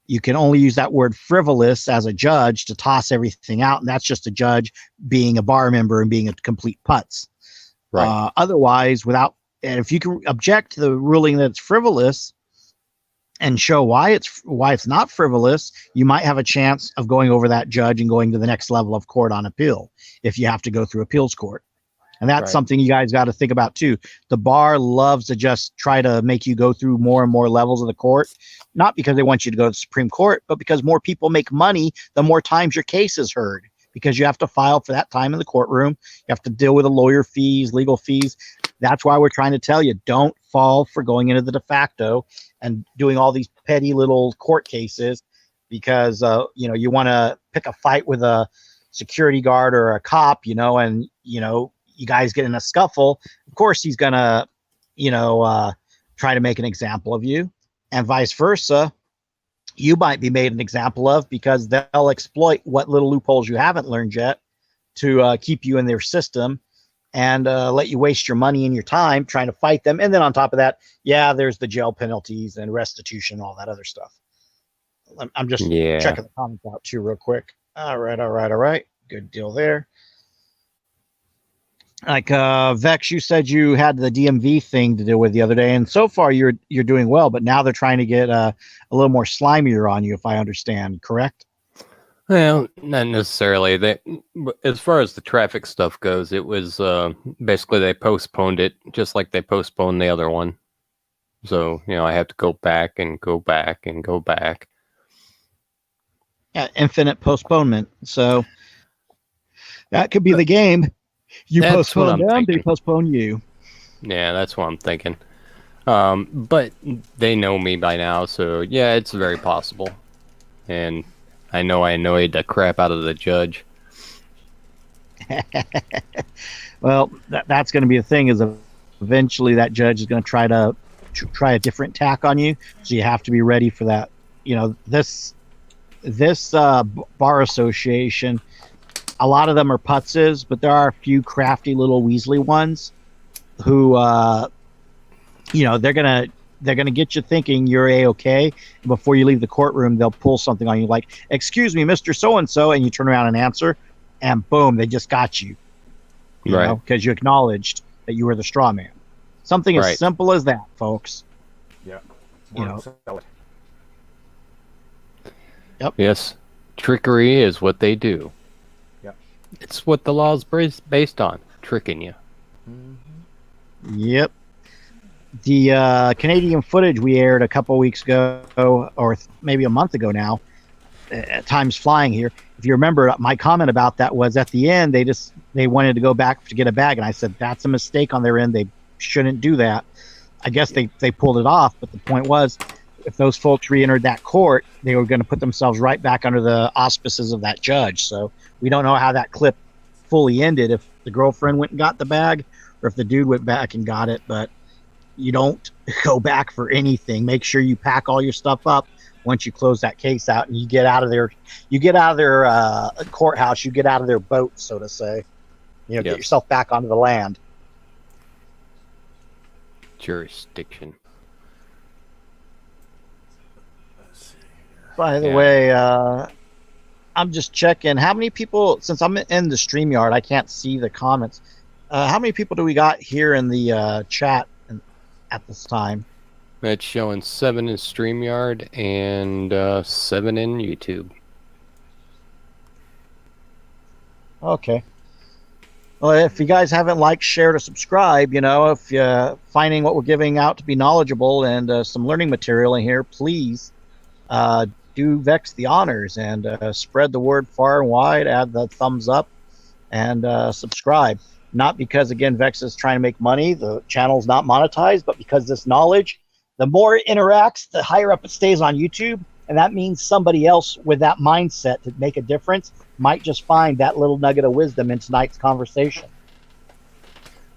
you can only use that word frivolous as a judge to toss everything out, and that's just a judge being a bar member and being a complete putz. Right. Otherwise, and if you can object to the ruling that it's frivolous and show why it's not frivolous, you might have a chance of going over that judge and going to the next level of court on appeal if you have to go through appeals court. And that's something you guys got to think about too. The bar loves to just try to make you go through more and more levels of the court, not because they want you to go to the Supreme Court, but because more people make money, the more times your case is heard, because you have to file for that time in the courtroom. You have to deal with the lawyer fees, legal fees. That's why we're trying to tell you, don't fall for going into the de facto and doing all these petty little court cases. because you want to pick a fight with a security guard or a cop, and you guys get in a scuffle. Of course, he's gonna try to make an example of you, and vice versa. You might be made an example of because they'll exploit what little loopholes you haven't learned yet to keep you in their system and let you waste your money and your time trying to fight them. And then on top of that, there's the jail penalties and restitution, all that other stuff. I'm just checking the comments out too real quick. All right. Good deal there. Like Vex, you said you had the DMV thing to deal with the other day, and so far you're doing well. But now they're trying to get a little more slimier on you, if I understand correct. Well, not necessarily. As far as the traffic stuff goes, it was basically they postponed it, just like they postponed the other one. So I have to go back and go back and go back. Yeah, infinite postponement. So that could be the game. You postpone them, they postpone you. Yeah, that's what I'm thinking. But they know me by now, so it's very possible. And I know I annoyed the crap out of the judge. Well, that's going to be the thing, is eventually that judge is going to try a different tack on you. So you have to be ready for that. This bar association, a lot of them are putzes, but there are a few crafty little Weasley ones who, they're gonna get you thinking you're a-okay. And before you leave the courtroom, they'll pull something on you like, "Excuse me, Mr. So-and-so," and you turn around and answer, and boom, they just got you. Right? Because you acknowledged that you were the straw man. Something as simple as that, folks. Yeah. Yep. Yes. Trickery is what they do. It's what the law is based on, tricking you. Mm-hmm. Yep. The Canadian footage we aired a couple weeks ago, or maybe a month ago now, time's flying here. If you remember, my comment about that was at the end, they wanted to go back to get a bag, and I said, that's a mistake on their end. They shouldn't do that. I guess they pulled it off, but the point was, if those folks re-entered that court, they were going to put themselves right back under the auspices of that judge. So we don't know how that clip fully ended, if the girlfriend went and got the bag or if the dude went back and got it. But you don't go back for anything. Make sure you pack all your stuff up once you close that case out and you get out of their courthouse, you get out of their boat, so to say. Get yourself back onto the land. Jurisdiction. By the way, I'm just checking how many people, since I'm in the StreamYard, I can't see the comments. How many people do we got here in the chat at this time? It's showing 7 in StreamYard and 7 in YouTube. Okay. Well, if you guys haven't liked, shared, or subscribed, if you're finding what we're giving out to be knowledgeable and some learning material in here, please do Vex the honors and spread the word far and wide, add the thumbs up, and subscribe. Not because, again, Vex is trying to make money. The channel's not monetized, but because this knowledge, the more it interacts, the higher up it stays on YouTube. And that means somebody else with that mindset to make a difference might just find that little nugget of wisdom in tonight's conversation.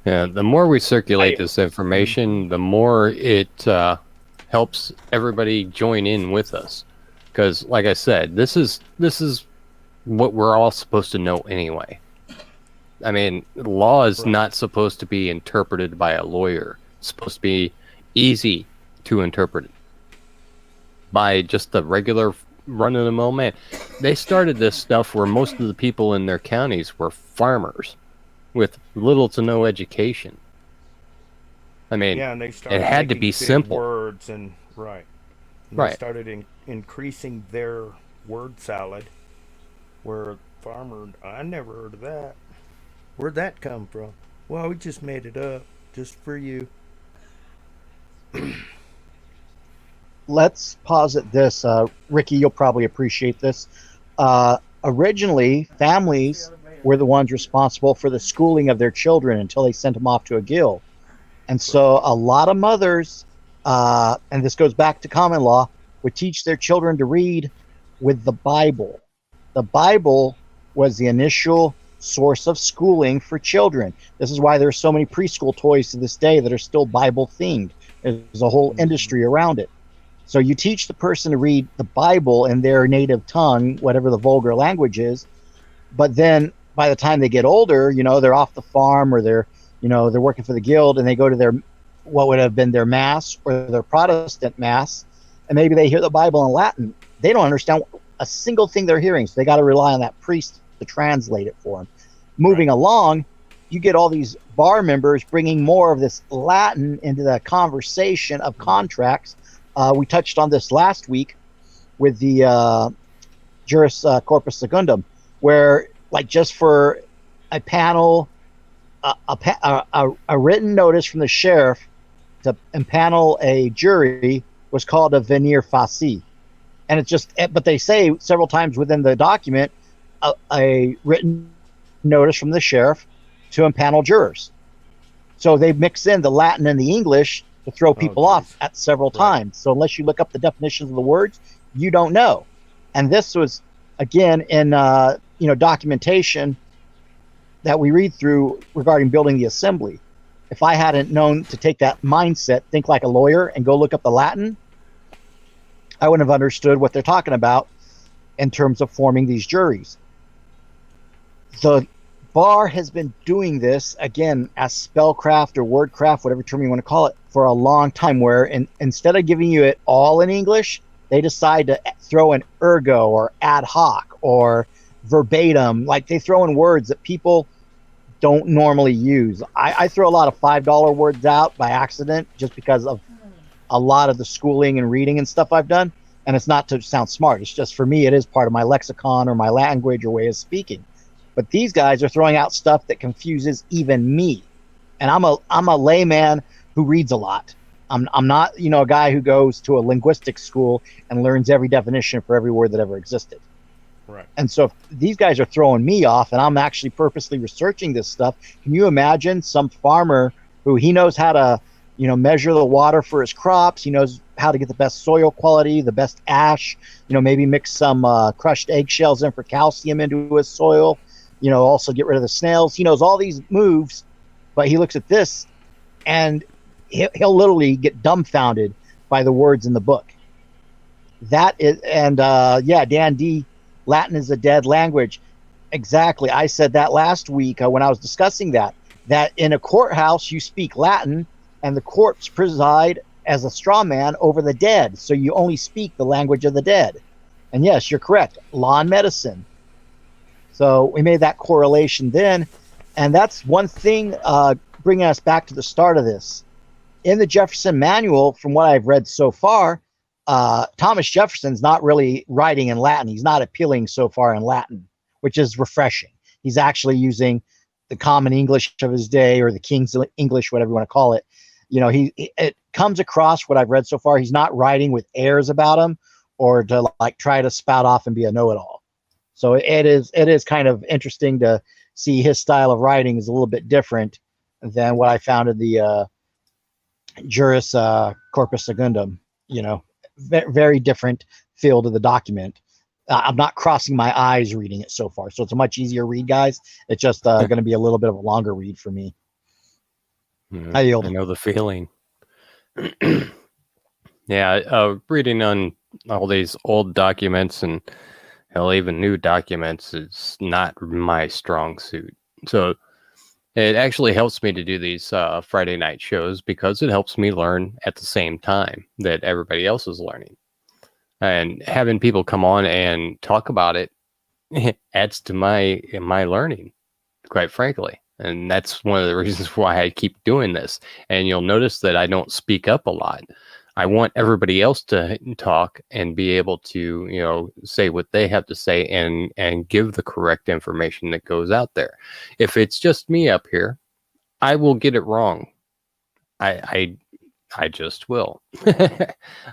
Yeah, the more we circulate this information, the more it helps everybody join in with us. Because, like I said, this is what we're all supposed to know anyway. I mean, law is not supposed to be interpreted by a lawyer. It's supposed to be easy to interpret by just the regular run-of-the-mill man. They started this stuff where most of the people in their counties were farmers with little to no education. I mean, and they started it had to be simple. Words and they started increasing their word salad. Where farmer, I never heard of that. Where'd that come from? Well, we just made it up just for you. Let's posit this. Ricky, you'll probably appreciate this. Originally, families were the ones responsible for the schooling of their children until they sent them off to a guild. And so a lot of mothers, and this goes back to common law, would teach their children to read with the Bible. The Bible was the initial source of schooling for children. This is why there's so many preschool toys to this day that are still Bible themed. There's a whole industry around it. So you teach the person to read the Bible in their native tongue, whatever the vulgar language is, but then by the time they get older, they're off the farm, or they're working for the guild, and they go to their, what would have been their mass or their Protestant mass, and maybe they hear the Bible in Latin. They don't understand a single thing they're hearing, so they got to rely on that priest to translate it for them. Moving along, you get all these bar members bringing more of this Latin into the conversation of contracts. We touched on this last week with the Juris Corpus Secundum, where, like, just for a panel, a written notice from the sheriff to impanel a jury was called a venire facie. And it's just, but they say several times within the document, a written notice from the sheriff to impanel jurors. So they mix in the Latin and the English to throw people off at several times. So unless you look up the definitions of the words, you don't know. And this was, again, in documentation that we read through regarding building the assembly. If I hadn't known to take that mindset, think like a lawyer, and go look up the Latin, I wouldn't have understood what they're talking about in terms of forming these juries. The bar has been doing this, again, as spellcraft or wordcraft, whatever term you want to call it, for a long time, where instead of giving you it all in English, they decide to throw in ergo or ad hoc or verbatim. Like, they throw in words that people don't normally use. I throw a lot of $5 words out by accident just because of a lot of the schooling and reading and stuff I've done. And it's not to sound smart. It's just, for me, it is part of my lexicon or my language or way of speaking. But these guys are throwing out stuff that confuses even me. And I'm a layman who reads a lot. I'm not, a guy who goes to a linguistics school and learns every definition for every word that ever existed. Right. And so if these guys are throwing me off, and I'm actually purposely researching this stuff, can you imagine some farmer who he knows how to, measure the water for his crops? He knows how to get the best soil quality, the best ash, maybe mix some crushed eggshells in for calcium into his soil, also get rid of the snails. He knows all these moves, but he looks at this and he'll literally get dumbfounded by the words in the book. That is, and Dan D, Latin is a dead language. Exactly. I said that last week when I was discussing that in a courthouse, you speak Latin, and the courts preside as a straw man over the dead. So you only speak the language of the dead. And yes, you're correct. Law and medicine. So we made that correlation then. And that's one thing bringing us back to the start of this. In the Jefferson manual, from what I've read so far, Thomas Jefferson's not really writing in Latin. He's not appealing so far in Latin, which is refreshing. He's actually using the common English of his day, or the King's English, whatever you want to call it. It comes across, what I've read so far, he's not writing with airs about him or to try to spout off and be a know-it-all. So it is kind of interesting to see his style of writing is a little bit different than what I found in the Juris Corpus Secundum. Very different feel to the document. I'm not crossing my eyes reading it so far, so it's a much easier read, guys. It's just going to be a little bit of a longer read for me. I yield. I know the feeling. Yeah, reading on all these old documents and hell, even new documents is not my strong suit. So it actually helps me to do these Friday night shows, because it helps me learn at the same time that everybody else is learning. And having people come on and talk about it adds to my learning, quite frankly. And that's one of the reasons why I keep doing this. And you'll notice that I don't speak up a lot. I want everybody else to talk and be able to, say what they have to say and give the correct information that goes out there. If it's just me up here, I will get it wrong. I just will.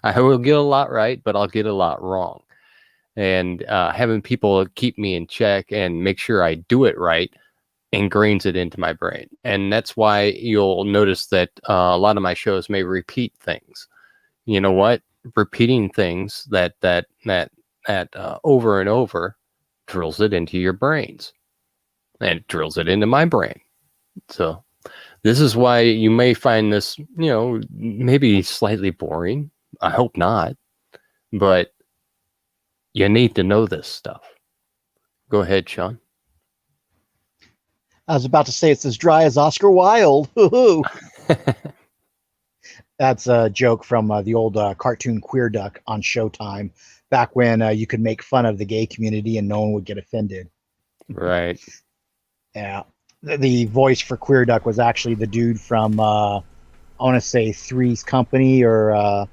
I will get a lot right, but I'll get a lot wrong. And having people keep me in check and make sure I do it right ingrains it into my brain. And that's why you'll notice that a lot of my shows may repeat things. You know what? Repeating things that that over and over drills it into your brains, and it drills it into my brain. So this is why you may find this, maybe slightly boring. I hope not, but you need to know this stuff. Go ahead, Sean. I was about to say it's as dry as Oscar Wilde. That's a joke from the old cartoon Queer Duck on Showtime, back when you could make fun of the gay community and no one would get offended. Right. Yeah. The voice for Queer Duck was actually the dude from, I want to say Three's Company, or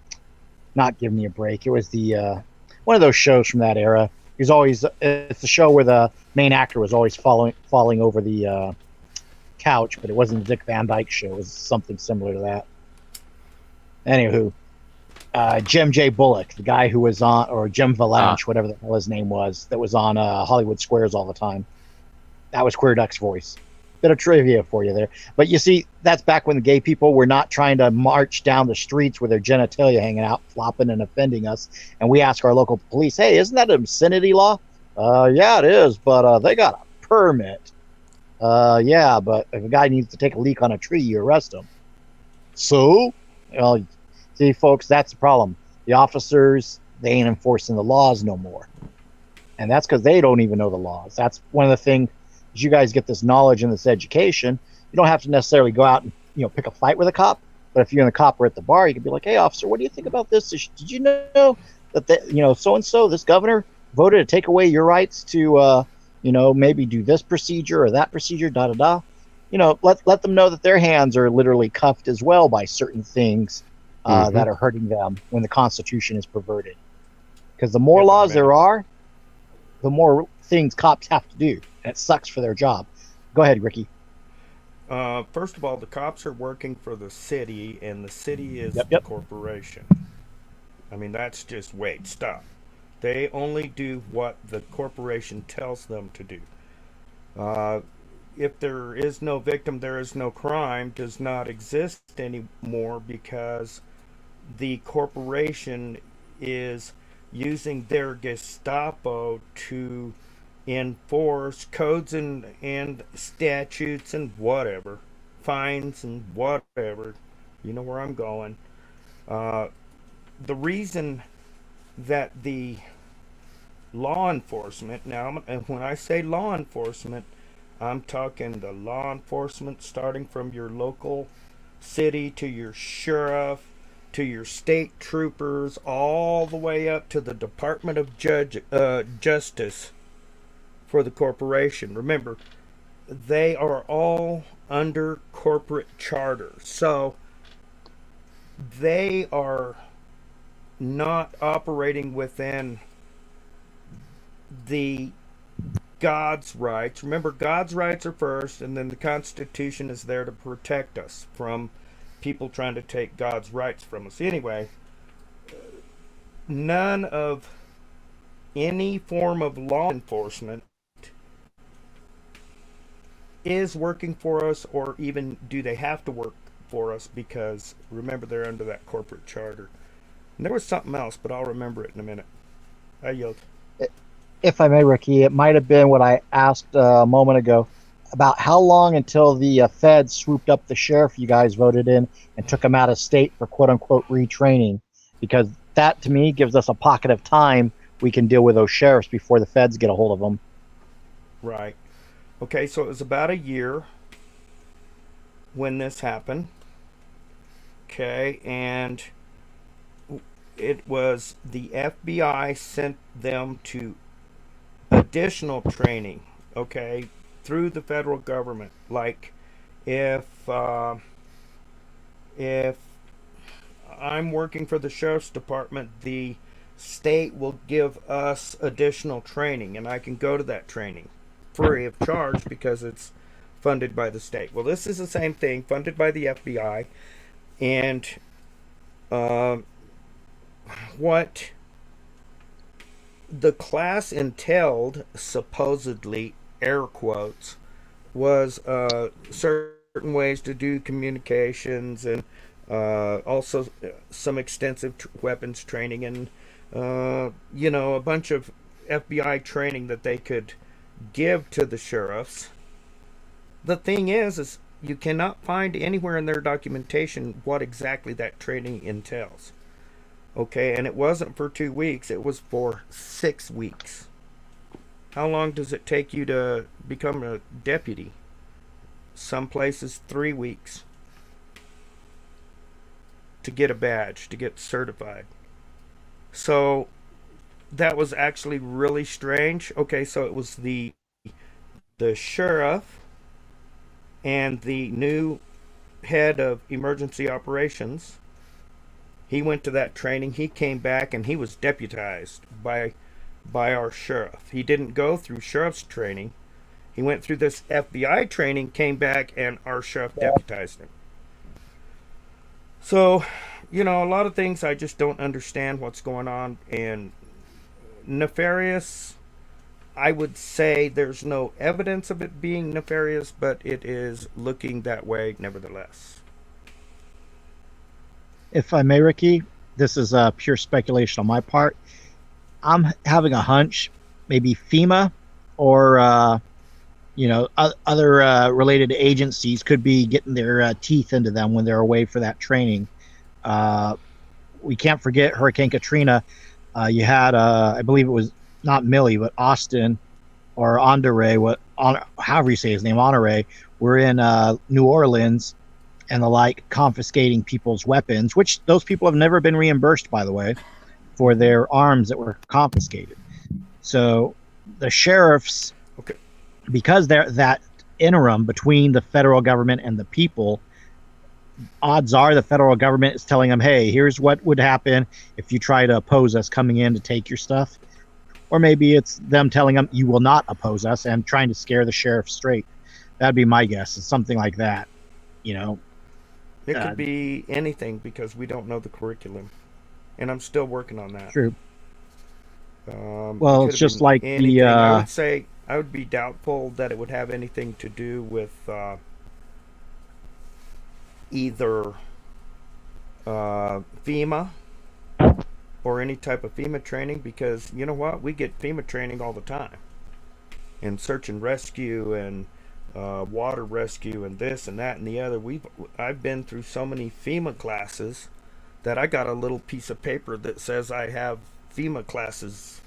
not Give Me a Break. It was the one of those shows from that era. He's always, it's the show where the main actor was always falling over the couch, but it wasn't the Dick Van Dyke Show. It was something similar to that. Anywho, Jim J. Bullock, the guy who was on, or Jim Valanche, whatever the hell his name was, that was on Hollywood Squares all the time. That was Queer Duck's voice. Bit of trivia for you there. But you see, that's back when the gay people were not trying to march down the streets with their genitalia hanging out, flopping and offending us. And we ask our local police, hey, isn't that an obscenity law? Yeah, it is, but they got a permit. Yeah, but if a guy needs to take a leak on a tree, you arrest him. So, well, see, folks, that's the problem. The officers, they ain't enforcing the laws no more. And that's because they don't even know the laws. That's one of the things. As you guys get this knowledge and this education, you don't have to necessarily go out and pick a fight with a cop. But if you and the cop are at the bar, you can be like, "Hey, officer, what do you think about this? Did you know that so and so, this governor, voted to take away your rights to maybe do this procedure or that procedure, da da da." Let them know that their hands are literally cuffed as well by certain things that are hurting them when the Constitution is perverted. Because the more laws there are, the more things cops have to do. And it sucks for their job. Go ahead, Ricky. First of all, the cops are working for the city, and the city is the corporation. I mean, that's just, wait, stop. They only do what the corporation tells them to do. If there is no victim, there is no crime, does not exist anymore because the corporation is using their Gestapo to enforce codes and statutes and whatever, fines and whatever. You know where I'm going. The reason that the law enforcement, now when I say law enforcement, I'm talking the law enforcement starting from your local city to your sheriff to your state troopers all the way up to the Department of Justice for the corporation. Remember, they are all under corporate charter. So they are not operating within the God's rights. Remember, God's rights are first, and then the Constitution is there to protect us from people trying to take God's rights from us. Anyway, none of any form of law enforcement is working for us, or even do they have to work for us, because remember, they're under that corporate charter. And there was something else, but I'll remember it in a minute. I yield. If I may, Ricky, it might have been what I asked a moment ago about how long until the feds swooped up the sheriff you guys voted in and took him out of state for quote-unquote retraining, because that, to me, gives us a pocket of time we can deal with those sheriffs before the feds get a hold of them. Right. Okay, so it was about a year when this happened. Okay, and it was the FBI sent them to additional training, okay, through the federal government. Like, if I'm working for the sheriff's department, the state will give us additional training, and I can go to that training free of charge because it's funded by the state. Well, this is the same thing, funded by the FBI, and what the class entailed, supposedly, air quotes, was certain ways to do communications, and also some extensive weapons training, and a bunch of FBI training that they could give to the sheriffs. The thing is you cannot find anywhere in their documentation what exactly that training entails. Okay, and it wasn't for 2 weeks, it was for 6 weeks. How long does it take you to become a deputy? Some places 3 weeks to get a badge, to get certified. So that was actually really strange. Okay, so it was the sheriff and the new head of emergency operations. He went to that training. He came back and he was deputized by our sheriff. He didn't go through sheriff's training. He went through this FBI training, came back, and our sheriff deputized him. So, a lot of things I just don't understand what's going on. And nefarious, I would say there's no evidence of it being nefarious, but it is looking that way nevertheless. If I may, Ricky, this is pure speculation on my part. I'm having a hunch maybe FEMA or other related agencies could be getting their teeth into them when they're away for that training. We can't forget Hurricane Katrina. You had, I believe it was not Millie, but Austin or Andre, however you say his name, Honore, were in New Orleans and the like, confiscating people's weapons, which those people have never been reimbursed, by the way, for their arms that were confiscated. So the sheriffs, okay, because they're that interim between the federal government and the people, odds are the federal government is telling them, hey, here's what would happen if you try to oppose us coming in to take your stuff. Or maybe it's them telling them you will not oppose us and trying to scare the sheriff straight. That'd be my guess. It's something like that. It could be anything because we don't know the curriculum. And I'm still working on that. True. Well, it's just like anything. I would say I would be doubtful that it would have anything to do with either FEMA or any type of FEMA training, because you know what? We get FEMA training all the time. And search and rescue and water rescue and this and that and the other. I've been through so many FEMA classes that I got a little piece of paper that says I have FEMA classes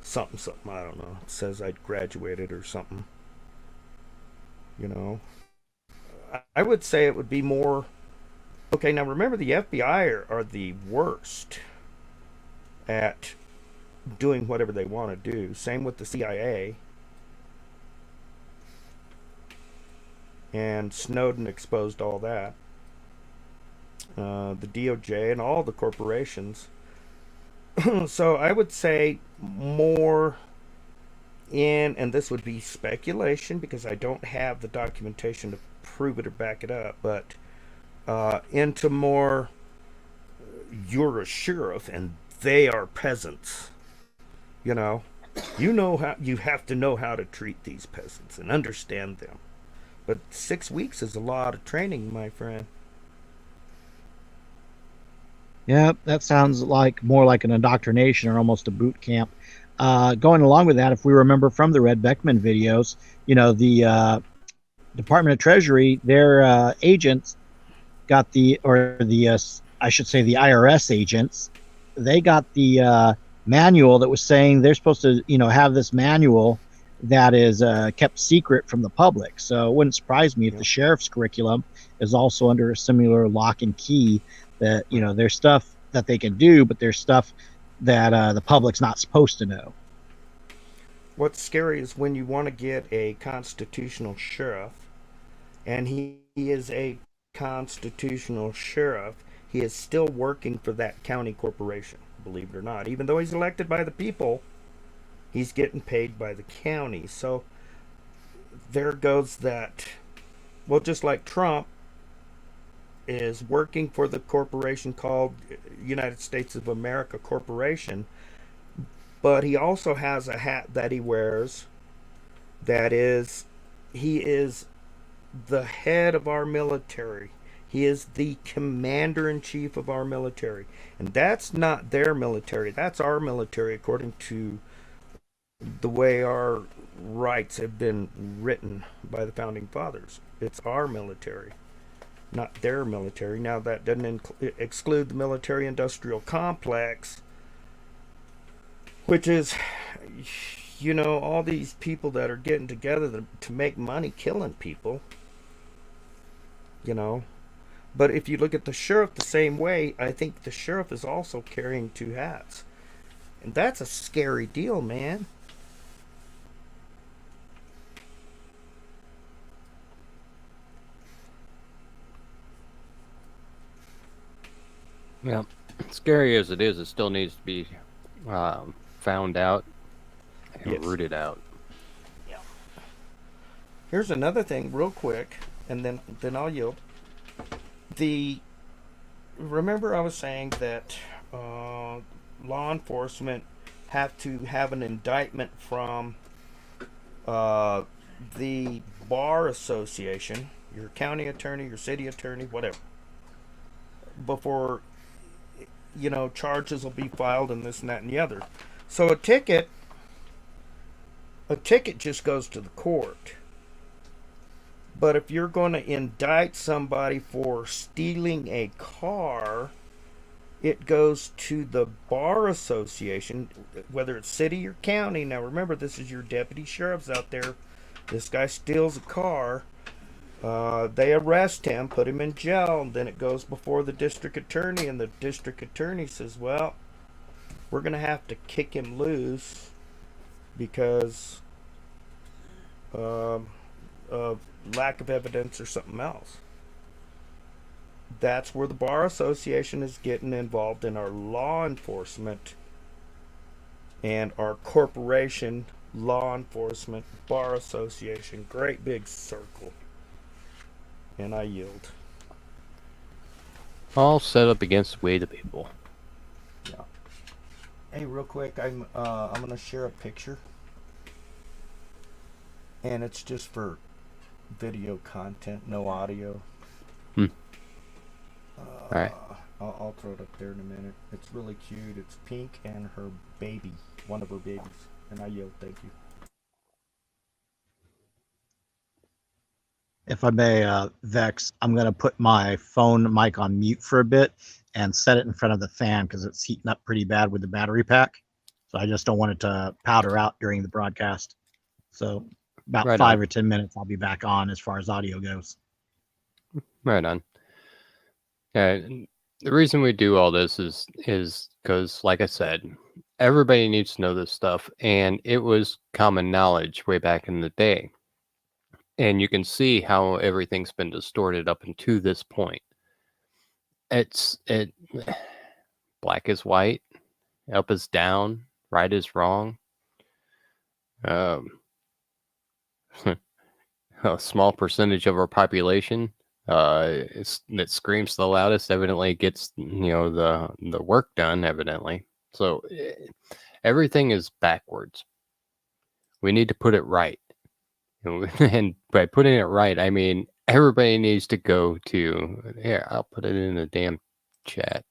something, I don't know. It says I graduated or something. I would say it would be more... Okay, now remember the FBI are the worst at doing whatever they want to do. Same with the CIA. And Snowden exposed all that. The DOJ and all the corporations. So I would say more in, and this would be speculation because I don't have the documentation to prove it or back it up, but into more, you're a sheriff and they are peasants. How you have to know how to treat these peasants and understand them. But 6 weeks is a lot of training, my friend. Yeah, that sounds like more like an indoctrination or almost a boot camp. Going along with that, if we remember from the Red Beckman videos, the Department of Treasury, their agents got the IRS agents, they got the manual that was saying they're supposed to, have this manual that is kept secret from the public. So it wouldn't surprise me if the sheriff's curriculum is also under a similar lock and key, that there's stuff that they can do, but there's stuff that the public's not supposed to know. What's scary is when you want to get a constitutional sheriff, and he is a constitutional sheriff, he is still working for that county corporation, believe it or not. Even though he's elected by the people, he's getting paid by the county. So there goes that. Well, just like Trump is working for the corporation called United States of America Corporation, but he also has a hat that he wears that is, he is the head of our military. He is the commander-in-chief of our military. And that's not their military. That's our military, according to the way our rights have been written by the Founding Fathers. It's our military, not their military. Now, that doesn't exclude the military-industrial complex, which is, all these people that are getting together to make money killing people, But if you look at the sheriff the same way, I think the sheriff is also carrying two hats. And that's a scary deal, man. Yeah, scary as it is, it still needs to be found out and rooted out. Yeah. Here's another thing, real quick, and then I'll yield. Remember I was saying that law enforcement have to have an indictment from the bar association, your county attorney, your city attorney, whatever, before charges will be filed and this and that and the other. So a ticket just goes to the court. But if you're going to indict somebody for stealing a car, it goes to the bar association, whether it's city or county. Now remember, this is your deputy sheriffs out there. This guy steals a car. They arrest him, put him in jail, and then it goes before the district attorney, and the district attorney says, well, we're going to have to kick him loose because of lack of evidence or something else. That's where the bar association is getting involved in our law enforcement and our corporation law enforcement bar association. Great big circle. And I yield. All set up against we the people. Yeah. Hey, real quick, I'm gonna share a picture, and it's just for video content, no audio. All right. I'll throw it up there in a minute. It's really cute. It's pink and her baby, one of her babies. And I yield. Thank you. If I may, Vex, I'm going to put my phone mic on mute for a bit and set it in front of the fan because it's heating up pretty bad with the battery pack. So I just don't want it to powder out during the broadcast. So about Right 5 on. or 10 minutes, I'll be back on as far as audio goes. Right on. Yeah, the reason we do all this is because, like I said, everybody needs to know this stuff, and it was common knowledge way back in the day. And you can see how everything's been distorted up until this point. Black is white, up is down, right is wrong. A small percentage of our population that screams the loudest evidently gets the work done, evidently. So everything is backwards. We need to put it right. And by putting it right, I mean everybody needs to go to here. I'll put it in the damn chat.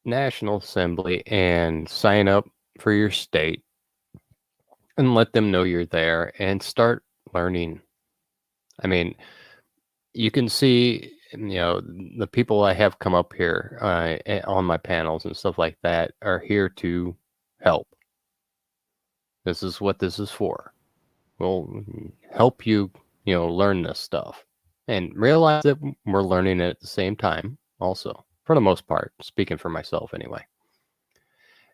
National Assembly and sign up for your state and let them know you're there and start learning. I mean, you can see, the people I have come up here on my panels and stuff like that are here to help. This is what this is for. We'll help you, learn this stuff and realize that we're learning it at the same time also, for the most part, speaking for myself anyway.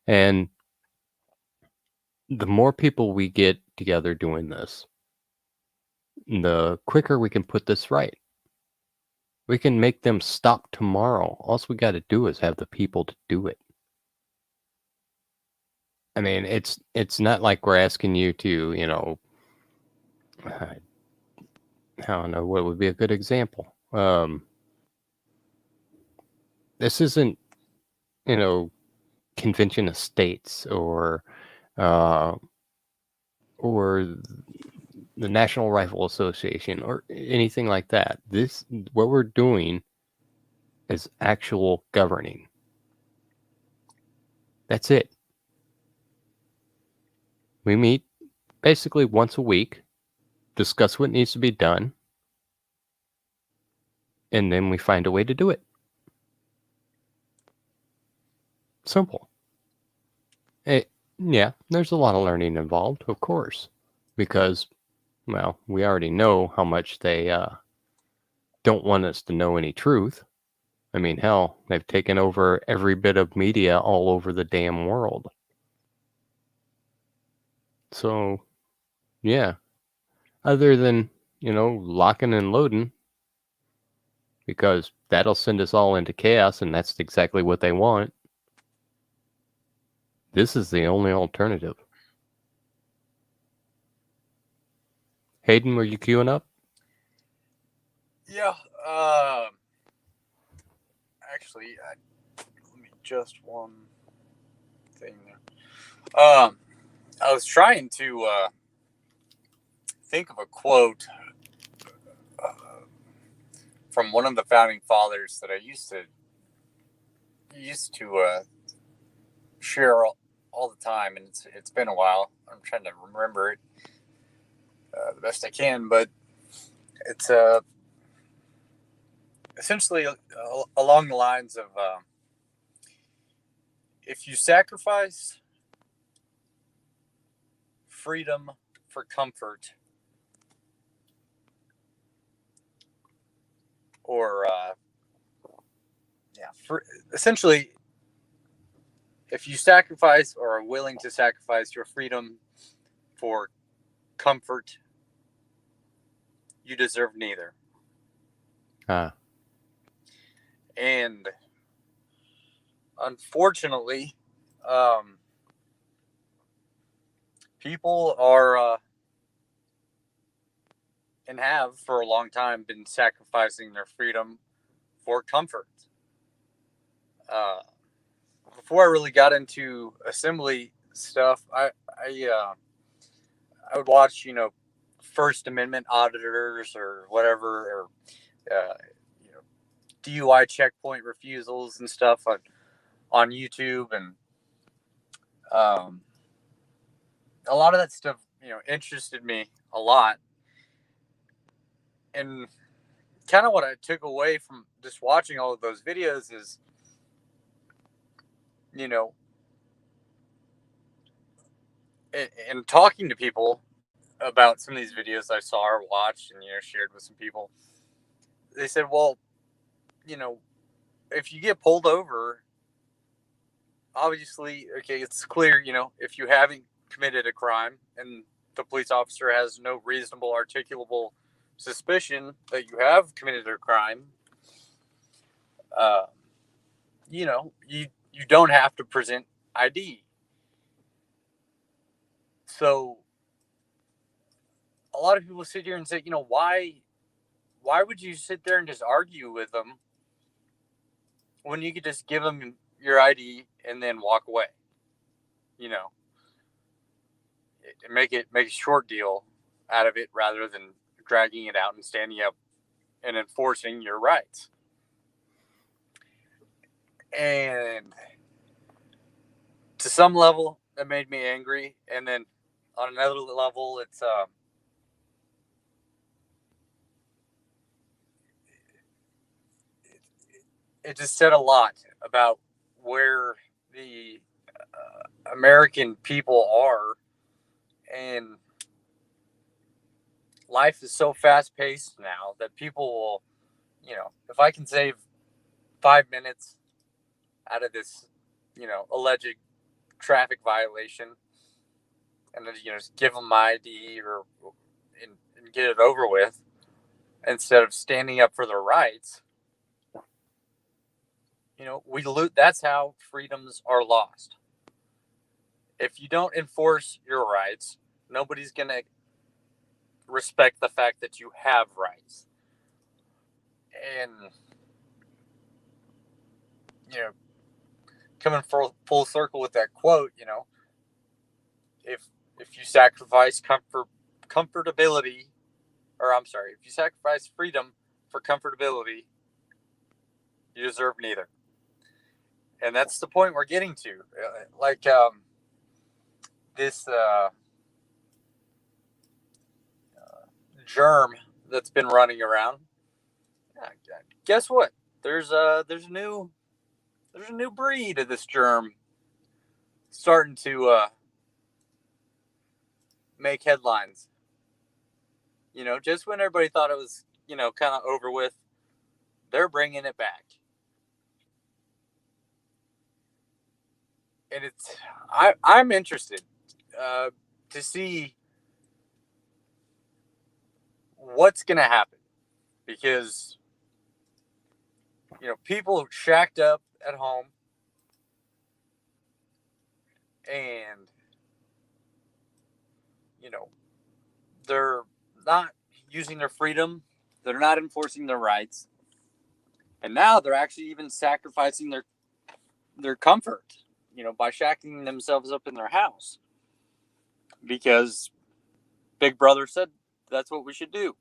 And the more people we get together doing this, the quicker we can put this right. We can make them stop tomorrow. All we got to do is have the people to do it. I mean, it's not like we're asking you to, I don't know what would be a good example. This isn't, Convention of States or the National Rifle Association or anything like that. What we're doing is actual governing. That's it. We meet basically once a week, discuss what needs to be done, and then we find a way to do it. Simple. Yeah, there's a lot of learning involved, of course, because, well, we already know how much they don't want us to know any truth. I mean, hell, they've taken over every bit of media all over the damn world. So, yeah, other than, locking and loading, because that'll send us all into chaos, and that's exactly what they want. This is the only alternative. Hayden, were you queuing up? Yeah. Actually, let me just one thing there. I was trying to think of a quote from one of the founding fathers that I used to share all the time, and it's been a while. I'm trying to remember it the best I can, but it's essentially along the lines of if you sacrifice freedom for comfort, or essentially, if you sacrifice or are willing to sacrifice your freedom for comfort, you deserve neither. And unfortunately, people are and have for a long time been sacrificing their freedom for comfort. Before I really got into assembly stuff, I would watch, First Amendment auditors or whatever, or DUI checkpoint refusals and stuff on YouTube, and a lot of that stuff, interested me a lot. And kind of what I took away from just watching all of those videos is, and talking to people about some of these videos I saw or watched and, shared with some people, they said, well, if you get pulled over, obviously, okay, it's clear, if you haven't committed a crime and the police officer has no reasonable, articulable suspicion that you have committed a crime, you don't have to present ID. So a lot of people sit here and say, why would you sit there and just argue with them when you could just give them your ID and then walk away? Make a short deal out of it rather than dragging it out and standing up and enforcing your rights. And to some level, that made me angry. And then on another level, it's it just said a lot about where the American people are, and life is so fast paced now that people will, if I can save 5 minutes out of this, alleged traffic violation, and then, just give them my ID and get it over with, instead of standing up for their rights, that's how freedoms are lost. If you don't enforce your rights, nobody's going to respect the fact that you have rights. And, coming full circle with that quote, if you sacrifice comfortability, or I'm sorry, if you sacrifice freedom for comfortability, you deserve neither. And that's the point we're getting to. Like this germ that's been running around. Guess what? There's a new breed of this germ starting to make headlines. You know, just when everybody thought it was, you know, kind of over with, they're bringing it back. And I'm interested to see what's going to happen, because, you know, people shacked up at home and, you know, they're not using their freedom. They're not enforcing their rights. And now they're actually even sacrificing their comfort, you know, by shacking themselves up in their house, because Big Brother said that's what we should do.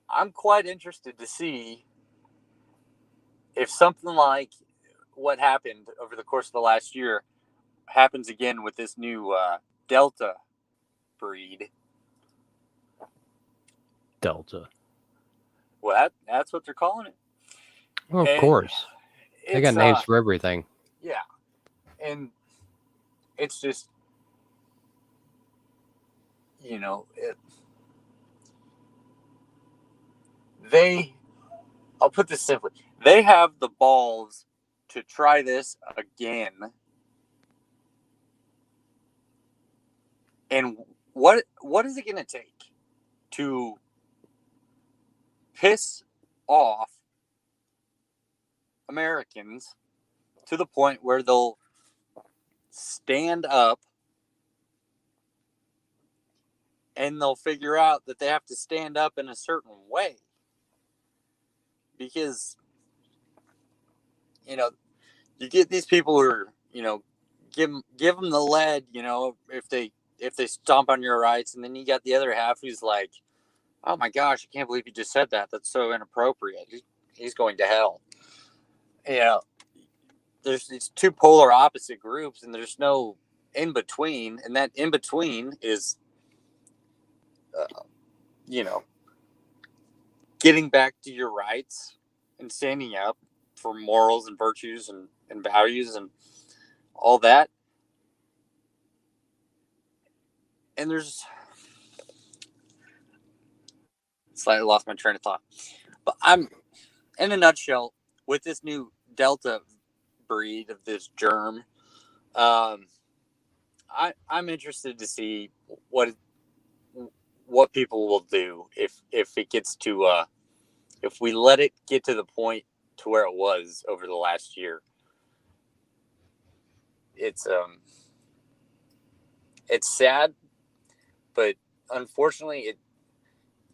I'm quite interested to see if something like what happened over the course of the last year happens again with this new Delta breed. Delta. Well, that's what they're calling it. Well, of course. They got names for everything. Yeah. And it's just, you know, I'll put this simply, they have the balls to try this again. And what is it going to take to piss off Americans to the point where they'll stand up and they'll figure out that they have to stand up in a certain way? Because, you know, you get these people who are, you know, give them the lead, you know, if they stomp on your rights, and then you got the other half who's like, oh my gosh, I can't believe you just said that. That's so inappropriate. He's going to hell. You know, there's these two polar opposite groups, and there's no in between, and that in between is, you know, getting back to your rights and standing up for morals and virtues and values and all that. And there's, slightly lost my train of thought, but I'm, in a nutshell, with this new Delta breed of this germ, I'm interested to see what people will do if it gets to if we let it get to the point to where it was over the last year. It's sad, but unfortunately, it,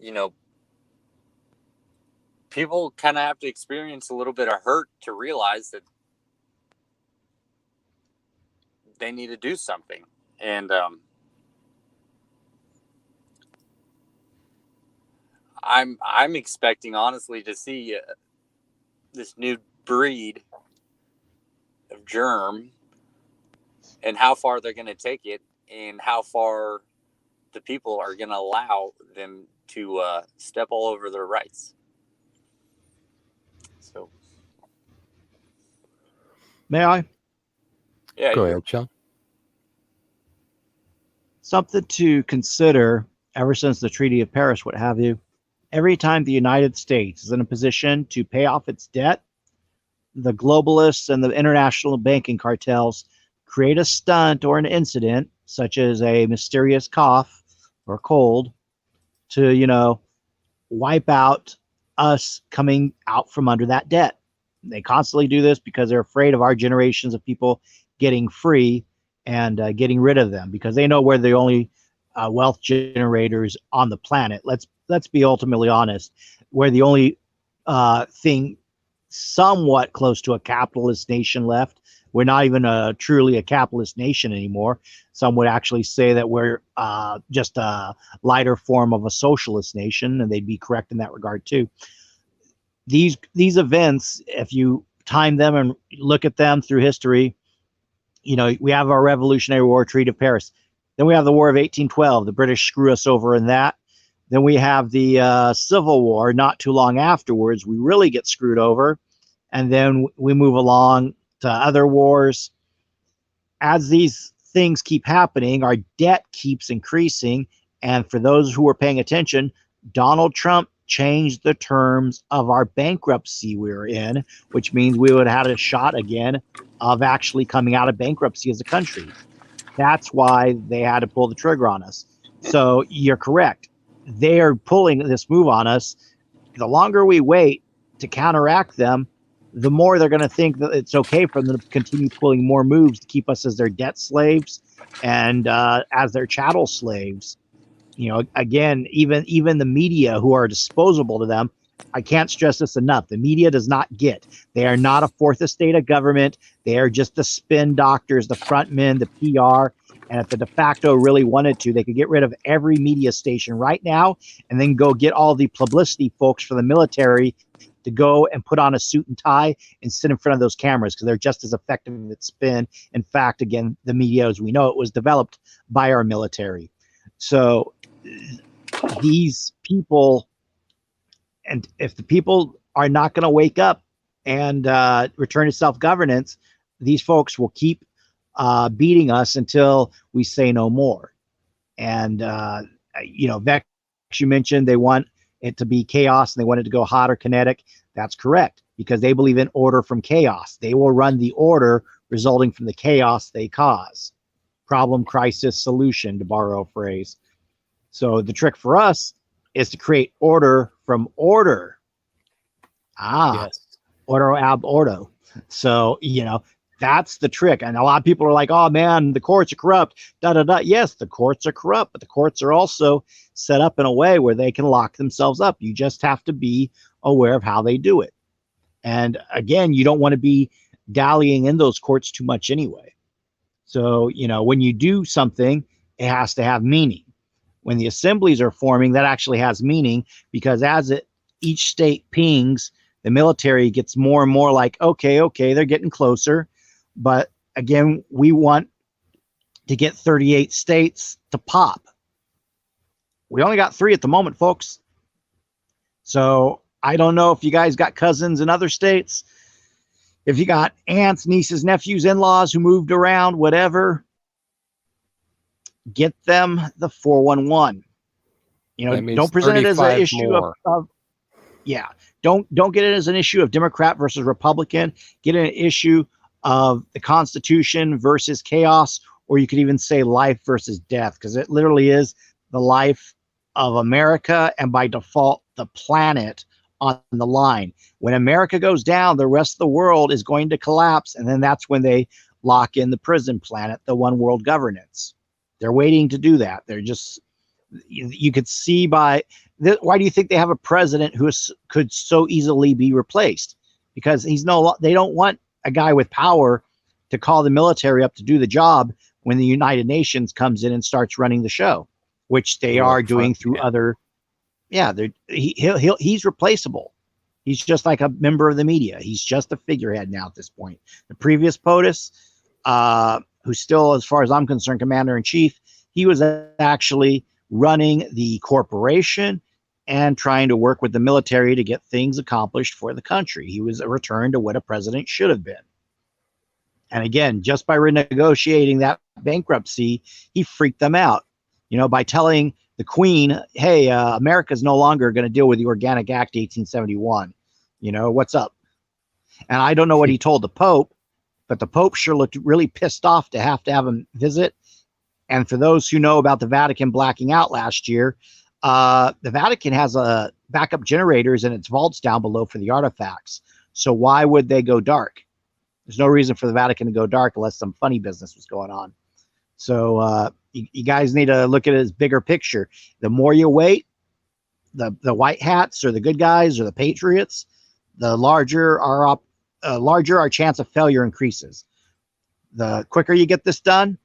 you know, people kind of have to experience a little bit of hurt to realize that they need to do something. And I'm expecting, honestly, to see this new breed of germ and how far they're going to take it, and how far the people are going to allow them to step all over their rights. So, may I? Yeah, go ahead, Sean. Something to consider ever since the Treaty of Paris, what have you. Every time the United States is in a position to pay off its debt, the globalists and the international banking cartels create a stunt or an incident, such as a mysterious cough or cold, to, you know, wipe out us coming out from under that debt. They constantly do this because they're afraid of our generations of people getting free and getting rid of them, because they know we're the only wealth generators on the planet. Let's be ultimately honest. We're the only thing somewhat close to a capitalist nation left, We're not even truly a capitalist nation anymore. Some would actually say that we're just a lighter form of a socialist nation, and they'd be correct in that regard too. These events, if you time them and look at them through history, we have our Revolutionary War, Treaty of Paris. Then we have the War of 1812. The British screw us over in that. Then we have the Civil War. Not too long afterwards, we really get screwed over. And then we move along to other wars. As these things keep happening, our debt keeps increasing. And for those who are paying attention, Donald Trump changed the terms of our bankruptcy we were in, which means we would have had a shot again of actually coming out of bankruptcy as a country. That's why they had to pull the trigger on us. So you're correct. They are pulling this move on us. The longer we wait to counteract them, the more they're going to think that it's okay for them to continue pulling more moves to keep us as their debt slaves and as their chattel slaves. Again, even the media, who are disposable to them, I can't stress this enough. The media does not get. They are not a fourth estate of government. They are just the spin doctors, the front men, the PR. And if the de facto really wanted to, they could get rid of every media station right now and then go get all the publicity folks for the military to go and put on a suit and tie and sit in front of those cameras, because they're just as effective at spin. In fact, again, the media, as we know, it was developed by our military. So these people, and if the people are not going to wake up and return to self-governance, these folks will keep beating us until we say no more. And, Vex, you mentioned they want it to be chaos and they want it to go hot or kinetic. That's correct, because they believe in order from chaos. They will run the order resulting from the chaos they cause. Problem, crisis, solution, to borrow a phrase. So the trick for us is to create order from order. Yes. Ordo ab ordo. So, that's the trick. And a lot of people are like, oh man, the courts are corrupt. Yes, the courts are corrupt, but the courts are also set up in a way where they can lock themselves up. You just have to be aware of how they do it. And again, you don't want to be dallying in those courts too much anyway. So, when you do something, it has to have meaning. When the assemblies are forming, that actually has meaning, because as each state pings, the military gets more and more like, okay, they're getting closer. But again, we want to get 38 states to pop. We only got 3 at the moment, folks. So I don't know if you guys got cousins in other states. If you got aunts, nieces, nephews, in-laws who moved around, whatever, get them the 411. Don't present it as an issue of don't get it as an issue of Democrat versus Republican. Get an issue of the Constitution versus chaos, or you could even say life versus death, because it literally is the life of America and by default the planet on the line. When America goes down, the rest of the world is going to collapse, and then that's when they lock in the prison planet, the one world governance. They're waiting to do that. They're just, you could see by why do you think they have a president who could so easily be replaced? Because they don't want a guy with power to call the military up to do the job when the United Nations comes in and starts running the show, which they are doing through other. Yeah, he's replaceable. He's just like a member of the media. He's just a figurehead now at this point. The previous POTUS, who's still, as far as I'm concerned, commander-in-chief, he was actually running the corporation and trying to work with the military to get things accomplished for the country. He was a return to what a president should have been. And again, just by renegotiating that bankruptcy, he freaked them out, by telling the Queen, hey, America's no longer going to deal with the Organic Act 1871. What's up? And I don't know what he told the Pope, but the Pope sure looked really pissed off to have him visit. And for those who know about the Vatican blacking out last year, the Vatican has backup generators in its vaults down below for the artifacts. So why would they go dark? There's no reason for the Vatican to go dark unless some funny business was going on. So you guys need to look at it as bigger picture. The more you wait, the white hats or the good guys or the patriots, the larger our chance of failure increases. The quicker you get this done,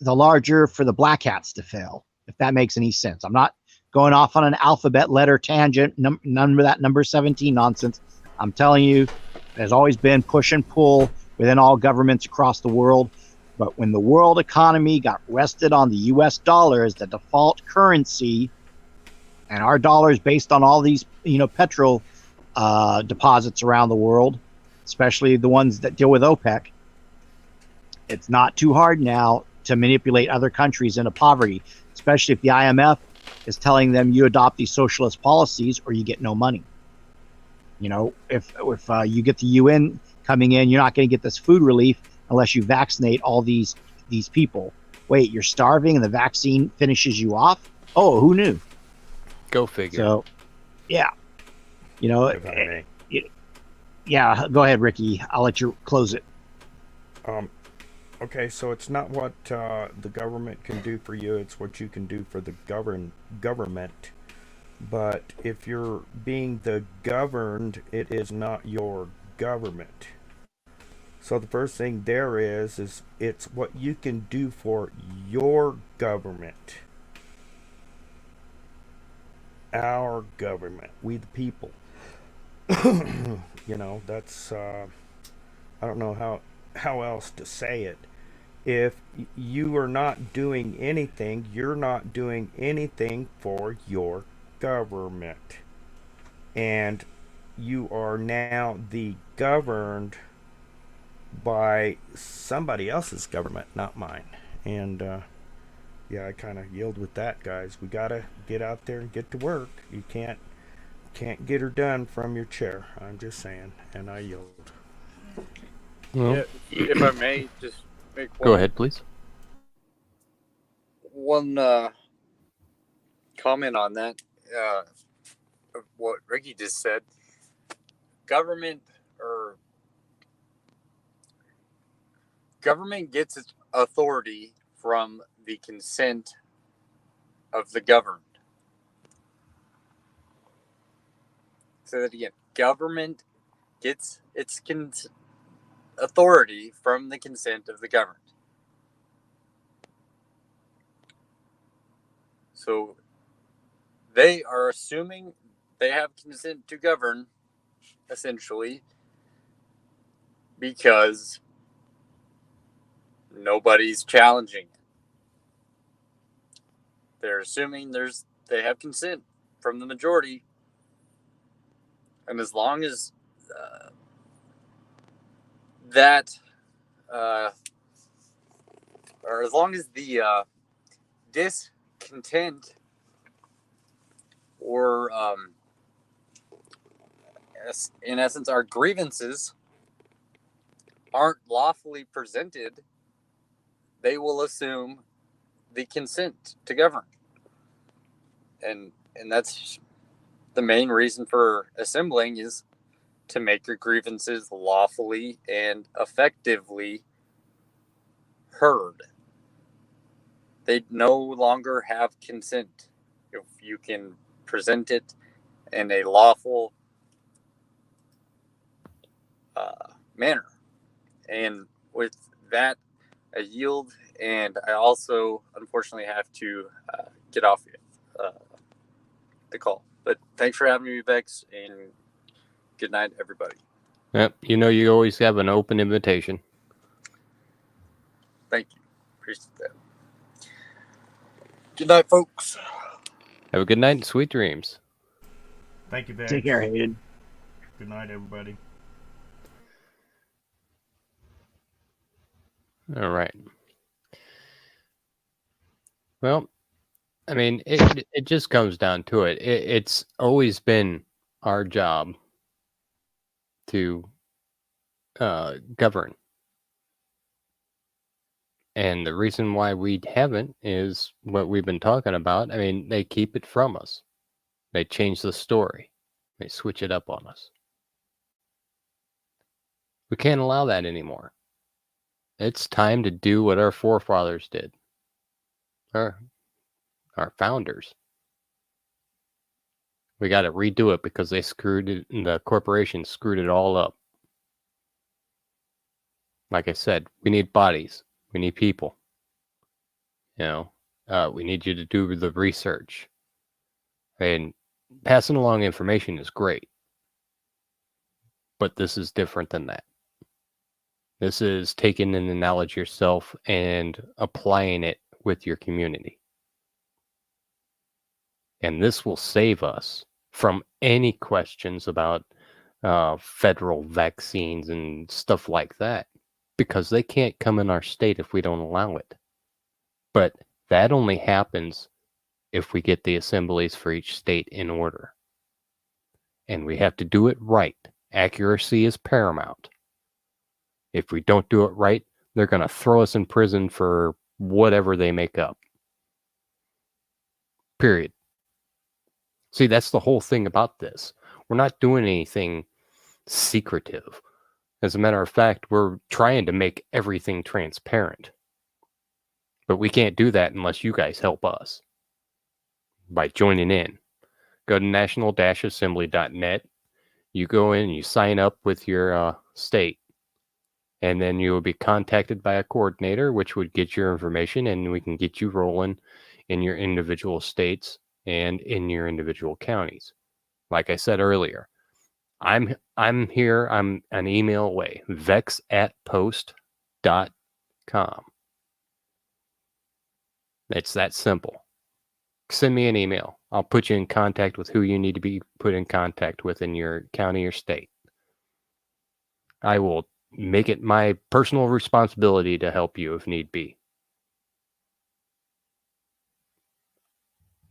the larger for the black hats to fail, if that makes any sense. I'm not going off on an alphabet letter tangent, none of that number 17 nonsense. I'm telling you, there's always been push and pull within all governments across the world. But when the world economy got rested on the US dollar as the default currency, and our dollar is based on all these, petrol deposits around the world, especially the ones that deal with OPEC, it's not too hard now to manipulate other countries into poverty, especially if the IMF is telling them you adopt these socialist policies or you get no money. If you get the UN coming in, you're not going to get this food relief unless you vaccinate all these people. Wait, you're starving and the vaccine finishes you off? Oh, who knew? Go figure. So, yeah. Yeah, go ahead, Ricky. I'll let you close it. Okay, so it's not what the government can do for you, it's what you can do for the government. But if you're being the governed, it is not your government. So the first thing there is it's what you can do for your government. Our government, we the people. That's I don't know how else to say it. If you are not doing anything, you're not doing anything for your government. And you are now the governed by somebody else's government, not mine. And I kind of yield with that, guys. We gotta get out there and get to work. You can't get her done from your chair. I'm just saying, and I yield. Well, If I may, just make one. Go ahead, please. One comment on that. Of what Ricky just said. Government gets its authority from the consent of the governed. Say that again. Government gets its authority from the consent of the governed. So they are assuming they have consent to govern, essentially, because nobody's challenging it. They're assuming they have consent from the majority, and as long as or as long as the discontent or in essence our grievances aren't lawfully presented, they will assume the consent to govern. And that's the main reason for assembling, is to make your grievances lawfully and effectively heard. They no longer have consent if you can present it in a lawful manner. And with that, I yield, and I also unfortunately have to get off the call. But thanks for having me, Bex, and good night, everybody. Yep, you always have an open invitation. Thank you. Appreciate that. Good night, folks. Have a good night and sweet dreams. Thank you, Bex. Take care, Hayden. Good night, everybody. All right. Well, I mean, it just comes down to it. It's always been our job to govern. And the reason why we haven't is what we've been talking about. I mean, they keep it from us. They change the story. They switch it up on us. We can't allow that anymore. It's time to do what our forefathers did. Our founders. We got to redo it because they screwed it. The corporation screwed it all up. Like I said, we need bodies. We need people. We need you to do the research. And passing along information is great. But this is different than that. This is taking in the knowledge yourself and applying it with your community. And this will save us from any questions about federal vaccines and stuff like that, because they can't come in our state if we don't allow it. But that only happens if we get the assemblies for each state in order. And we have to do it right. Accuracy is paramount. If we don't do it right, they're going to throw us in prison for whatever they make up. Period. See, that's the whole thing about this. We're not doing anything secretive. As a matter of fact, we're trying to make everything transparent. But we can't do that unless you guys help us by joining in. Go to national-assembly.net. You go in and you sign up with your state. And then you will be contacted by a coordinator, which would get your information, and we can get you rolling in your individual states and in your individual counties. Like I said earlier, I'm here. I'm an email away. vex@post.com. It's that simple. Send me an email. I'll put you in contact with who you need to be put in contact with in your county or state. I will make it my personal responsibility to help you if need be.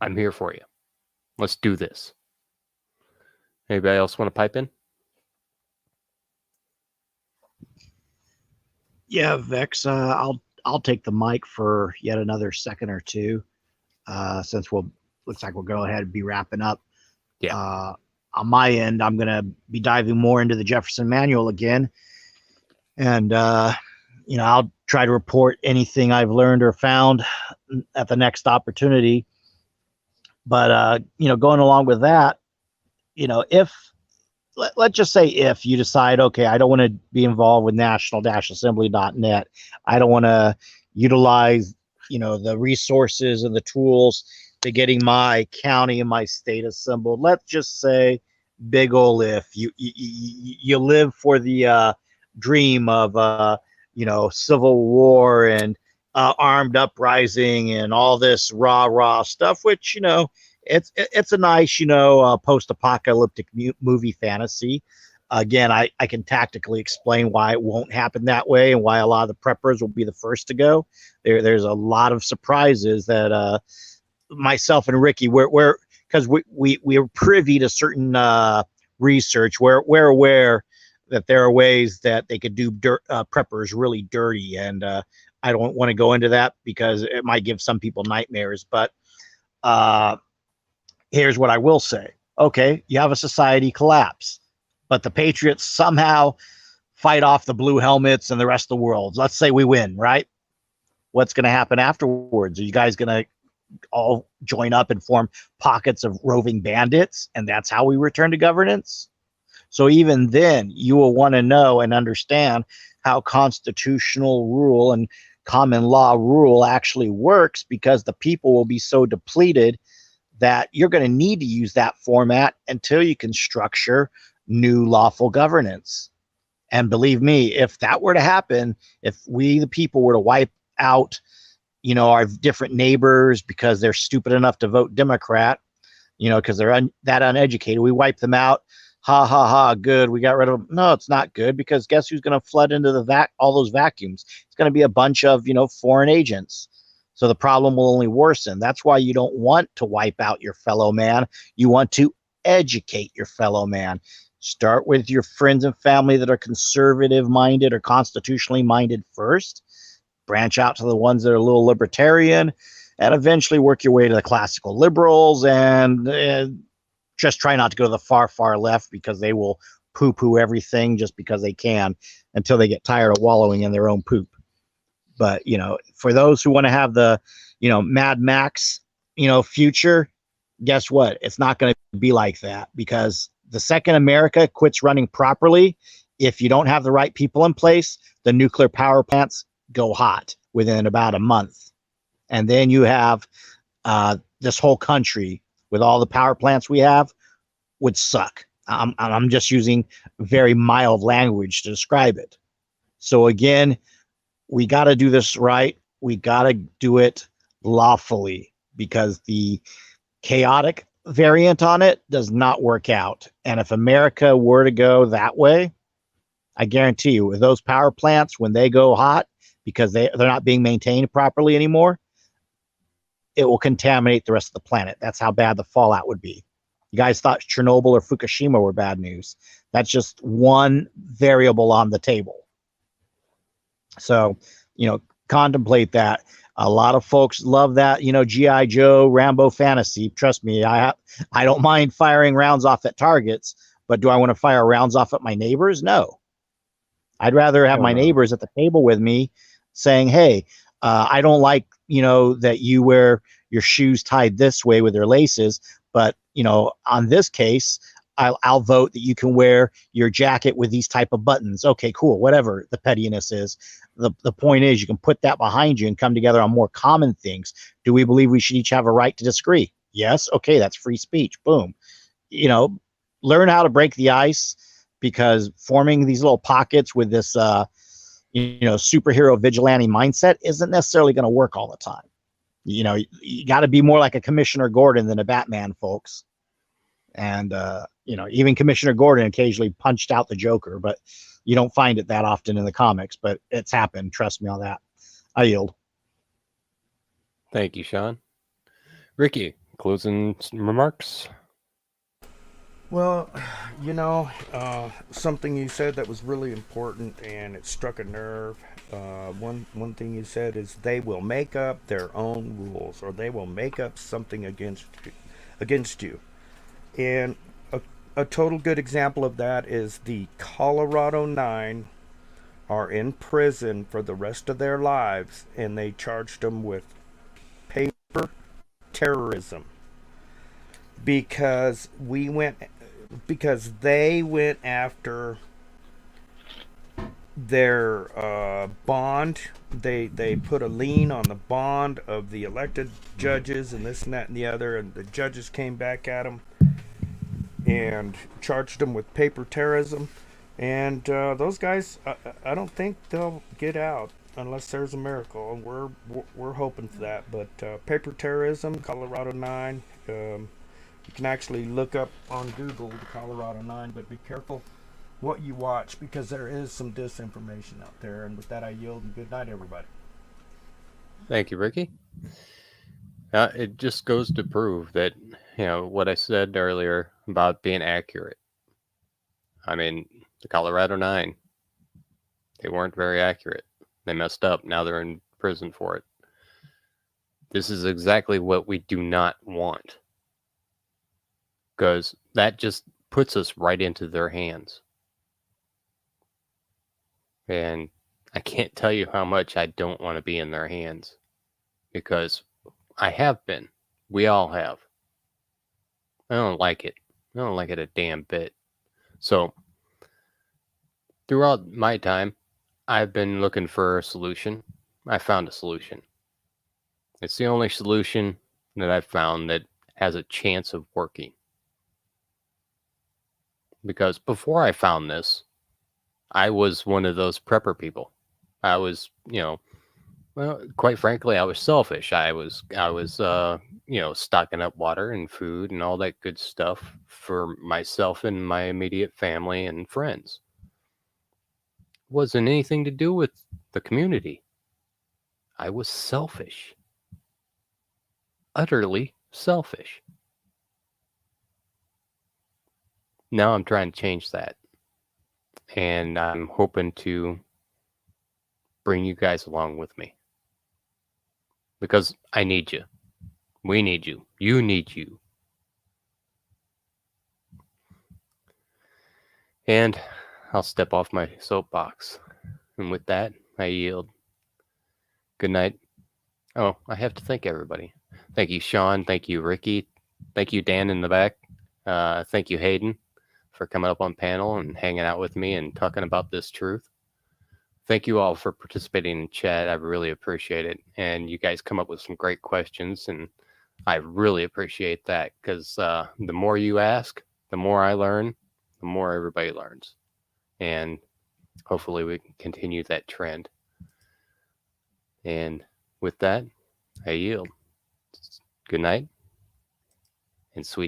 I'm here for you. Let's do this. Anybody else want to pipe in? Yeah, Vex. I'll take the mic for yet another second or two, since looks like we'll go ahead and be wrapping up. Yeah. On my end, I'm going to be diving more into the Jefferson Manual again. And, I'll try to report anything I've learned or found at the next opportunity. But, going along with that, let's just say if you decide, okay, I don't want to be involved with national-assembly.net. I don't want to utilize, the resources and the tools to getting my county and my state assembled. Let's just say, big ol' if you live for the dream of civil war and armed uprising and all this rah stuff, which it's a nice post-apocalyptic movie fantasy. Again, I can tactically explain why it won't happen that way and why a lot of the preppers will be the first to go. There's a lot of surprises that myself and Ricky, we're because we're privy to certain research. We're aware that there are ways that they could do preppers really dirty, and I don't want to go into that because it might give some people nightmares. But here's what I will say. Okay, you have a society collapse, but the Patriots somehow fight off the blue helmets and the rest of the world. Let's say we win, right? What's going to happen afterwards? Are you guys going to all join up and form pockets of roving bandits, and that's how we return to governance? So even then, you will want to know and understand how constitutional rule and common law rule actually works, because the people will be so depleted that you're going to need to use that format until you can structure new lawful governance. And believe me, if that were to happen, if we, the people, were to wipe out, our different neighbors because they're stupid enough to vote Democrat, because they're that uneducated, we wipe them out. Ha ha ha, good, we got rid of them. No, it's not good, because guess who's going to flood into all those vacuums? It's going to be a bunch of, foreign agents. So the problem will only worsen. That's why you don't want to wipe out your fellow man. You want to educate your fellow man. Start with your friends and family that are conservative minded or constitutionally minded first. Branch out to the ones that are a little libertarian, and eventually work your way to the classical liberals, and just try not to go to the far left, because they will poo-poo everything just because they can until they get tired of wallowing in their own poop. But, for those who want to have the, Mad Max, future, guess what? It's not going to be like that, because the second America quits running properly If you don't have the right people in place, the nuclear power plants go hot within about a month. And then you have this whole country with all the power plants we have would suck. I'm just using very mild language to describe it. So again, we got to do this right. We got to do it lawfully, because the chaotic variant on it does not work out. And if America were to go that way, I guarantee you, with those power plants, when they go hot because they're not being maintained properly anymore, it will contaminate the rest of the planet. That's how bad the fallout would be. You guys thought Chernobyl or Fukushima were bad news. That's just one variable on the table. So, contemplate that. A lot of folks love that, G.I. Joe, Rambo fantasy. Trust me, I don't mind firing rounds off at targets, but do I want to fire rounds off at my neighbors? No. I'd rather have my neighbors at the table with me saying, hey, I don't like, that you wear your shoes tied this way with their laces, but, on this case, I'll vote that you can wear your jacket with these type of buttons. Okay, cool. Whatever the pettiness is. The point is, you can put that behind you and come together on more common things. Do we believe we should each have a right to disagree? Yes. Okay. That's free speech. Boom. Learn how to break the ice, because forming these little pockets with this, superhero vigilante mindset isn't necessarily going to work all the time. You got to be more like a Commissioner Gordon than a Batman, folks. And, even Commissioner Gordon occasionally punched out the Joker, but you don't find it that often in the comics, but it's happened. Trust me on that. I yield. Thank you, Sean. Ricky, closing remarks? Well, something you said that was really important, and it struck a nerve. One thing you said is they will make up their own rules, or they will make up something against you. And a total good example of that is the Colorado 9 are in prison for the rest of their lives, and they charged them with paper terrorism because they went after their bond. They put a lien on the bond of the elected judges and this and that and the other, and the judges came back at them and charged them with paper terrorism. And those guys, I don't think they'll get out unless there's a miracle, and we're hoping for that. But paper terrorism, Colorado 9. You can actually look up on Google the Colorado 9, but be careful what you watch, because there is some disinformation out there. And with that, I yield, and good night, everybody. Thank you, Ricky. It just goes to prove that, what I said earlier about being accurate. I mean, the Colorado 9, they weren't very accurate. They messed up. Now they're in prison for it. This is exactly what we do not want, because that just puts us right into their hands. And I can't tell you how much I don't want to be in their hands, because I have been. We all have. I don't like it. I don't like it a damn bit. So, throughout my time, I've been looking for a solution. I found a solution. It's the only solution that I've found that has a chance of working. Because before I found this, I was one of those prepper people. I was, quite frankly, I was selfish. I was, stocking up water and food and all that good stuff for myself and my immediate family and friends. It wasn't anything to do with the community. I was selfish. Utterly selfish. Now I'm trying to change that. And I'm hoping to bring you guys along with me. Because I need you. We need you. You need you. And I'll step off my soapbox. And with that, I yield. Good night. Oh, I have to thank everybody. Thank you, Sean. Thank you, Ricky. Thank you, Dan in the back. Thank you, Hayden, for coming up on panel and hanging out with me and talking about this truth. Thank you all for participating in chat. I really appreciate it. And you guys come up with some great questions, and I really appreciate that, because the more you ask, the more I learn, the more everybody learns. And hopefully we can continue that trend. And with that, I yield. Good night and sweet